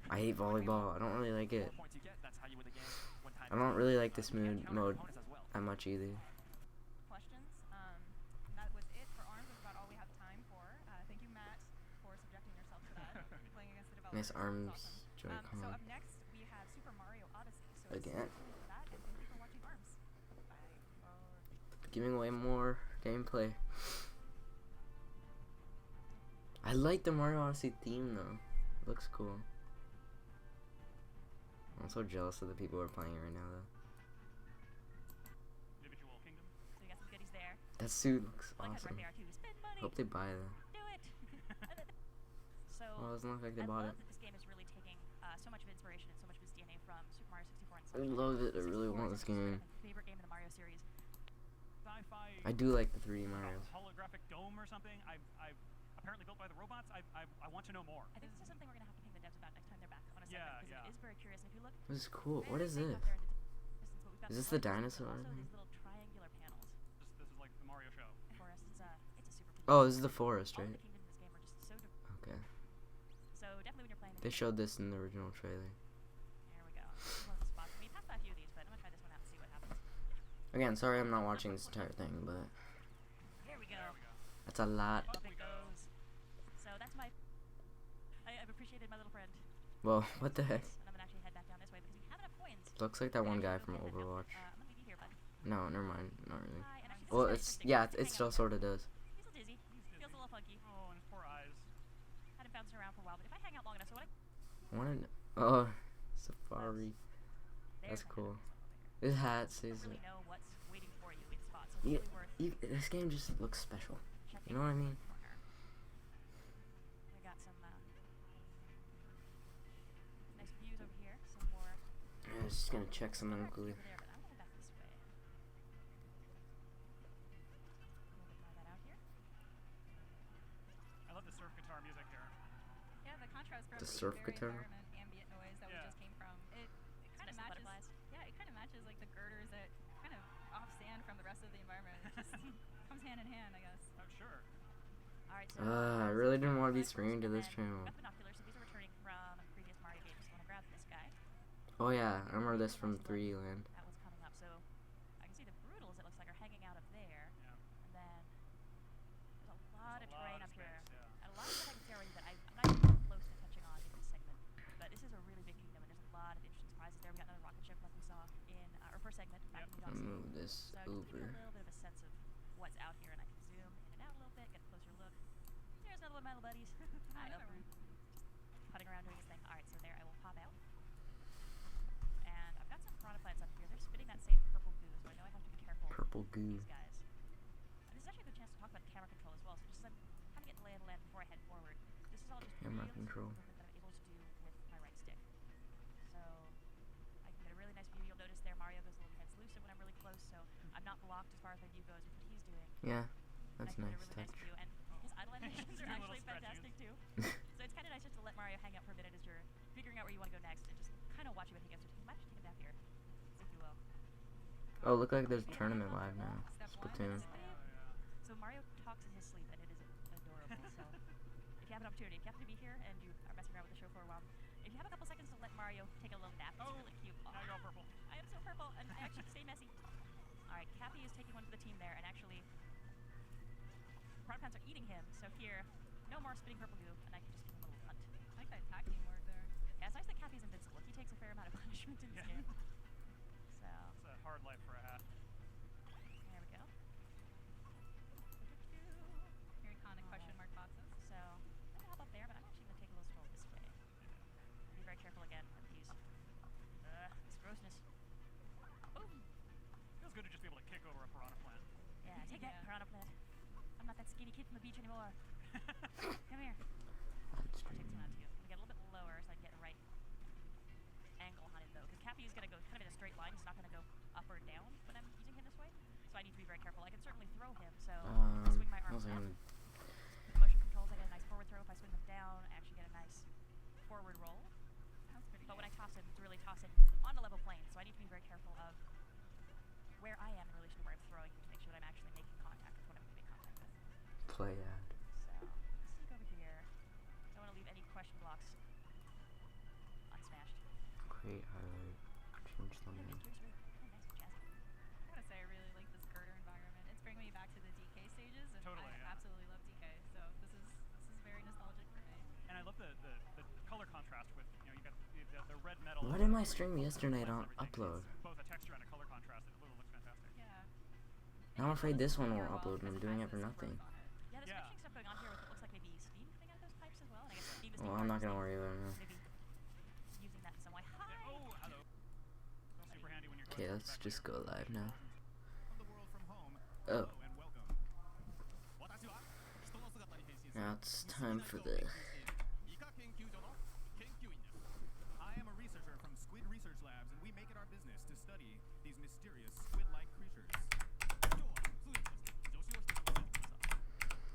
I hate volleyball. I don't really like it. I don't really like this mode that much either. Questions. That was it for ARMS. That's about all we have time for. Thank you, Matt, for subjecting yourself to that. Playing against the developers. Nice ARMS So Joy-Con. up next, we have Super Mario Odyssey. So Again. stay tuned for that, and thank you for watching ARMS. Bye. Giving away more gameplay. I like the Mario Odyssey theme though. It looks cool. I'm so jealous of the people who are playing it right now though. Individual Kingdom. So you got some goodies there. That suit looks I like how awesome. right there too. Spend money. Hope they buy that. Do it. So Well, it doesn't look like they I bought love it. that this game is really taking so much of inspiration and so much of its DNA from Super Mario 64 and I such. love it. I really 64 want is this actually game. my favorite game in the Mario series. Sci-fi. I do like the 3D Marios. Holographic dome or something. I apparently built by the robots. I want to know more. I think this is something we're gonna have to ping the devs about next time they're back on a segment because Yeah. it is very curious. And if you look, This is cool. What very is big this? up there in the distance, but we've got Is this some the forests, but dinosaur? Also these little triangular panels. This is like the Mario show. Forest. It's a super. Oh, this is the forest, All right? the kingdoms in this game are just so. Okay. So definitely when you're playing. They showed this in the original trailer. There we go. This is one of the spots. I mean, passed by a few of these, but I'm gonna try this one out and see what happens. Again, sorry I'm not watching this entire thing, but Here we go. that's a lot. Up it goes. So that's my. I've appreciated my little friend. Well, what the heck? And I'm gonna actually head back down this way because we have enough coins. Looks like that one guy from Overwatch. I'm gonna leave you here, bud. No, never mind. Not really. Hi, and actually, Well, this is it's interesting. yeah, Just it hang still out sort of does. He's a little dizzy. Feels a little funky. Oh, and his poor eyes. Had him bouncing around for a while, but if I hang out long enough, so what I want to. Oh, Safari. That's cool. This hat says really it. know what's waiting for you in spots. So it's Yeah, really worth this game just looks special. checking You know what I mean? the corner. We got some nice views over here. Some more. I was just gonna check some locally. Over there, but I'm going back this way. We'll get that out here. I love the surf guitar music here. Yeah, the contrast from The surf very guitar? environment, ambient noise that we just came from. It kind of Some matches. butterflies. Yeah, it kind of matches like the girders that kind of offstand from the rest of the environment. It just comes hand in hand, I guess. Oh, sure. All right, so I really didn't want to be streamed to this channel. got binoculars, so these are returning from previous Mario games. So I'm gonna grab this guy. Oh yeah, I remember this from 3D Land. That one's coming up. So I can see the Brutals. It looks like are hanging out up there. Yeah. And then there's a lot There's of a lot terrain of up here. space, yeah. And a lot of stuff I can see already that I'm not even close to touching on in this segment. But this is a really big kingdom, and there's a lot of interesting surprises there. We got another rocket ship like we saw in our first segment back in the I'll Odyssey. move this So I can give you over. a little bit of a sense of what's out here, and I can zoom in and out a little bit, get a closer look. There's another one of my little buddies. Hi, Another Open. one. Just putting around doing his thing. All right, so there I will pop out. And I've got some piranha plants up here. They're spitting that same purple goo, so I know I have to be careful Purple with goo. these guys. And this is actually a good chance to talk about camera control as well. So just as I'm kind of getting the lay of the land before I head forward, this is all just Camera realistic control. movement that I'm able to do with my right stick. So I can get a really nice view. You'll notice there Mario goes a little translucent when I'm really close, so I'm not blocked as far as my view goes with what he's doing. Yeah, And that's I can nice get a really touch. nice view, and his idle animations are Doing little actually stretches. fantastic too. So it's kind of nice just to let Mario hang out for a minute as you're figuring out where you want to go next, and just kind of watching what he gets. You might actually take a nap here, if you will. Oh, look like there's a tournament live now. Splatoon. So Mario talks in his sleep, and it is adorable. So if you have an opportunity, if you happen to be here and you are messing around with the show for a while, if you have a couple seconds to let Mario take a little nap, it's really cute. Now you're all purple. I am so purple, and I actually stay messy. All right, Cappy is taking one for the team there, and actually, piranha plants are eating him. So here, no more spitting purple goo, and I can just give him a little hunt. I like that tag team work there. Yeah, it's nice that Cappy's invincible. He takes a fair amount of punishment in this game. So It's a hard life for a hat. there we go. Very iconic question mark boxes. So I'm gonna hop up there, but I'm actually gonna take a little stroll this way. Be very careful again with these. This grossness. Boom. Feels good to just be able to kick over a piranha plant. Yeah, take that, piranha plant. I'm not that skinny kid from the beach anymore. Come here. I'll take this one out too. I'm gonna get a little bit lower so I can get right he's not going to go up or down when I'm using him this way. So I need to be very careful. I can certainly throw him, so if I swing my arms up, the motion controls, I get a nice forward throw. If I swing them down, I actually get a nice forward roll. But when I toss him, to really toss him on a level plane, so I need to be very careful of where I am in relation to where I'm throwing to make sure that I'm actually making contact with what I'm going to make contact with. Play ad. So, let's sneak over here. Don't want to leave any question blocks unsmashed. Great highlight. Change the name. I gotta say, I really like this girder environment. It's bringing me back to the DK stages, and I absolutely love DK. So this is very nostalgic for me. And I love the color contrast with, you know, you got the red metal. Why did my stream yesterday not upload? Both a texture and a color contrast. It looks fantastic. Yeah. Now I'm afraid this one won't upload and I'm doing it for nothing. Yeah, there's interesting stuff going on here with what looks like maybe steam coming out of those pipes as well. And I guess steam is Well, I'm not gonna worry about it now. maybe using that in some way. Hi! Oh, hello. Super handy when you're Okay, let's just go live now. Oh. Now it's time for the... I am a researcher from Squid Research Labs, and we make it our business to study these mysterious squid-like creatures.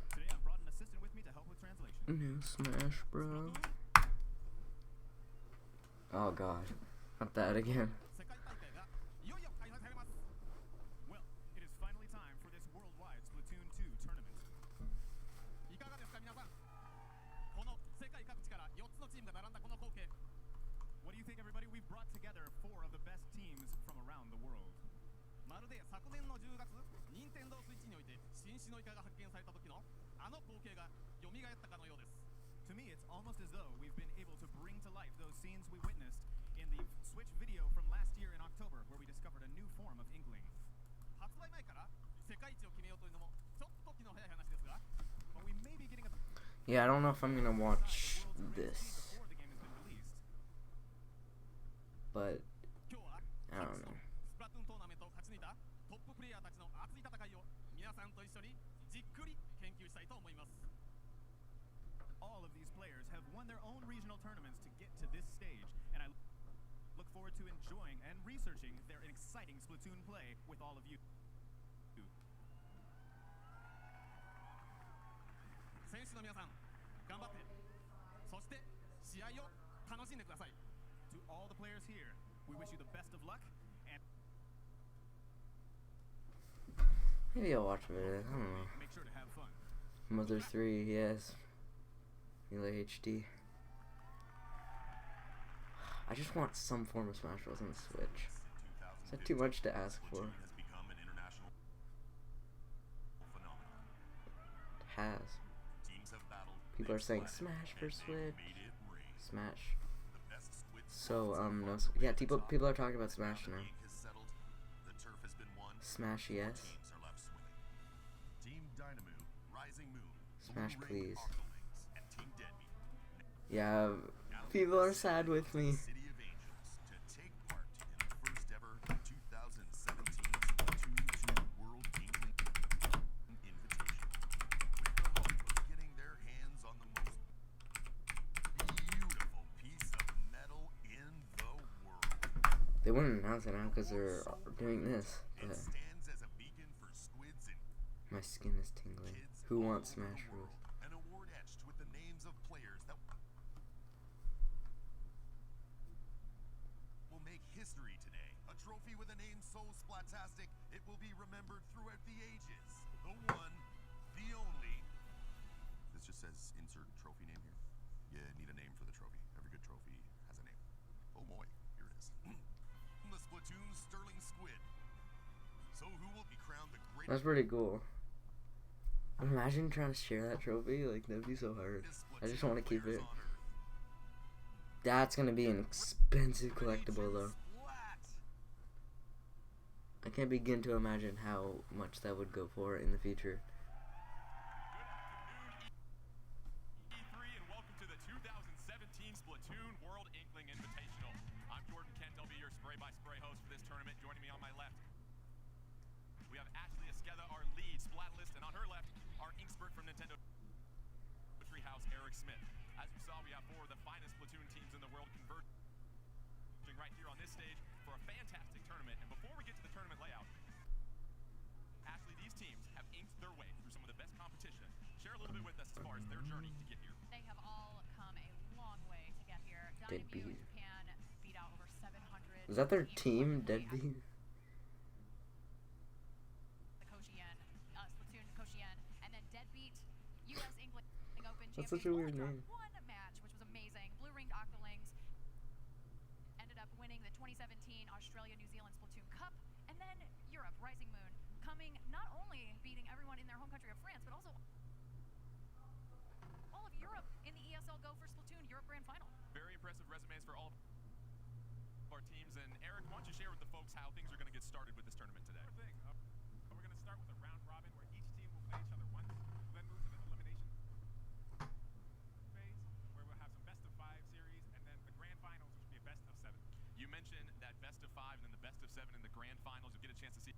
Today I've brought an assistant with me to help with translation. New Smash Bros. Oh god, not that again. Well, it is finally time for this worldwide Splatoon 2 tournament. What do you think, everybody? We've brought together 4 of the best teams from around the world. To me, it's almost as though we've been able to bring to life those scenes we witnessed in the Switch video from last year in October, where we discovered a new form of Inkling. But we may be getting a... Yeah, I don't know if I'm gonna watch this. But, I don't know. All of these players have won their own regional tournaments to get to this stage, and I look forward to enjoying and researching their exciting Splatoon play with all of you. To all the players here, we wish you the best of luck, and Maybe I'll watch a bit. I don't know. make sure to have fun. Mother 3, yes. Melee HD. I just want some form of Smash Bros. On the Switch. Is that too much to ask for? It has. People are saying Smash for Switch. Smash. So, no, yeah, people are talking about Smash now. Smash, yes. Smash, please. Yeah, people are sad with me. They wouldn't announce it now because they're doing this. But my skin is tingling. Who wants Smash Bros? An award etched with the names of players that will make history today. A trophy with a name so splatastic it will be remembered throughout the ages. The one, the only. This just says insert trophy name here. You need a name for the trophy. Every good trophy has a name. Oh boy, here it is. The Splatoon Sterling Squid. So who will be crowned the great... That's pretty cool. Imagine trying to share that trophy. Like, that'd be so hard. I just want to keep it. That's gonna be an expensive collectible, though. I can't begin to imagine how much that would go for in the future. Right here on this stage for a fantastic tournament. And before we get to the tournament layout, Ashley, these teams have inked their way through some of the best competition. Share a little bit with us as far as their journey to get here. They have all come a long way to get here. Dynamute in Japan beat out over 700. Is that their team, Deadbeat? The Koshien, Splatoon Koshien, and then Deadbeat, U.S. England Open That's champion. such a weird Only name. dropped one match, which was amazing. Blue Ringed Octolings ended up winning the 2017 Australia-New Zealand Splatoon Cup, and then Europe, Rising Moon, coming not only beating everyone in their home country of France, but also all of Europe in the ESL Go for Splatoon Europe Grand Final. Very impressive resumes for all of our teams. And Eric, why don't you share with the folks how things are going to get started with this tournament today? Sure thing. We're going to start with a round robin where each team will play each other once. We'll then move to the elimination phase, where we'll have some best of 5 series, and then the grand finals, which will be a best of 7. You mentioned that best of 5 and then the best of 7 in the grand finals. You'll get a chance to see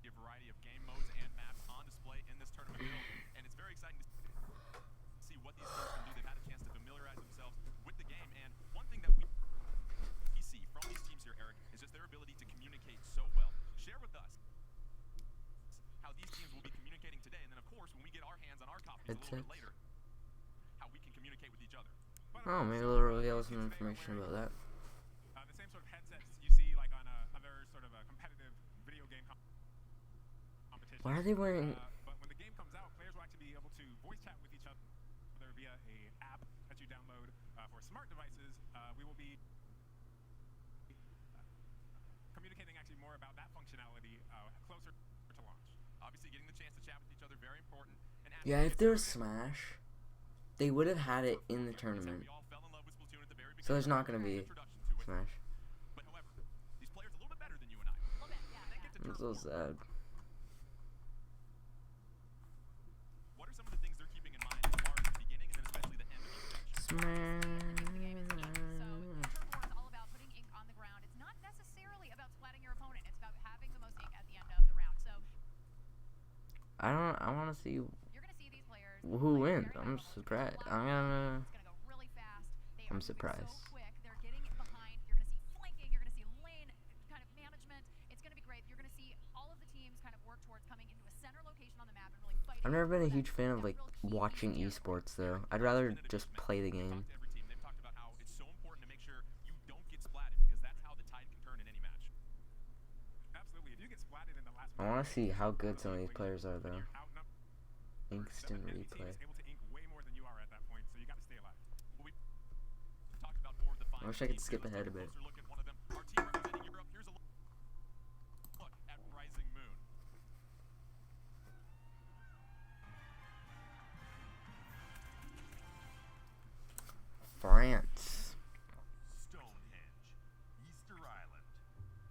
a variety of game modes and maps on display in this tournament build, and it's very exciting to see what these teams can do. They've had a chance to familiarize themselves with the game, and one thing that we see from these teams here, Eric, is just their ability to communicate so well. Share with us how these teams will be communicating today, and then of course when we get our hands on our copies a little bit later, how we can communicate with each other. Oh, maybe they'll reveal some information about that. The same sort of headsets you see like on other sort of competitive video game competitions. Why are they wearing? But when the game comes out, players will actually be able to voice chat with each other via a app that you download for smart devices. We will be communicating actually more about that functionality closer to launch. Obviously, getting the chance to chat with each other very important. And Yeah, if there was Smash, they would have had it in the tournament. So there's not gonna be Smash. But however, these players a little bit better than you and I. I'm so sad. What are some of the things they're keeping in mind as far as the beginning and then especially the end of each match? All about putting ink on the ground. It's not necessarily about splatting your opponent. It's about having the most ink at the end of the round. So I want to see you're gonna see these players who wins. I'm surprised. I'm surprised. so quick. They're getting behind. You're gonna see flanking. You're gonna see lane kind of management. It's gonna be great. You're gonna see all of the teams kind of work towards coming into a center location on the map and really fighting. I've never been a huge fan of like watching esports though. I'd rather just play the game. They've talked about how it's so important to make sure you don't get splatted because that's how the tide can turn in any match. Absolutely. If you get splatted in the last I want to see how good some of these players are though. Instant replay. able to ink way more than you are at that point, so you got to stay alive. Talked about more of the I wish I could skip ahead a bit. look at one of them. Our team representing Europe. Here's a look at Rising Moon. France. Stonehenge, Easter Island.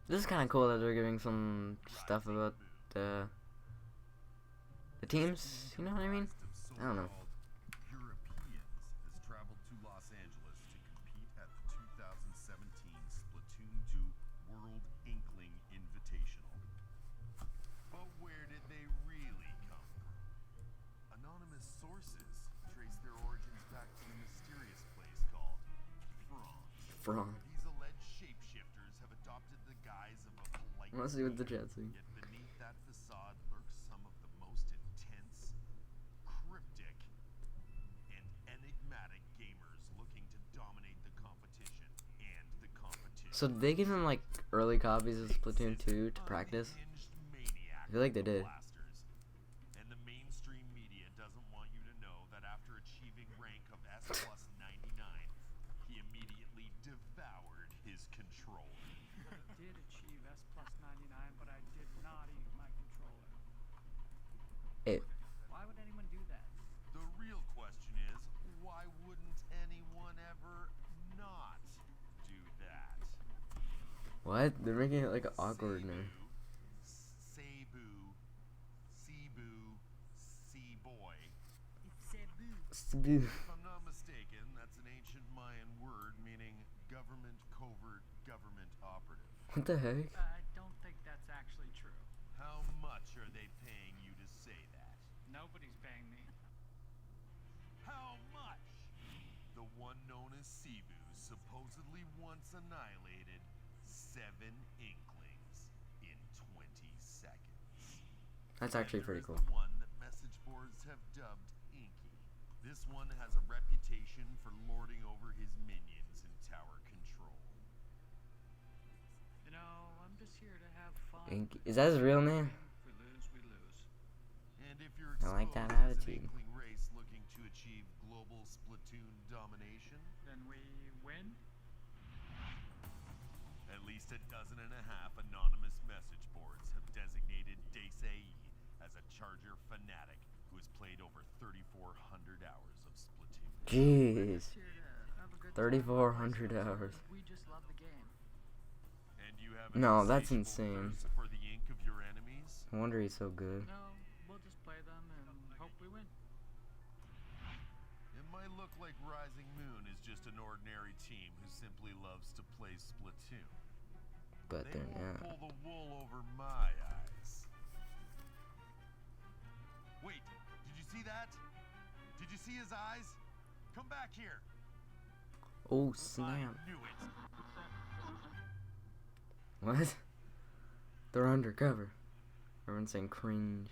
This is kind of cool that they're giving some stuff about the teams. You know what I mean? I don't know. Europeans has traveled to Los Angeles to compete at the 2017 Splatoon 2 World Inkling Invitational. But where did they really come from? Anonymous sources trace their origins back to the mysterious place called France. These alleged shapeshifters have adopted the guise of a polite Let's see what the chat's saying. Yet beneath that facade lurks some of the most intense, cryptic, and enigmatic gamers looking to dominate the competition and the competition. So did they give him like early copies of Splatoon 2 to practice? I feel like they did. And the mainstream media doesn't want you to know that after achieving rank of S+ 99, he immediately devoured his controller. I did achieve S+ 99, but I did not eat my controller. Why would anyone do that? The real question is, why wouldn't anyone ever not do that? What? They're making it like awkward now. Cebu. If I'm not mistaken, that's an ancient Mayan word meaning government covert government operative. What the heck? I don't think that's actually true. How much are they paying you to say that? Nobody's paying me. How much? The one known as Cebu supposedly once annihilated 7 That's actually pretty cool. The one that message boards have dubbed Inky. This one has a reputation for lording over his minions in tower control. You know, I'm just here to have fun. Inky. Is that his real name? If we lose, we lose. And if you're I like that exposed as an attitude. Inkling race looking to achieve global Splatoon domination, Then we win? at least 12.5 anonymous message boards have designated Desai as a Charger fanatic who has played over 3,400 hours of Splatoon. Jeez. Here to have a good 3,400 time. hours. We just love the game. And you have No, an that's insatiable insane. thirst for the ink of your enemies? No wonder he's so good. No, we'll just play them and hope we win. It might look like Rising Moon is just an ordinary team who simply loves to play Splatoon. But They then, won't yeah. pull the wool over my eyes. Wait, did you see that? Did you see his eyes? Come back here. Oh, snap. I knew it. What? They're undercover. Everyone's saying cringe.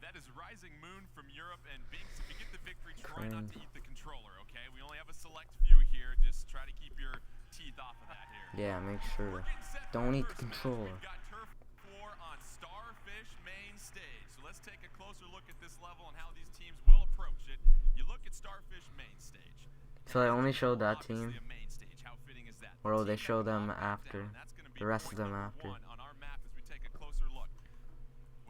That is Rising Moon from Europe, and Binks, if you get the victory, try not to eat the controller, okay? We only have a select few here. Just try to keep your teeth off of that here. Yeah, make sure. Don't eat the controller. We've got Turf War on Starfish main stage. So let's take a closer look at this level and how these teams will approach it. You look at Starfish main stage. So they only showed that team? Obviously a main stage. How fitting is that? Or will they show them after? The rest of them after? On our map as we take a closer look.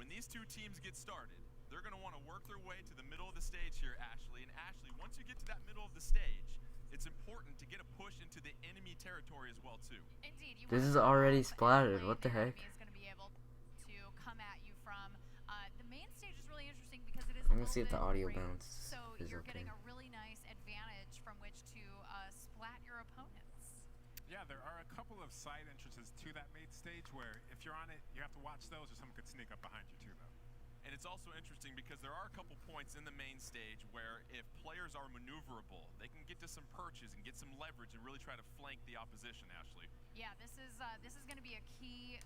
When these two teams get started, they're going to want to work their way to the middle of the stage here, Ashley. And Ashley, once you get to that middle of the stage, it's important to get a push into the enemy territory as well too. Indeed, you This want is to already know splattered. what What the heck? enemy is going to be able to come at you from. The main stage is really interesting because it is I'm a gonna see if the little bit audio raised, bounce so is you're okay. getting a really nice advantage from which to splat your opponents. Yeah, there are a couple of side entrances to that main stage where if you're on it, you have to watch those or someone could sneak up behind you too, though. And it's also interesting because there are a couple points in the main stage where if players are maneuverable, they can get to some perches and get some leverage and really try to flank the opposition, Ashley. Yeah, this is going to be a key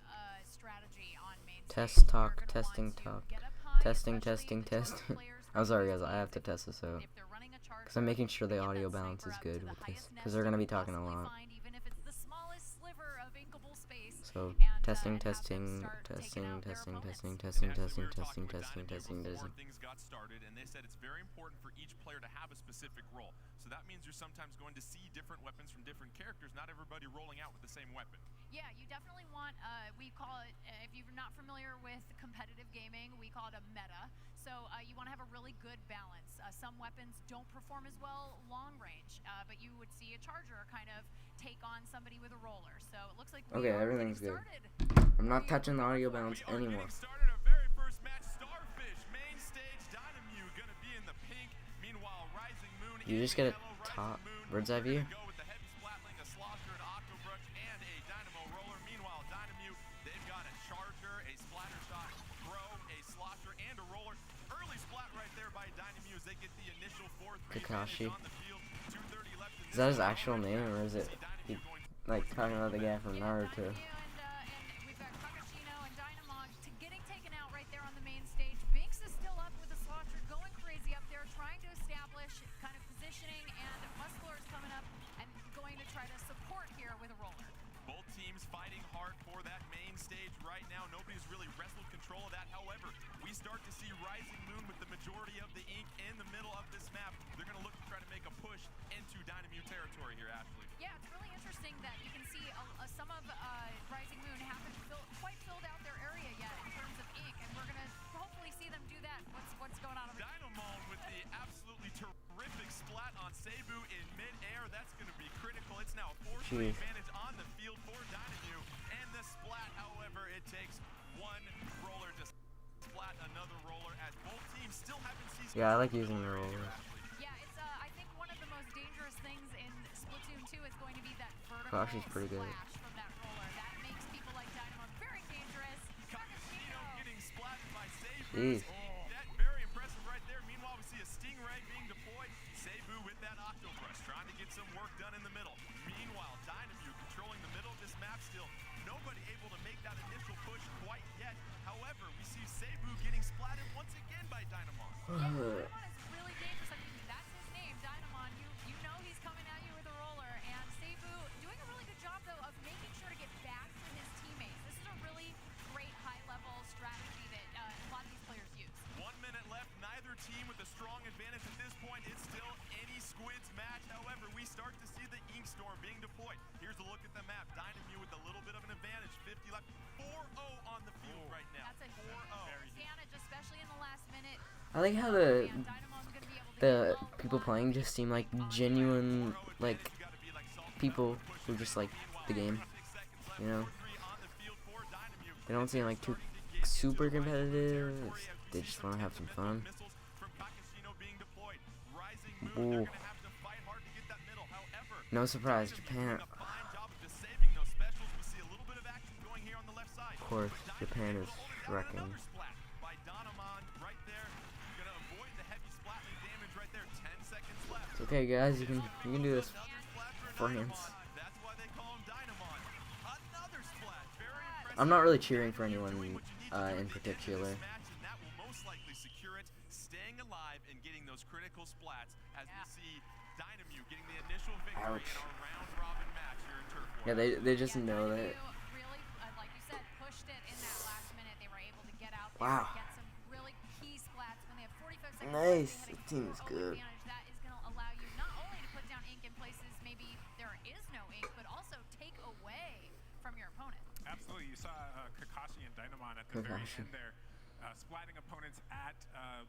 strategy on main Test stage. talk, You're gonna testing want to talk. get up high, Testing, especially testing, the tougher testing. players I'm from sorry these guys, I have to teams. test this out. If they're running a charger, Because I'm making sure the get that audio balance sniper is up good to the with this. highest Because nest they're you going to be can talking a possibly lot. find, even if it's the smallest sliver of inkable space. So, and, testing, and have them testing, start testing, taking out their testing, opponents. testing, And testing, Ashley, testing, we were testing, talking with testing, Dynamute testing, before testing. things got started, and they said it's very important for each player to have a specific role. So that means you're sometimes going to see different weapons from different characters, not everybody rolling out with the same weapon. Yeah, you definitely want, we call it, if you're not familiar with competitive gaming, we call it a meta. So you want to have a really good balance. Some weapons don't perform as well long range, but you would see a charger kind of take on somebody with a roller. So it looks like we Okay, are everything's getting good. started. I'm not touching the audio balance anymore. Started our very first match, Starfish main stage. Dynamute gonna be in the pink. Meanwhile, Rising Moon. You just get a top bird's eye view. Go with the heavy splatling, a slosher, an octobrush, and a dynamo roller. Meanwhile, Dynamute, they've got a charger, a splatter shot, throw, a slosher, and a roller. Early splat right there by Dynamute as they get the initial 4-3 Kakashi. on the field. 2:30 left in Is that his actual name, or is it he, like talking about the guy from Naruto? And we've got Kakashino and Dynamog getting taken out right there on the main stage. Binks is still up with a slosher, going crazy up there, trying to establish kind of positioning, and Muscular is coming up and going to try to support here with a roller. Both teams fighting hard for that main stage right now. Nobody's really wrestled control of that. However, we start to see Rising Moon with the majority of the ink in the middle of this map. They're going to look to try to make a push into Dynamute territory here, Ashley. Yeah, it's really interesting that you can see some of Rising Moon haven't quite filled out their area yet in terms of ink, and we're going to hopefully see them do that. What's going on over there? Dynamon with the absolutely terrific splat on Cebu in mid-air. That's going to be critical. It's now a 4-3 advantage on the field for Dynamute. And the splat, however, it takes one roller to splat another roller as both teams still haven't seized. Yeah, I like using the rollers. Yeah, it's I think one of the most dangerous things in Splatoon 2 is going to be that vertical Kakashi's pretty good. splash from that roller. That makes people like Dynamo very dangerous. Kakashino getting splatted by Cebu. Jeez. That very impressive right there. Meanwhile, we see a Stingray being deployed. Cebu with that octobrush, trying to get some work done in the middle. Meanwhile, Dynamute controlling the middle of this map still. Nobody able to make that initial push quite yet. However, left 4-0 on the field right now. That's a huge advantage, especially in the last minute. I like how the people playing just seem like genuine, like, people who just like the game, you know? They don't seem like too super competitive. They just want to have some fun. Ooh. No surprise, Japan. Of course, Japan is wrecking. It's okay, guys. You can do this, France. I'm not really cheering for anyone in particular. Staying alive and getting those critical splats as we see Dynamo getting the initial victory in our round robin match here in Turf War. Yeah, they just know that. Really, like you said, pushed it in that last minute. They were able to get out there Wow. and get some really key splats when they have 45 seconds. Nice. The team is good. That is going to allow you not only to put down ink in places maybe there is no ink, but also take away from your opponent. Absolutely. You saw Kakashi and Dynamon at the very end there. Splatting opponents at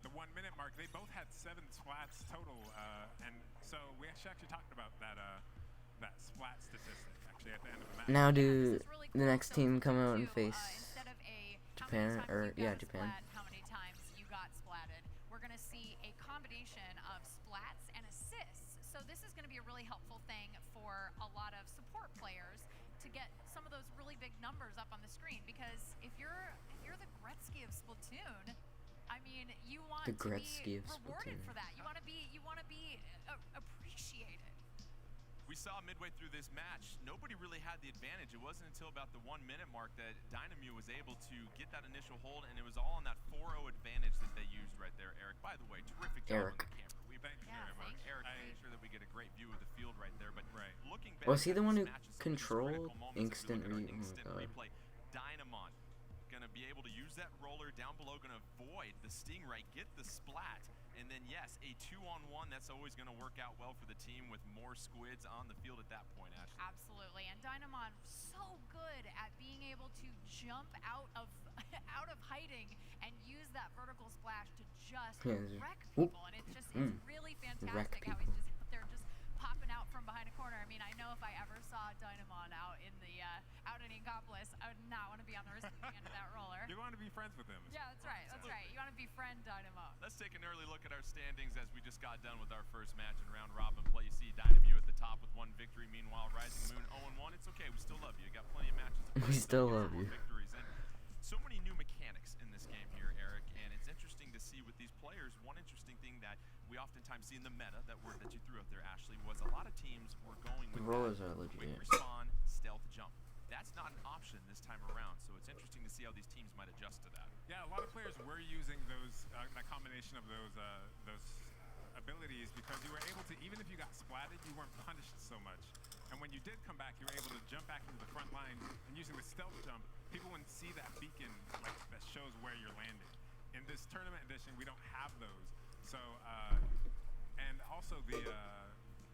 the 1 minute mark. They both had 7 splats total, and so we actually talked about that splat statistic actually at the end of the match. Now do the next team come out and face Japan, or Japan? How many times you got splatted? We're going to see a combination of splats and assists. So this is going to be a really helpful thing for a lot of support players to get some of those really big numbers up on the screen, because if you're the Gretzky of Splatoon, I mean, you want to be rewarded for that. You want to be appreciated. We saw midway through this match, nobody really had the advantage. It wasn't until about the 1 minute mark that Dynamo was able to get that initial hold, and it was all on that 4-0 advantage that they used right there, Eric. By the way, terrific job on the camera. We thank you very much. Eric made sure that we get a great view of the field right there, but looking back, Was he the one who controlled instant replay? Dynamon gonna be able to use that roller down below, gonna avoid the stingray, get the splat, and then yes, a 2-on-1. That's always gonna work out well for the team with more squids on the field at that point, Ashley. Absolutely, and Dynamon so good at being able to jump out of hiding and use that vertical splash to just wreck people, and it's just it's really fantastic how he's just out there just popping out from behind a corner. I mean, I know if I ever saw Dynamon out in Inkopolis, I would not want to be on the receiving end of that roller. You want to be friends with him. Yeah, that's right. That's right. You want to befriend Dynamo. Let's take an early look at our standings as we just got done with our first match in round robin play. You see Dynamo at the top with 1 victory. Meanwhile, Rising Moon 0-1. It's okay. We still love you. You got plenty of matches. We still love you. Victories. And so many new mechanics in this game here, Eric. And it's interesting to see with these players. One interesting thing that we oftentimes see in the meta, that word that you threw out there, Ashley, was a lot of teams were going with rollers are legit. Quick respawn, stealth jump. That's not an option this time around, so it's interesting to see how these teams might adjust to that. Yeah, a lot of players were using those that combination of those abilities, because you were able to, even if you got splatted, you weren't punished so much. And when you did come back, you were able to jump back into the front line, and using the stealth jump, people wouldn't see that beacon that shows where you're landing. In this tournament edition, we don't have those. So, and also the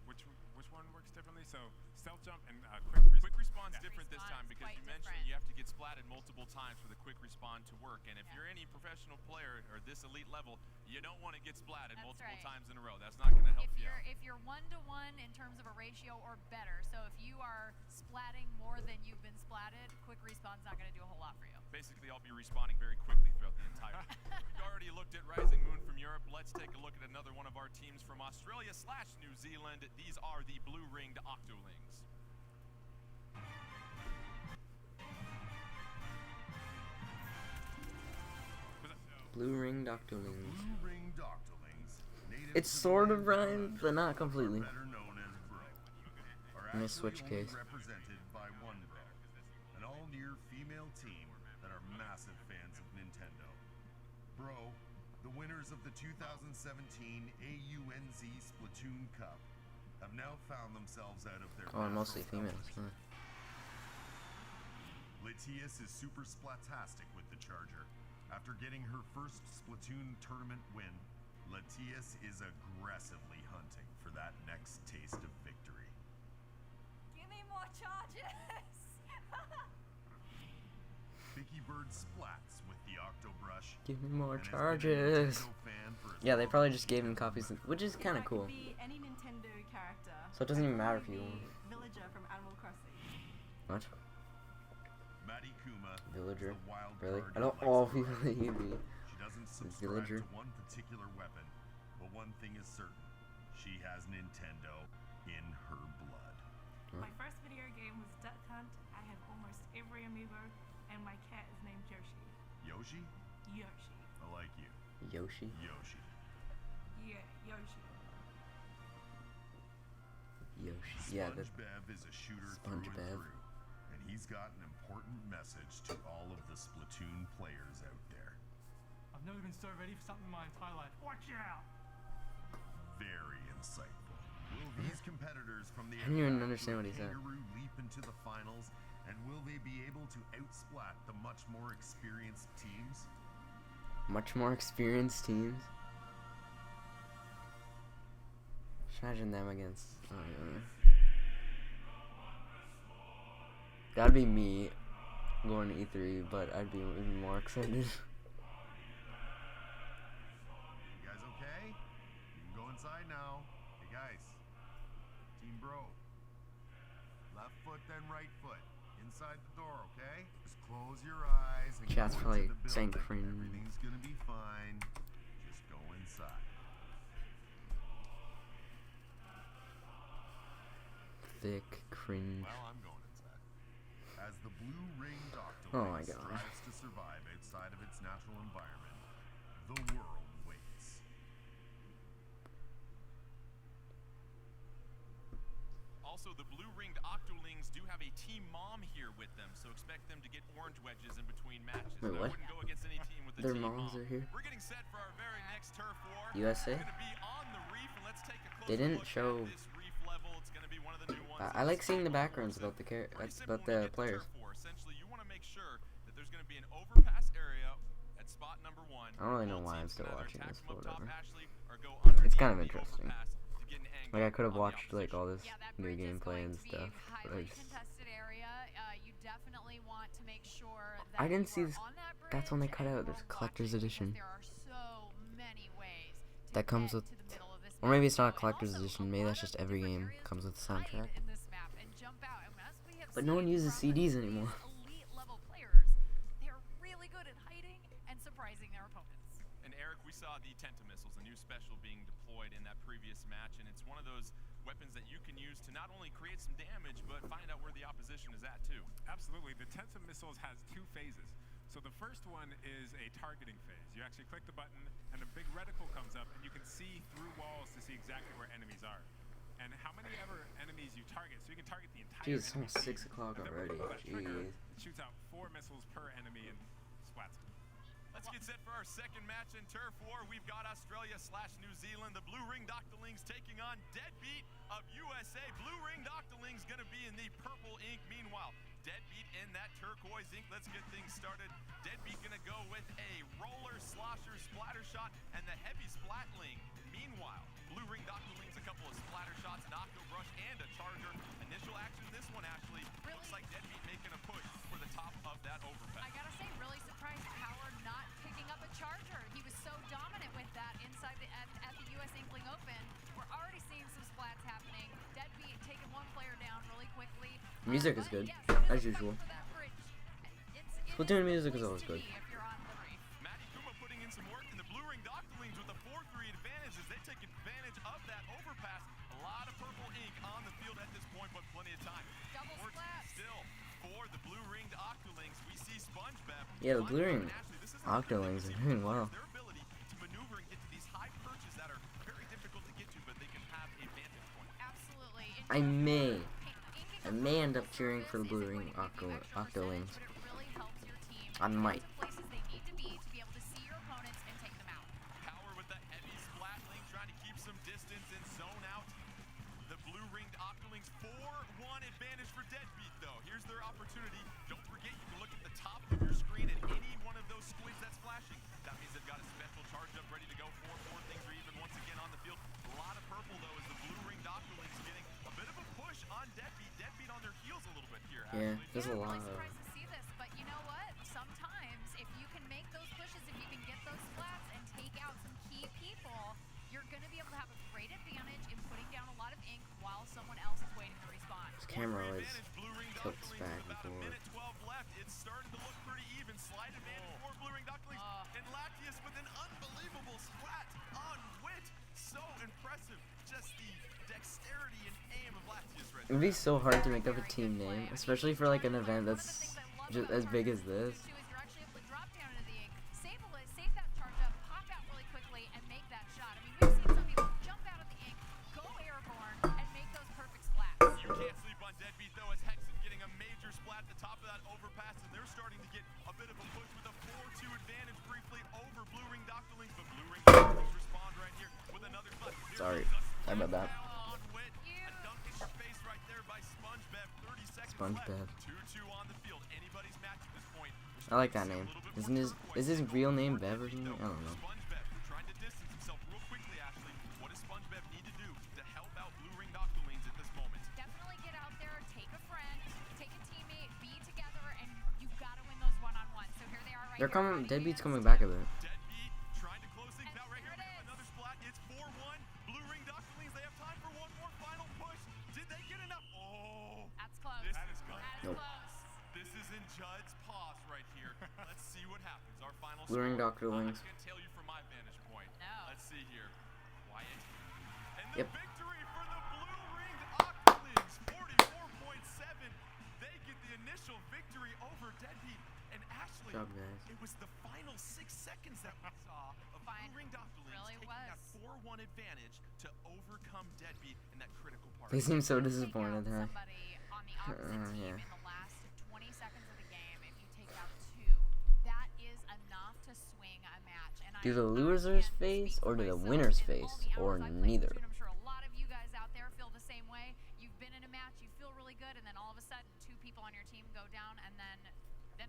which one works differently? So stealth jump and quick respawn. Quick respawn's different this time because you mentioned you have to get splatted multiple times for the quick respawn to work. And if you're any professional player or this elite level, you don't want to get splatted multiple times in a row. That's not going to help you out. If you're 1-to-1 in terms of a ratio or better, so if you are splatting more than you've been splatted, quick respawn's not going to do a whole lot for you. Basically, I'll be respawning very quickly throughout the entire We've already looked at Rising Moon from Europe. Let's take a look at another one of our teams from Australia/New Zealand. These are the Blue-Ringed Octolings. Blue-Ringed Octolings. Blue-Ringed Octolings. It sort of rhymes, but not completely. Better known as Bro. In a switch case. Represented by one Bro, an all-near female team that are massive fans of Nintendo. Bro, the winners of the 2017 AUNZ Splatoon Cup, have now found themselves out of their mostly females. Huh? Latias is super splatastic with the charger. After getting her first Splatoon tournament win, Latias is aggressively hunting for that next taste of victory. Give me more charges! Bluebird splats with the Octobrush. Give me more charges. Yeah, they probably just gave him copies, which is kind of cool. Be any Nintendo character. So it doesn't even matter if you Be want. Villager from Animal Crossing. What? Maddie Kuma, Villager? the wild Really? card I don't who all likes to run. really. She doesn't subscribe Villager. to one particular weapon, but one thing is certain: she has Nintendo in her blood. My first video game was Duck Hunt. I have almost every amiibo, and my cat is named Yoshi. Yoshi? Yoshi. I like you. Yoshi? Yoshi. Yeah, Yoshi. Yoshi. Yeah, the SpongeBev is a shooter through and SpongeBev. through, and he's got an important message to all of the Splatoon players out there. I've never been so ready for something in my entire life. Watch out! Very insightful. Will these competitors from the I didn't even outback understand what he said. Kangaroo leap into the finals, and will they be able to outsplat the much more experienced teams? Much more experienced teams. Just imagine them against. I don't know. That'd be me going to E3, but I'd be even more excited. You guys okay? You can go inside now. Hey guys, Team Bro. Left foot then right foot. Inside the door, okay? Just close your eyes and Chat's go probably into the saying building. cringe. Everything's gonna be fine. Just go inside. Thick cringe. Well, I'm going inside. As the blue-ringed Oh my octolith God. strives to survive outside of its natural environment, the world waits. Also, the blue-ringed octolings do have a team mom here with them, so expect them to get orange wedges in between matches. Wait, Now, I what? wouldn't go against any team with a Their team moms mom. are here? We're getting set for our very next turf war. USA? We're gonna be on the reef, and let's take a closer They didn't look show. at this reef level. It's gonna be one of the new ones. I like seeing the backgrounds about the about the players. Essentially, you want to make sure that there's going to be an overpass area at spot number 1. I don't really know Both why I'm teams still can either watching attack this, from but up top, whatever. Ashley, or go underneath It's kind of the interesting. overpass to get an angle Like I could have on the watched like all this new gameplay and stuff. But I, just, Contested area. You definitely want to make sure that I didn't see you this. are on that bridge. That's when they cut out. There's a collector's edition. There are so many ways to That comes get with, to the middle of this or maybe it's not a collector's edition. Maybe that's just every game comes with the soundtrack. in this map and jump out. And as we have But no one seen uses from CDs anymore. elite level players, they're really good at hiding and surprising their opponents. And Eric, we saw the Tenta missiles, a new special being deployed in that previous match, and it's one of those weapons that you can use to not only create some damage, but find out where the opposition is at too. Absolutely. The Tenta missiles has 2 phases. So the first one is a targeting phase. You actually click the button, and a big reticle comes up, and you can see through walls to see exactly where enemies are. And how many ever enemies you target. So you can target the entire Jeez, it's enemy almost team. 6 o'clock And then already. when you pull that trigger, Jeez. it shoots out 4 missiles per enemy and splats them. Let's get set for our second match in Turf War. We've got Australia/New Zealand. The blue-ringed octolings taking on Deadbeat of USA. Blue-ringed octolings going to be in the purple ink. Meanwhile, Deadbeat in that turquoise ink. Let's get things started. Deadbeat going to go with a roller, slosher, splatter shot, and the heavy splatling. Meanwhile, blue-ringed octolings, a couple of splatter shots, an octo brush, and a charger. Initial action, this one actually looks like Deadbeat making a push for the top of that overpass. I gotta say, really surprised Howard not picking up a charger. He was so dominant with that inside at the US Inkling Open. We're already seeing some splats happening. Deadbeat taking one player down really quickly. Music is good, as usual. Splatoon music is always good. Maddie Kuma putting in some work, and the blue-ringed octolings with a 4-3 advantage as they take advantage of that overpass. A lot of purple ink on the field at this point, but plenty of time. Double splats. Still, for the blue-ringed octolings, we see SpongeBev. Yeah, the blue ring octolings are doing well. Their ability to maneuver and get to these high perches that are very difficult to get to, but they can have a vantage point. Absolutely. I may end up cheering for the blue ring octolings. I might. Places they need to be able to see your opponents and take them out. Power with the heavy splatling, trying to keep some distance and zone out. The blue-ringed octolings 4-1 advantage for Deadbeat, though. Here's their opportunity. Don't forget, you can look at the top of your screen at any one of those squids that's flashing. That means they've got a special charge up ready to go. 4-4 things are even once again on the field. A lot of purple, though, as the blue-ringed octolings getting a bit of a push on Deadbeat. Deadbeat on their heels a little bit here, Yeah, actually. there's a lot of. Surprised to see this, but you know what? Sometimes camera always tilts back and forth. 12 left. It's starting to look pretty even. Slight advantage for Blue Ring Ducklings. And Lactius with an unbelievable splat on Wit. So impressive. Just the dexterity and aim of Lactius right It'd be so hard to make up a team name, especially for like an event that's just as big as this. Save that charge up, pop out really quickly, and make that shot. I mean, we've seen some people jump out of the ink, go airborne, and make those perfect splats. You can't sleep on Deadbeat though, as Hexen getting a major splat at the top of that overpass, and they're starting to get a bit of a push with a 4-2 advantage briefly over Blue Ring Doctorlings, but Blue Ring Doctorlings respond right here with another splat. Sorry about that. SpongeBob. 2-2 on the field. Anybody's match at this point. I like that name. Is his real name Bev or something? I don't know. SpongeBob trying to distance himself real quickly, Ashley. What does SpongeBob need to do to help out Blue Ring Doctorlings at this moment? Definitely get out there, take a friend, take a teammate, be together, and you've got to win those one-on-ones. So here they are right They're here. coming. Deadbeat's coming back a bit. Deadbeat trying to close things out right here. Another splat. It's 4-1. Blue Ring Doctorlings, they have time for one more final push. Did they get enough? Oh, that's close. That is close. Nope. This is in Judd's pause right here. Let's see what happens. Our final Blue Ring score. Doctorlings. I can tell you from my vantage point. No. Let's see here. Wyatt. And Yep. the victory for the Blue Ring Doctorlings, 44.7. They get the initial victory over Deadbeat. And Ashley, Good job, guys. it was the final 6 seconds that we saw of Blue Ring Doctorlings Really taking that 4-1 advantage to overcome Deadbeat in that critical part. They seem so disappointed, huh? Somebody on the opposite team Yeah. in the last 20 seconds of the game, if you take out 2, that is enough to swing a match. And Do the losers face or do the winners face or neither? I'm sure a lot of you guys out there feel the same way. You've been in a match, you feel really good, and then all of a sudden 2 people on your team go down, and then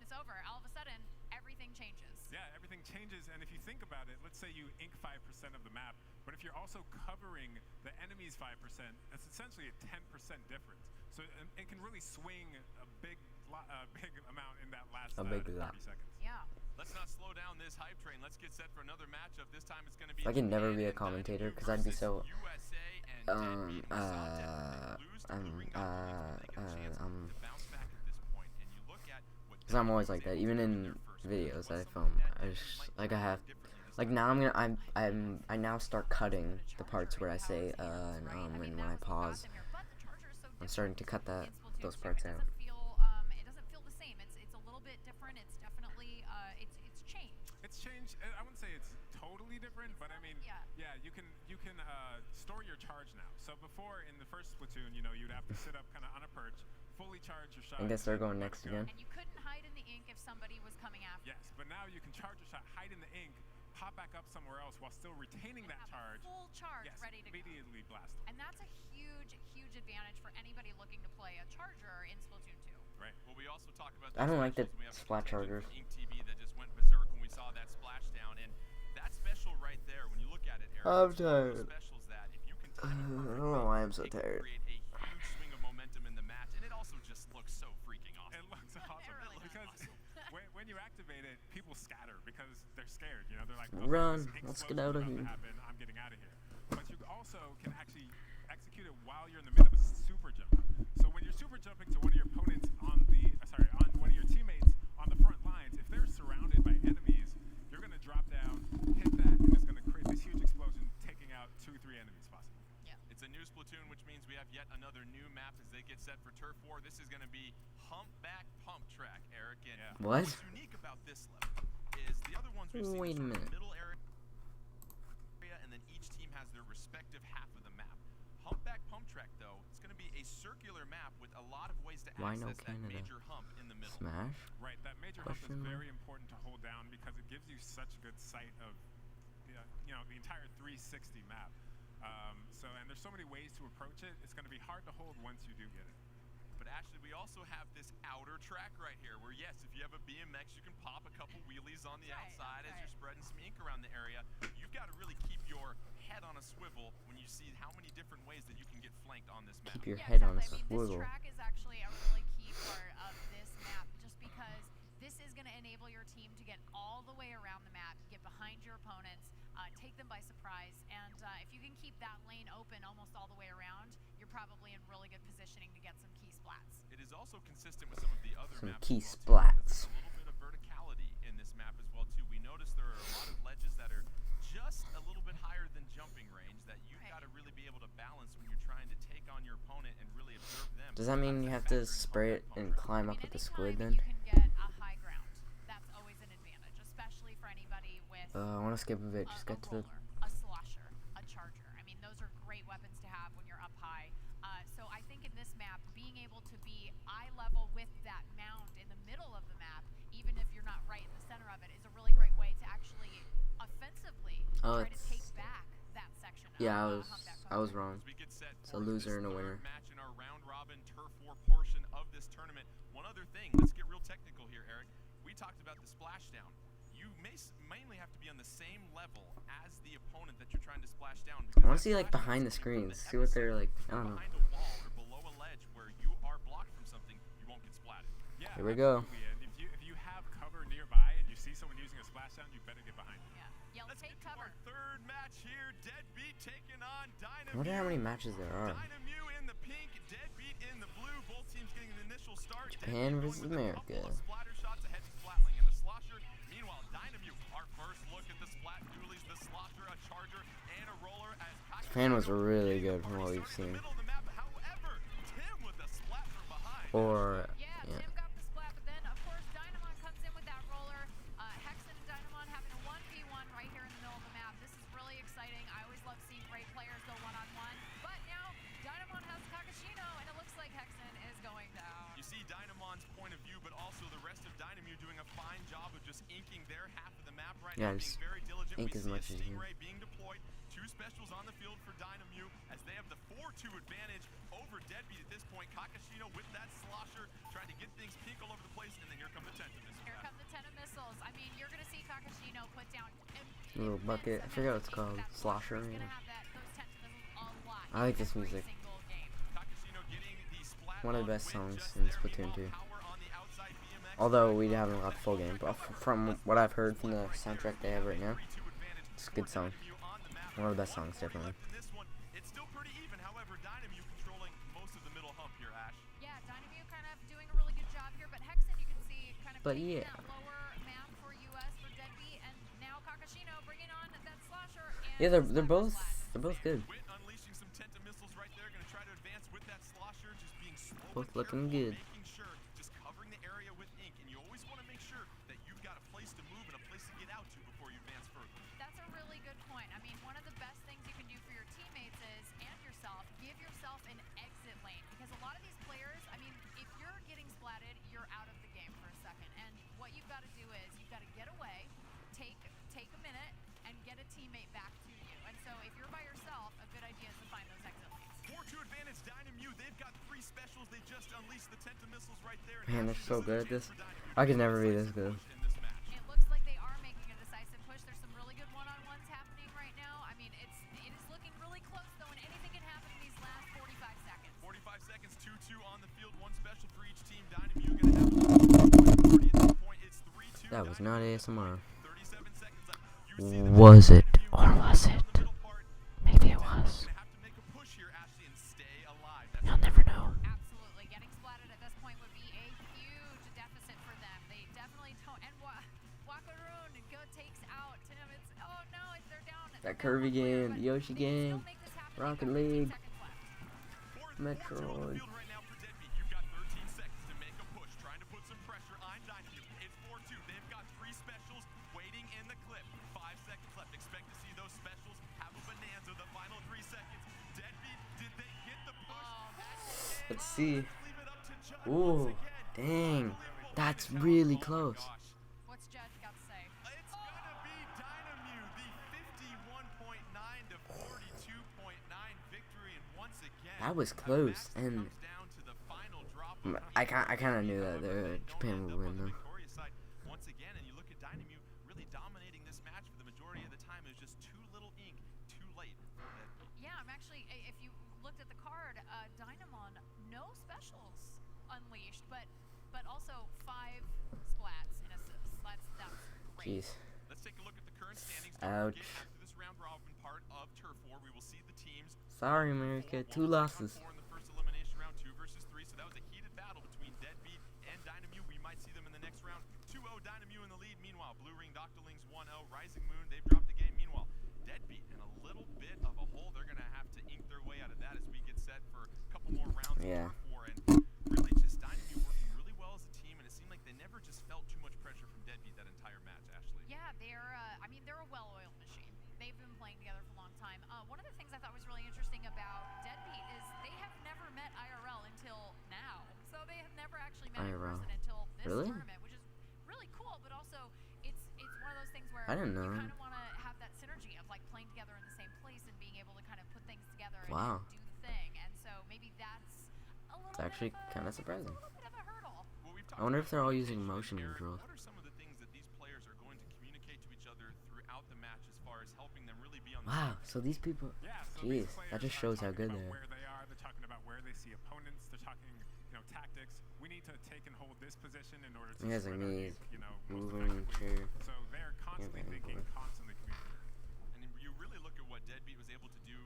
it's over. All of a sudden, everything changes. Yeah, everything changes, and if you think about it, let's say you ink 5% of the map, but if you're also covering the enemy's 5%, that's essentially a 10% difference. So it can really swing a big amount in that last 30 seconds. Yeah. Let's not slow down this hype train. Let's get set for another matchup. This time it's going to be. I can never be a commentator because I'd be so. Because I'm always like that. Even in videos that I film, I just like I have. Like now I now start cutting the parts where I say and when I pause. I'm starting to cut those parts out. It doesn't feel the same. It's a little bit different. It's definitely it's changed. It's changed. I wouldn't say it's totally different, but I mean, yeah, you can store your charge now. So before in the first Splatoon, you'd have to sit up kind of on a perch, fully charge your shot. I guess they're going next again. And you couldn't hide in the ink if somebody was coming after. Yes, but now you can charge your shot, hide in the ink, pop back up somewhere else while still retaining that charge. Full charge ready to immediately blast. And that's a huge advantage for anybody looking to play a charger in Splatoon 2. Right. Well, we also talk about. I don't like the splat chargers. Ink TV that just went berserk when we saw that splashdown, and that special right there. When you look at it, Eric, I'm tired. Specials that if you can time I don't know why I'm so tired. create a huge swing of momentum in the match, and it also just looks so freaking awesome. It looks awesome because when you activate it, people scatter because they're scared. They're like, okay, run. Let's get out of here. I'm getting out of here. But you also can actually execute it while you're in the middle of a super jump. So when you're super jumping to one of your opponents on one of your teammates on the front lines, if they're surrounded by enemies, you're going to drop down, hit that, and it's going to create this huge explosion, taking out 2-3 enemies possibly. Yeah. It's a new Splatoon, which means we have yet another new map as they get set for Turf War. This is going to be Humpback Pump Track, Eric. And What? What's unique about this level is the other ones we've seen Wait a sort of minute. middle area, and then each team has their respective half of the map. Humpback Pump Track, though, it's going to be a circular map with a lot of ways to Why no access that Canada? major hump in the middle. Smash? Right, that major hump is very important to hold down because it gives you such good sight of the entire 360 map. And there's so many ways to approach it. It's going to be hard to hold once you do get it. But actually, we also have this outer track right here where, yes, if you have a BMX, you can pop a couple wheelies on the outside as you're spreading some ink around the area. You've got to really keep your head on a swivel when you see how many different ways that you can get flanked on this map. Keep your head on a This swivel. track is actually a really key part of this map just because this is going to enable your team to get all the way around the map, get behind your opponents, take them by surprise, and if you can keep that lane open almost all the way around, you're probably in really good positioning to get some key splats. It is also consistent with some of the other Some maps key as well, too, because splats. there's a little bit of verticality in this map as well too. We noticed there are a lot of ledges that are just a little bit higher than jumping range that you've got to really be able to balance when you're trying to take on your opponent and really observe them. Does that mean you have to spray it and climb up with the squid then? You can get a high ground. That's always an advantage, especially for anybody with I want to skip a bit. Just get to the... a slosher, a charger. I mean, those are great weapons to have when you're up high. So I think in this map, being able to be eye level with that mound in the middle of the map, even if you're not right in the center of it, is a really great way to actually offensively try to take back that section. Yeah, I was wrong. It's a loser and a winner. Match in our round robin turf war portion of this tournament. One other thing, let's get real technical here, Eric. We talked about the splashdown. You mainly have to be on the same level as the opponent that you're trying to splash down. I want to see like behind the screens, see what they're like. I don't know. Behind a wall or below a ledge where you are blocked from something, you won't get splatted. Yeah, here we go. And if you have cover nearby and you see someone using a splashdown, you better get behind it. Yeah, let's take cover. Our third match here, Deadbeat taking on Dynamute. I wonder how many matches there are. Dynamute in the pink, Deadbeat in the blue. Both teams getting an initial start. Japan versus America. Splatter shots, a heavy splatling and a slosher. Meanwhile, Dynamute, our first look at the splat dualies, the slosher, a charger, and a roller. As Japan was really good from what we've seen. Or yeah. Tim got the splat, but then of course Dynamon comes in with that roller. Hexen and Dynamon having a 1v1 right here in the middle of the map. This is really exciting. I always love seeing great players go one-on-one. But now Dynamon has Kakashino, and it looks like Hexen is going down. You see Dynamon's point of view, but also the rest of Dynamute doing a fine job of just inking their half of the map right now, being very diligent. Ink We as see much a as you can. Stingray being deployed. Two specials on the field for Dynamute as they have the 4-2 advantage over Deadbeat at this point. Kakashino with that slosher, trying to get things pink all over the place, and then here come the Tentamissiles. Here come the Tentamissiles. I mean, you're going to see Kakashino put down a little bucket. I forget what it's called. Slosher. Yeah. I like this music. One of the best songs in Splatoon 2. Although we haven't got the full game, but from what I've heard from the soundtrack they have right now, it's a good song. One of the best songs, definitely. It's still pretty even, however, Dynamute controlling most of the middle hump here, Ash. Yeah, Dynamute kind of doing a really good job here, but Hexen, you can see, kind of taking that lower map for US for Deadbeat, and now Kakashino bringing on that slosher. Yeah, they're both good. Unleashing some Tentamissiles right there, gonna try to advance with that slosher, just being slow. Both looking good. Making sure, just covering the area with ink, and you always want to make sure that you've got a place to move and a place to get out to before you advance further. That's a really good point. I mean, one of the best things you can do for your teammates is, and yourself, give yourself an exit lane, because a lot of these players, I mean, if you're getting splatted, you're out of the game for a second, and what you've got to do is you've got to get away, take a minute, and get a teammate back to you. And so if you're by yourself, a good idea is to find those exit lanes. 4-2 advantage Dynamute. They've got 3 specials. They just unleashed the Tentamissiles right there. Man, they're so good at this. I could never be this good. It looks like they are making a decisive push. There's some really good one-on-ones happening right now. I mean, it is looking really close, though, and anything can happen in these last 45 seconds. 45 seconds, 2-2 on the field, 1 special for each team. Dynamute gonna have a at this point. It's 3-2. That was not ASMR. 37 seconds left. Was it or was it? Maybe it was. You'll never know. Absolutely. Getting splatted at this point would be a huge deficit for them. They definitely don't. And Wakaroon takes out Tim. Oh no, they're down. That Kirby game, the Yoshi game, Rocket League, Metroid. You've got 13 seconds to make a push, trying to put some pressure on Dynamute. It's 4-2. They've got 3 specials waiting in the clip. 5 seconds left. Expect to see those specials have a bonanza the final 3 seconds. Deadbeat, did they get the push? Let's see. Ooh, dang. That's really close. What's Judge got to say? It's gonna be Dynamute, the 51.9 to 42.9 victory, and once again, That was close, and I kind of knew that Japan would win though. Once again, and you look at Dynamute really dominating this match for the majority of the time. It was just too little ink, too late. Yeah, I'm actually, if you looked at the card, Dynamon, no specials unleashed, but also 5 splats and assists. That's great. Jeez. Let's take a look at the current standings. Ouch. After this round robin part of Turf War, we will see the teams. Sorry, America. 2 losses. Dynamo in the lead. Meanwhile, Blue Ring Doctorlings 1-0. Rising Moon, they've dropped the game. Meanwhile, Deadbeat in a little bit of a hole. They're going to have to ink their way out of that as we get set for a couple more rounds of Turf War. And really just Dynamo working really well as a team, and it seemed like they never just felt too much pressure from Deadbeat that entire match, Ashley. Yeah, I mean, they're a well-oiled machine. They've been playing together for a long time. One of the things I thought was really interesting about Deadbeat is they have never met IRL until now. So they have never actually met in person until this tournament, which is really cool, but also it's one of those things where I didn't know. you kind of want to have that synergy of like playing together in the same place and being able to kind of put things together and do the thing. And so maybe that's a little It's actually kind of surprising. a little bit of a hurdle. I wonder if they're all using motion controls. What are some of the things that these players are going to communicate to each other throughout the match as far as helping them really be on the Wow, so these people, jeez, that just shows how good they are. Where they are, they're talking about where they see opponents, they're talking, tactics. We need to take and hold this position in order to You guys are me, moving chair. So they're constantly thinking, constantly communicating. And you really look at what Deadbeat was able to do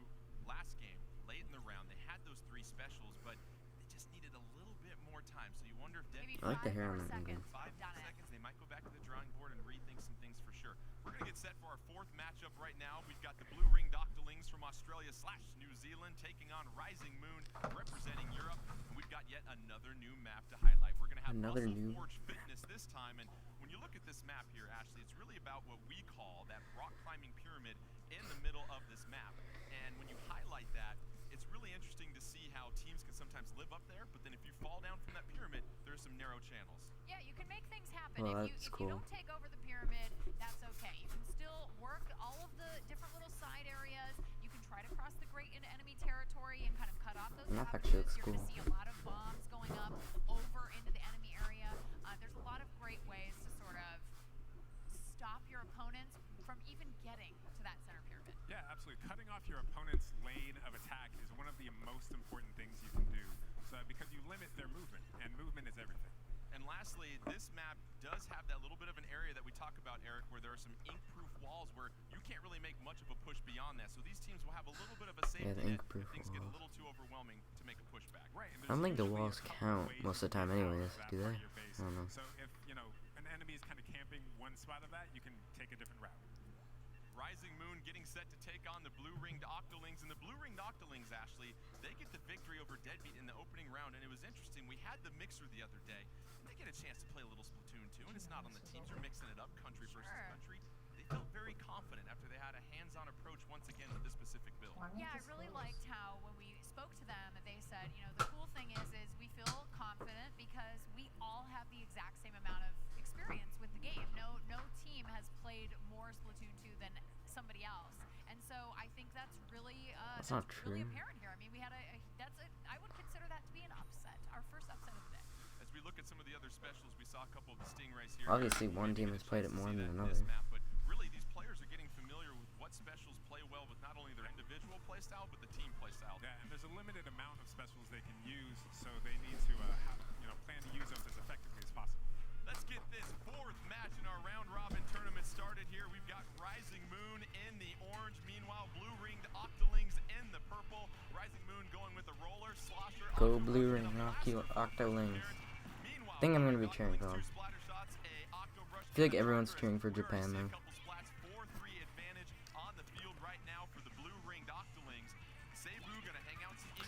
last game, late in the round. They had those 3 specials, but they just needed a little bit more time. So you wonder if Deadbeat... I like the hair on that angle. 5 seconds, they might go back to the drawing board and rethink some things for sure. We're going to get set for our 4th matchup right now. We've got the Blue Ring Doctorlings from Australia / New Zealand taking on Rising Moon representing Europe. And we've got yet another new map to highlight. We're going to have Muscle Forge Fitness this time. And when you look at this map here, Ashley, it's really about what we call that rock climbing pyramid in the middle of this map. And when you highlight that, it's really interesting to see how teams can sometimes live up there, but then if you fall down from that pyramid, there's some narrow channels. Yeah, you can make things happen. Well, if you don't take over the pyramid, that's okay. You can still work all of the different little side areas. You can try to cross the great into enemy territory and kind of cut off those avenues. You're going to see a lot of bombs going up over into the enemy area. There's a lot of great ways to sort of stop your opponents from even getting to that center pyramid. Yeah, absolutely. Cutting off your opponent's lane of attack is one of the most important things you can do, because you limit their movement, and movement is everything. And lastly, this map does have that little bit of an area that we talk about, Eric, where there are some ink-proof walls where you can't really make much of a push beyond that. So these teams will have a little bit of a safety net if things get a little too overwhelming to make a pushback. Right. I don't think the walls count most of the time anyways, do they? I don't know. So if, an enemy is kind of camping one spot of that, you can take a different route. Rising Moon getting set to take on the Blue Ringed Octolings. And the Blue Ringed Octolings, Ashley, they get the victory over Deadbeat in the opening round. And it was interesting. We had the mixer the other day. They get a chance to play a little Splatoon 2, and it's not on the teams. You're mixing it up, country versus country. They felt very confident after they had a hands-on approach once again with this specific build. Yeah, I really liked how when we spoke to them, they said, the cool thing is we feel confident because we all have the exact same amount of experience with the game. No team has played more Splatoon 2 than somebody else, and so I think that's really really apparent here. I mean, we had I would consider that to be an upset, our first upset of the day. As we look at some of the other specials, we saw a couple of the Stingrays here. Obviously, one team has played it more than another. But really, these players are getting familiar with what specials play well with not only their individual playstyle, but the team playstyle. Yeah, and there's a limited amount of specials they can use, so they need to plan to use those as effectively as possible. Let's get this 4th match in our round-robin tournament started here. We've got Rising Moon in the orange. Meanwhile, Blue Ringed Octolings in the purple. Rising Moon going with the roller, slosher. Go Blue Ring, Octolings. I think I'm going to be cheering for them. I feel like everyone's cheering for Japan, though.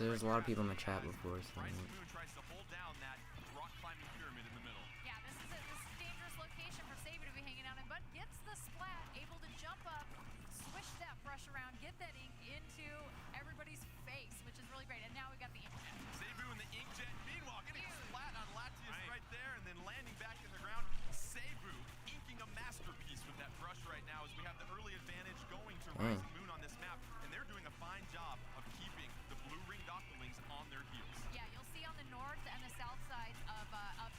So there's a lot of people in the chat before, so... around, get that ink into everybody's face, which is really great. And now we got the inkjet. Zebu and the inkjet. Meanwhile, getting splat on Latius right there, and then landing back in the ground. Zebu inking a masterpiece with that brush right now as we have the early advantage going to Rising Moon on this map, and they're doing a fine job of keeping the Blue Ring Doctorlings on their heels. Yeah, you'll see on the north and the south sides of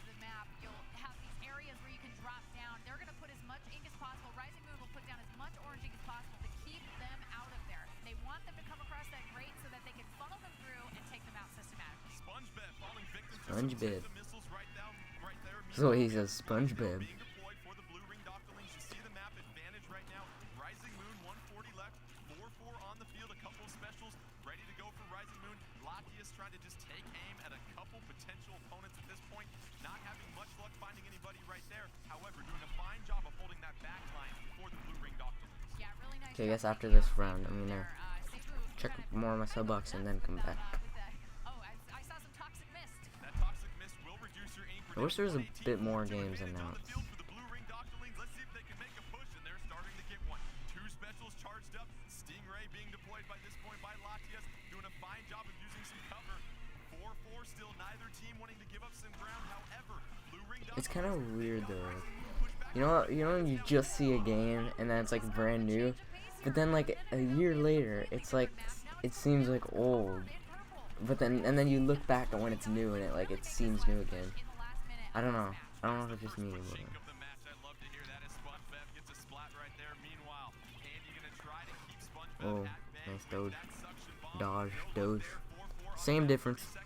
the map, you'll have these areas where you can drop down. They're going to put as much ink as possible. Rising Moon will put down as much orange ink as possible to keep them out of there. They want them to come across that grate so that they can funnel them through and take them out systematically. SpongeBob falling victim to SpongeBob. missiles right there. That's what he says, SpongeBob. Being deployed for the Blue Ring Doctorlings. You see the map advantage right now. Rising Moon, 140 left, 4-4 on the field. A couple of specials ready to go for Rising Moon. Latius trying to just take aim at a couple potential opponents at this point. Not having much luck finding anybody right there. However, doing a Okay, I guess after this round, I'm gonna check more of my sub box and then come back. I saw some toxic mist. That toxic mist will reduce your ink. I wish there was a bit more games announced. Let's see if they can make a push, and they're starting to get one. 2 specials charged up. Stingray being deployed by this point by Latias, doing a fine job of using some cover. 4-4 still, neither team wanting to give up some ground. However, Blue Ring It's kind of weird though. You know when you just see a game and then it's like brand new, but then like a year later, it's like it seems like old. But then you look back at when it's new and it seems new again. I don't know. I don't know if it's just me. But, oh, nice dodge. Dodge, doge. Same difference. And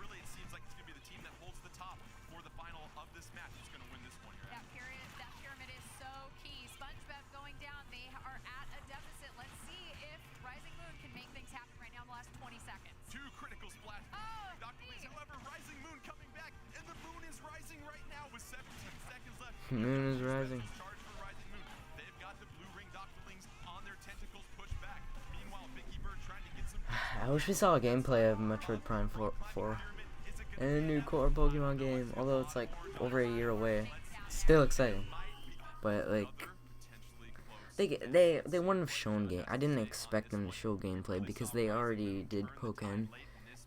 really it seems like it's going to be the team that holds the top for the final of this match that's going to win this one. That pyramid is so key. SpongeBob going down. They are at a deficit. Let's see if Rising Moon can make things happen right now in the last 20 seconds. 2 critical splashes. Oh, Dr. Lee's, however, Rising Moon coming back, and the moon is rising right now with 17 seconds left. Moon is rising. Charge for Rising Moon. They've got the blue ring Doctorlings on their tentacles pushed back. Meanwhile, Vicky Bird trying to get some. I wish we saw a gameplay of Metroid Prime 4 and a new core Pokemon game, although it's like over a year away. It's still exciting, but like they wouldn't have shown game. I didn't expect them to show gameplay because they already did Pokken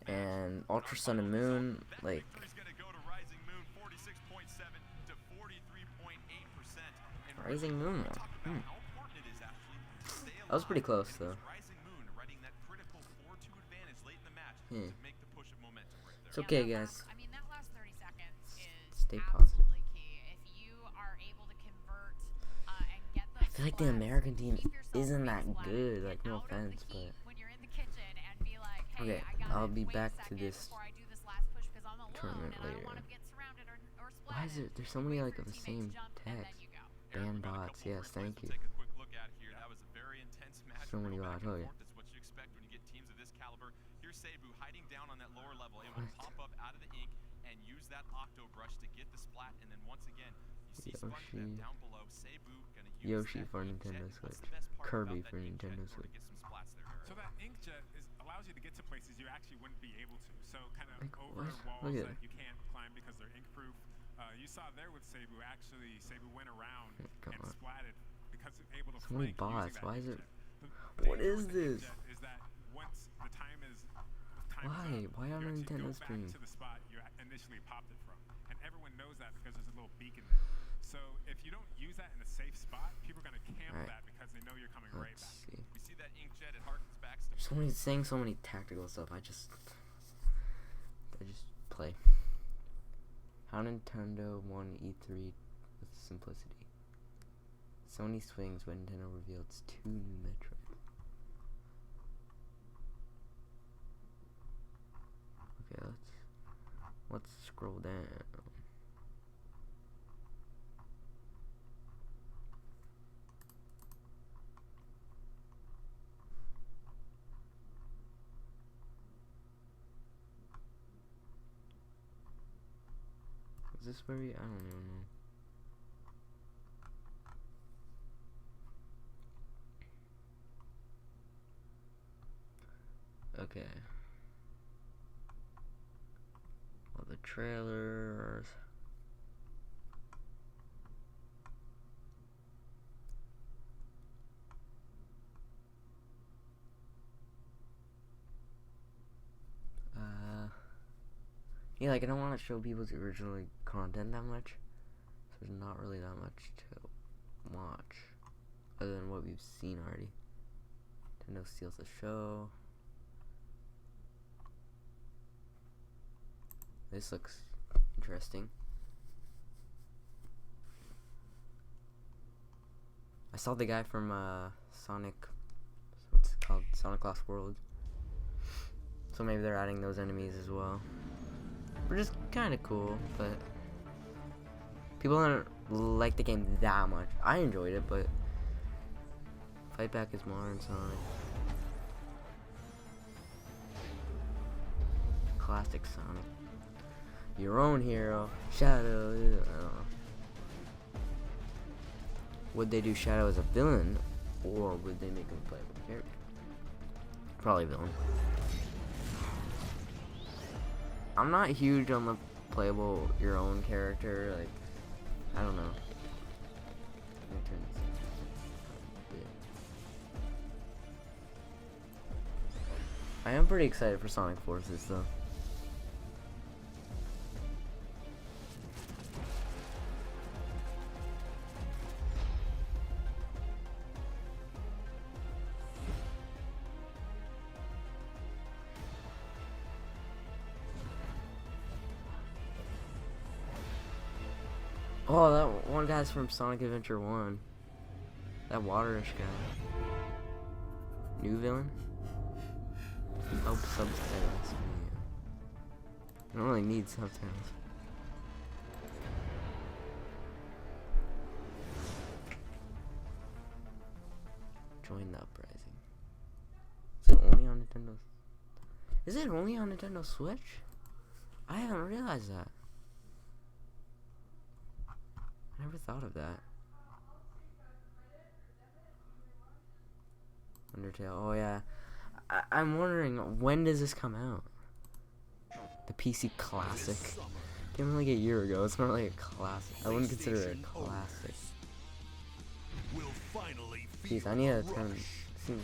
and Ultra Sun and Moon. Like Rising Moon. That was pretty close though. Yeah. It's okay, guys. I mean, that last 30 seconds is Stay positive. absolutely key. If you are able to convert and get those I feel like the American team isn't that good. Like, no offense, but when you're in the kitchen and be like, hey, okay, I'll be back to this before I do this last push because I'm alone tournament and I don't later. want to get surrounded or splatted. Why is it? There's so many like of the same text. Ban bots. Yes, thank you. Take a quick look at here. That was a very intense match. So many bots. Oh yeah. That's what you expect when you get teams of this caliber. Here's Seibu hiding down on that lower level, able to pop up out of the ink and use that Octo Brush to get the splat. And then once again, you see SpongeBob down below. Seibu gonna use Yoshi for Nintendo Switch. Kirby for Nintendo Switch. So that inkjet allows you to get to places you actually wouldn't be able to. So kind of like, over what? walls that you can't climb because they're ink proof. You saw there with Seibu. Actually, Seibu went around and splatted because able to so many flank bots. using that Why is it? inkjet. What is this? Is that once the time is Why? up, Why on you a actually Nintendo go screen? back to the spot you initially popped it from, and everyone knows that because there's a little beacon there. So if you don't use that in a safe spot, people are gonna camp that because they know you're coming right back. See. We see that inkjet. It harkens back. So many saying so many tactical stuff. I just play. How Nintendo won E3 with simplicity. Sony swings when Nintendo revealed 2 new Metroid. Okay, let's scroll down. Is this where we? I don't even know. Okay. All the trailers. Yeah, like I don't want to show people's original content that much. So there's not really that much to watch. Other than what we've seen already. Nintendo steals the show. This looks interesting. I saw the guy from Sonic, what's it called? Sonic Lost World. So maybe they're adding those enemies as well. Which is kind of cool, but people don't like the game that much. I enjoyed it, but Fight Back is more in Sonic. Classic Sonic. Your own hero, Shadow. I don't know. Would they do Shadow as a villain, or would they make him a playable character? Probably villain. I'm not huge on the playable your own character, like, I don't know. Let me turn this a bit. I am pretty excited for Sonic Forces though. Oh, that one guy's from Sonic Adventure 1. That waterish guy. New villain? Oh, subtitles. I don't really need subtitles. Join the uprising. Is it only on Nintendo? Is it only on Nintendo Switch? I haven't realized that. I never thought of that. Undertale. Oh yeah. I'm wondering, when does this come out? The PC Classic. Came out like a year ago. It's not like a classic. I wouldn't consider it a classic. Jeez, I need to turn. Seems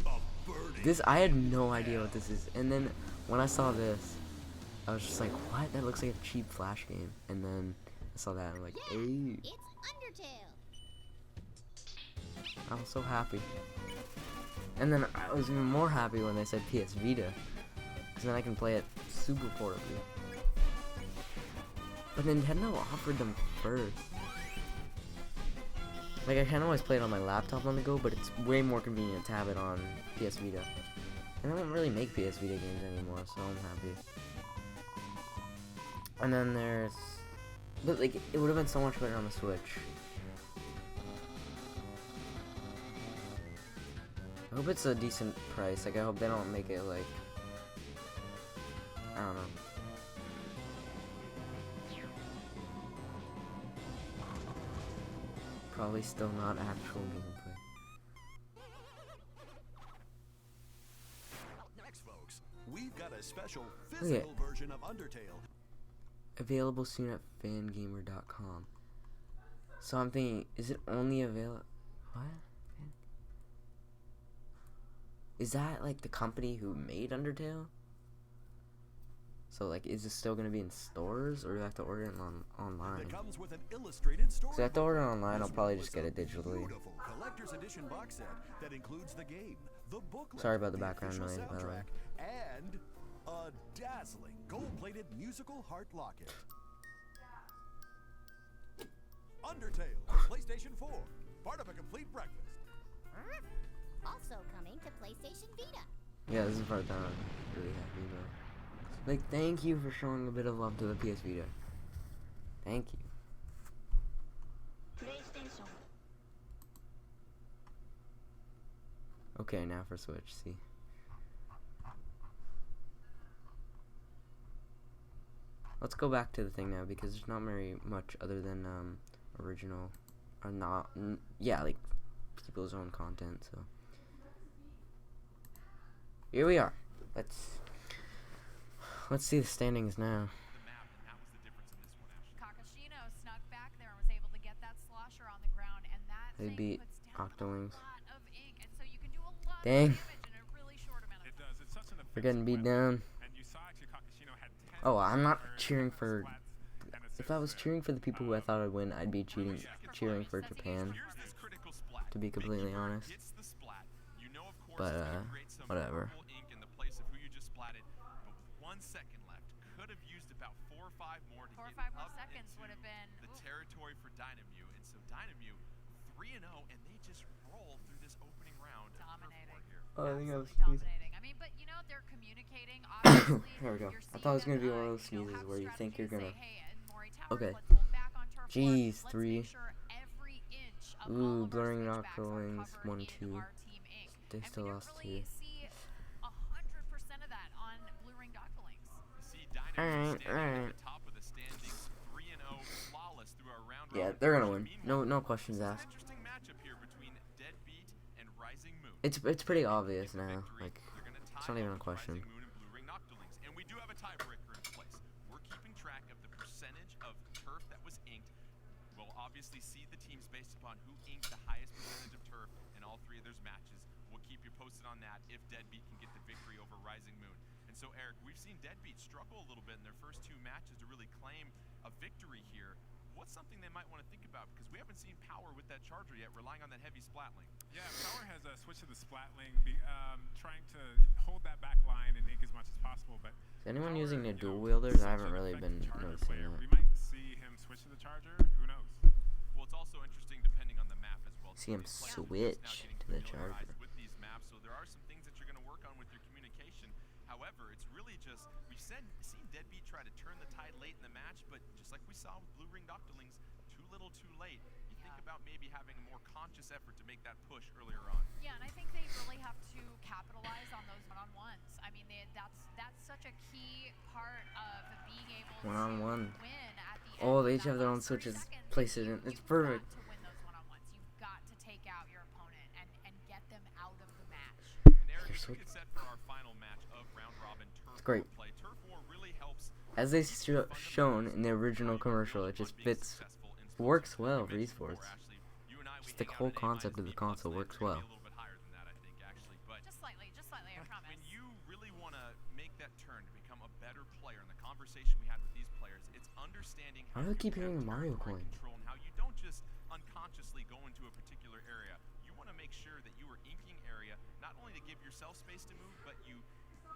loud. This, I had no idea what this is, and then when I saw this, I was just like, "What? That looks like a cheap Flash game." And then I saw that, and I'm like, "Hey!" It's Undertale. I was so happy. And then I was even more happy when they said PS Vita, because then I can play it super portably. But Nintendo offered them first. Like, I can always play it on my laptop on the go, but it's way more convenient to have it on PS Vita. And they don't really make PS Vita games anymore, so I'm happy. And then there's... But, like, it would have been so much better on the Switch. I hope it's a decent price. Like, I hope they don't make it, like... I don't know. Probably still not actual gameplay. Next, folks, we've got a special physical version of Undertale. Available soon at fangamer.com. So I'm thinking, is it only available? What? Is that like the company who made Undertale? So like, is it still gonna be in stores, or do I have to order it online? It comes with an illustrated story. So I have to order it online. I'll probably just get it digitally. Beautiful collector's edition box set that includes the game, the booklet, Sorry about the the background official noise, by the way. soundtrack, and a dazzling gold-plated musical heart locket. Undertale, PlayStation 4, part of a complete breakfast. Also coming to PlayStation Vita. Yeah, this is the part that I'm really happy about. Like, thank you for showing a bit of love to the PS Vita. Thank you. PlayStation. Okay, now for Switch, see. Let's go back to the thing now, because there's not very much other than original, or not, yeah, like people's own content. So here we are. Let's see the standings now. Kakashino snuck back there and was able to get that slosher on the ground, and that They beat Octolings. lot of ink, and so you can do a lot Dang. of damage in a really short amount of time. We're getting beat down. Oh, I'm not cheering for... If I was cheering for the people who I thought would win, I'd be cheering for Japan, to be completely honest. But, whatever. 1 second left. Could have used about 4 or 5 more to 4 or get 5 more up seconds would have been the territory for Dynamu, and so Dynamu 3-0, and they just roll through this opening round. Dominating. Oh, I think I was Dominating. I mean, but you know, they're communicating. Obviously, there we go. I thought it was gonna be one of those sneezes where you think you're gonna. Okay. Jeez, 3. Ooh, blurring Octolings 1-2. They still lost 2. Alright. Yeah, they're gonna win. No questions asked. Interesting matchup here between It's pretty obvious now. Like, it's not even a question. And we do have a tiebreaker in place. We're keeping track of the percentage of turf that was inked. We'll obviously see the teams based upon who inked the highest percentage of turf in all three of those matches. We'll keep you posted on that if Deadbeat can get the victory over Rising Moon. And so, Eric, we've seen Deadbeat struggle a little bit in their first two matches to really claim a victory here. What's something they might want to think about? Because we haven't seen Power with that charger yet, relying on that heavy splatling. Yeah, Power has switched to the splatling, trying to hold that back line and ink as much as possible. But is anyone using the dual wielders? I haven't really been noticing that. We might see him switch to the charger. Who knows? Well, it's also interesting depending on the map as well. See him switch to the charger. With these maps, so there are some things that you're going to work on with your communication. However, it's really just we've seen Deadbeat try to turn the tide late in the match, but just like we saw with Blue Ring Doctorlings, too little, too late. You think about maybe having a more conscious effort to make that push earlier on. Yeah, and I think they really have to capitalize on those one-on-ones. I mean, that's such a key part of being able to One-on-one. win at the end. Oh, they each have their own switches. Place it in. It's perfect. To win those one-on-ones, you've got to take out your opponent and get them out of the match. And Eric, as we get set for our final match of round robin turf great. war play, turf war really helps. As they shown in the original commercial, it just fits, works well for esports. Just the whole concept of the console works well. Just slightly, I promise. When you really want to make that turn to become a better player, in the conversation we had with these players, it's understanding Why do I keep hearing Mario coin? Control and how you don't just unconsciously go into a particular area. You want to make sure that you are inking area, not only to give yourself space to move, but you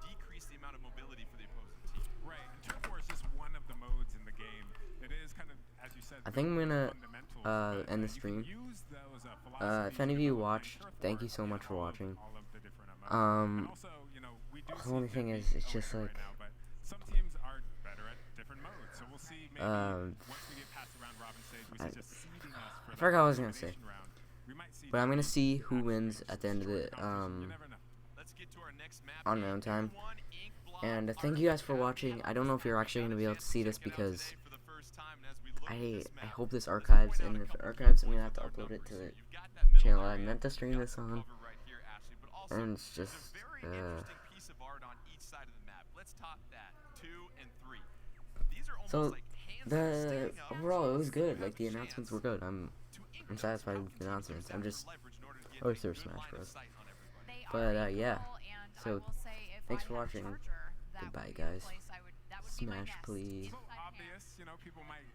decrease the amount of mobility for the opposing team. Right, and turf war is just one of the modes in the game. It is kind of, as you said, I think I'm gonna end the stream. If any of you watched, thank you so much for watching. The only thing is, it's just like some teams are better at different modes, so we'll see maybe once we get past the round robin stage, which is just seeding us for I forgot what I was gonna say, but I'm gonna see who wins at the end of the on round time. And thank you guys for watching. I don't know if you're actually gonna be able to see this because I hope this archives, and if it archives, I'm gonna have to upload it to the channel I meant to stream this on. And it's just so the overall it was good. Like the announcements were good. I'm satisfied with the announcements. I'm just Smash Bros. But yeah. So thanks for watching. Goodbye, guys. Smash, please. Obvious, people might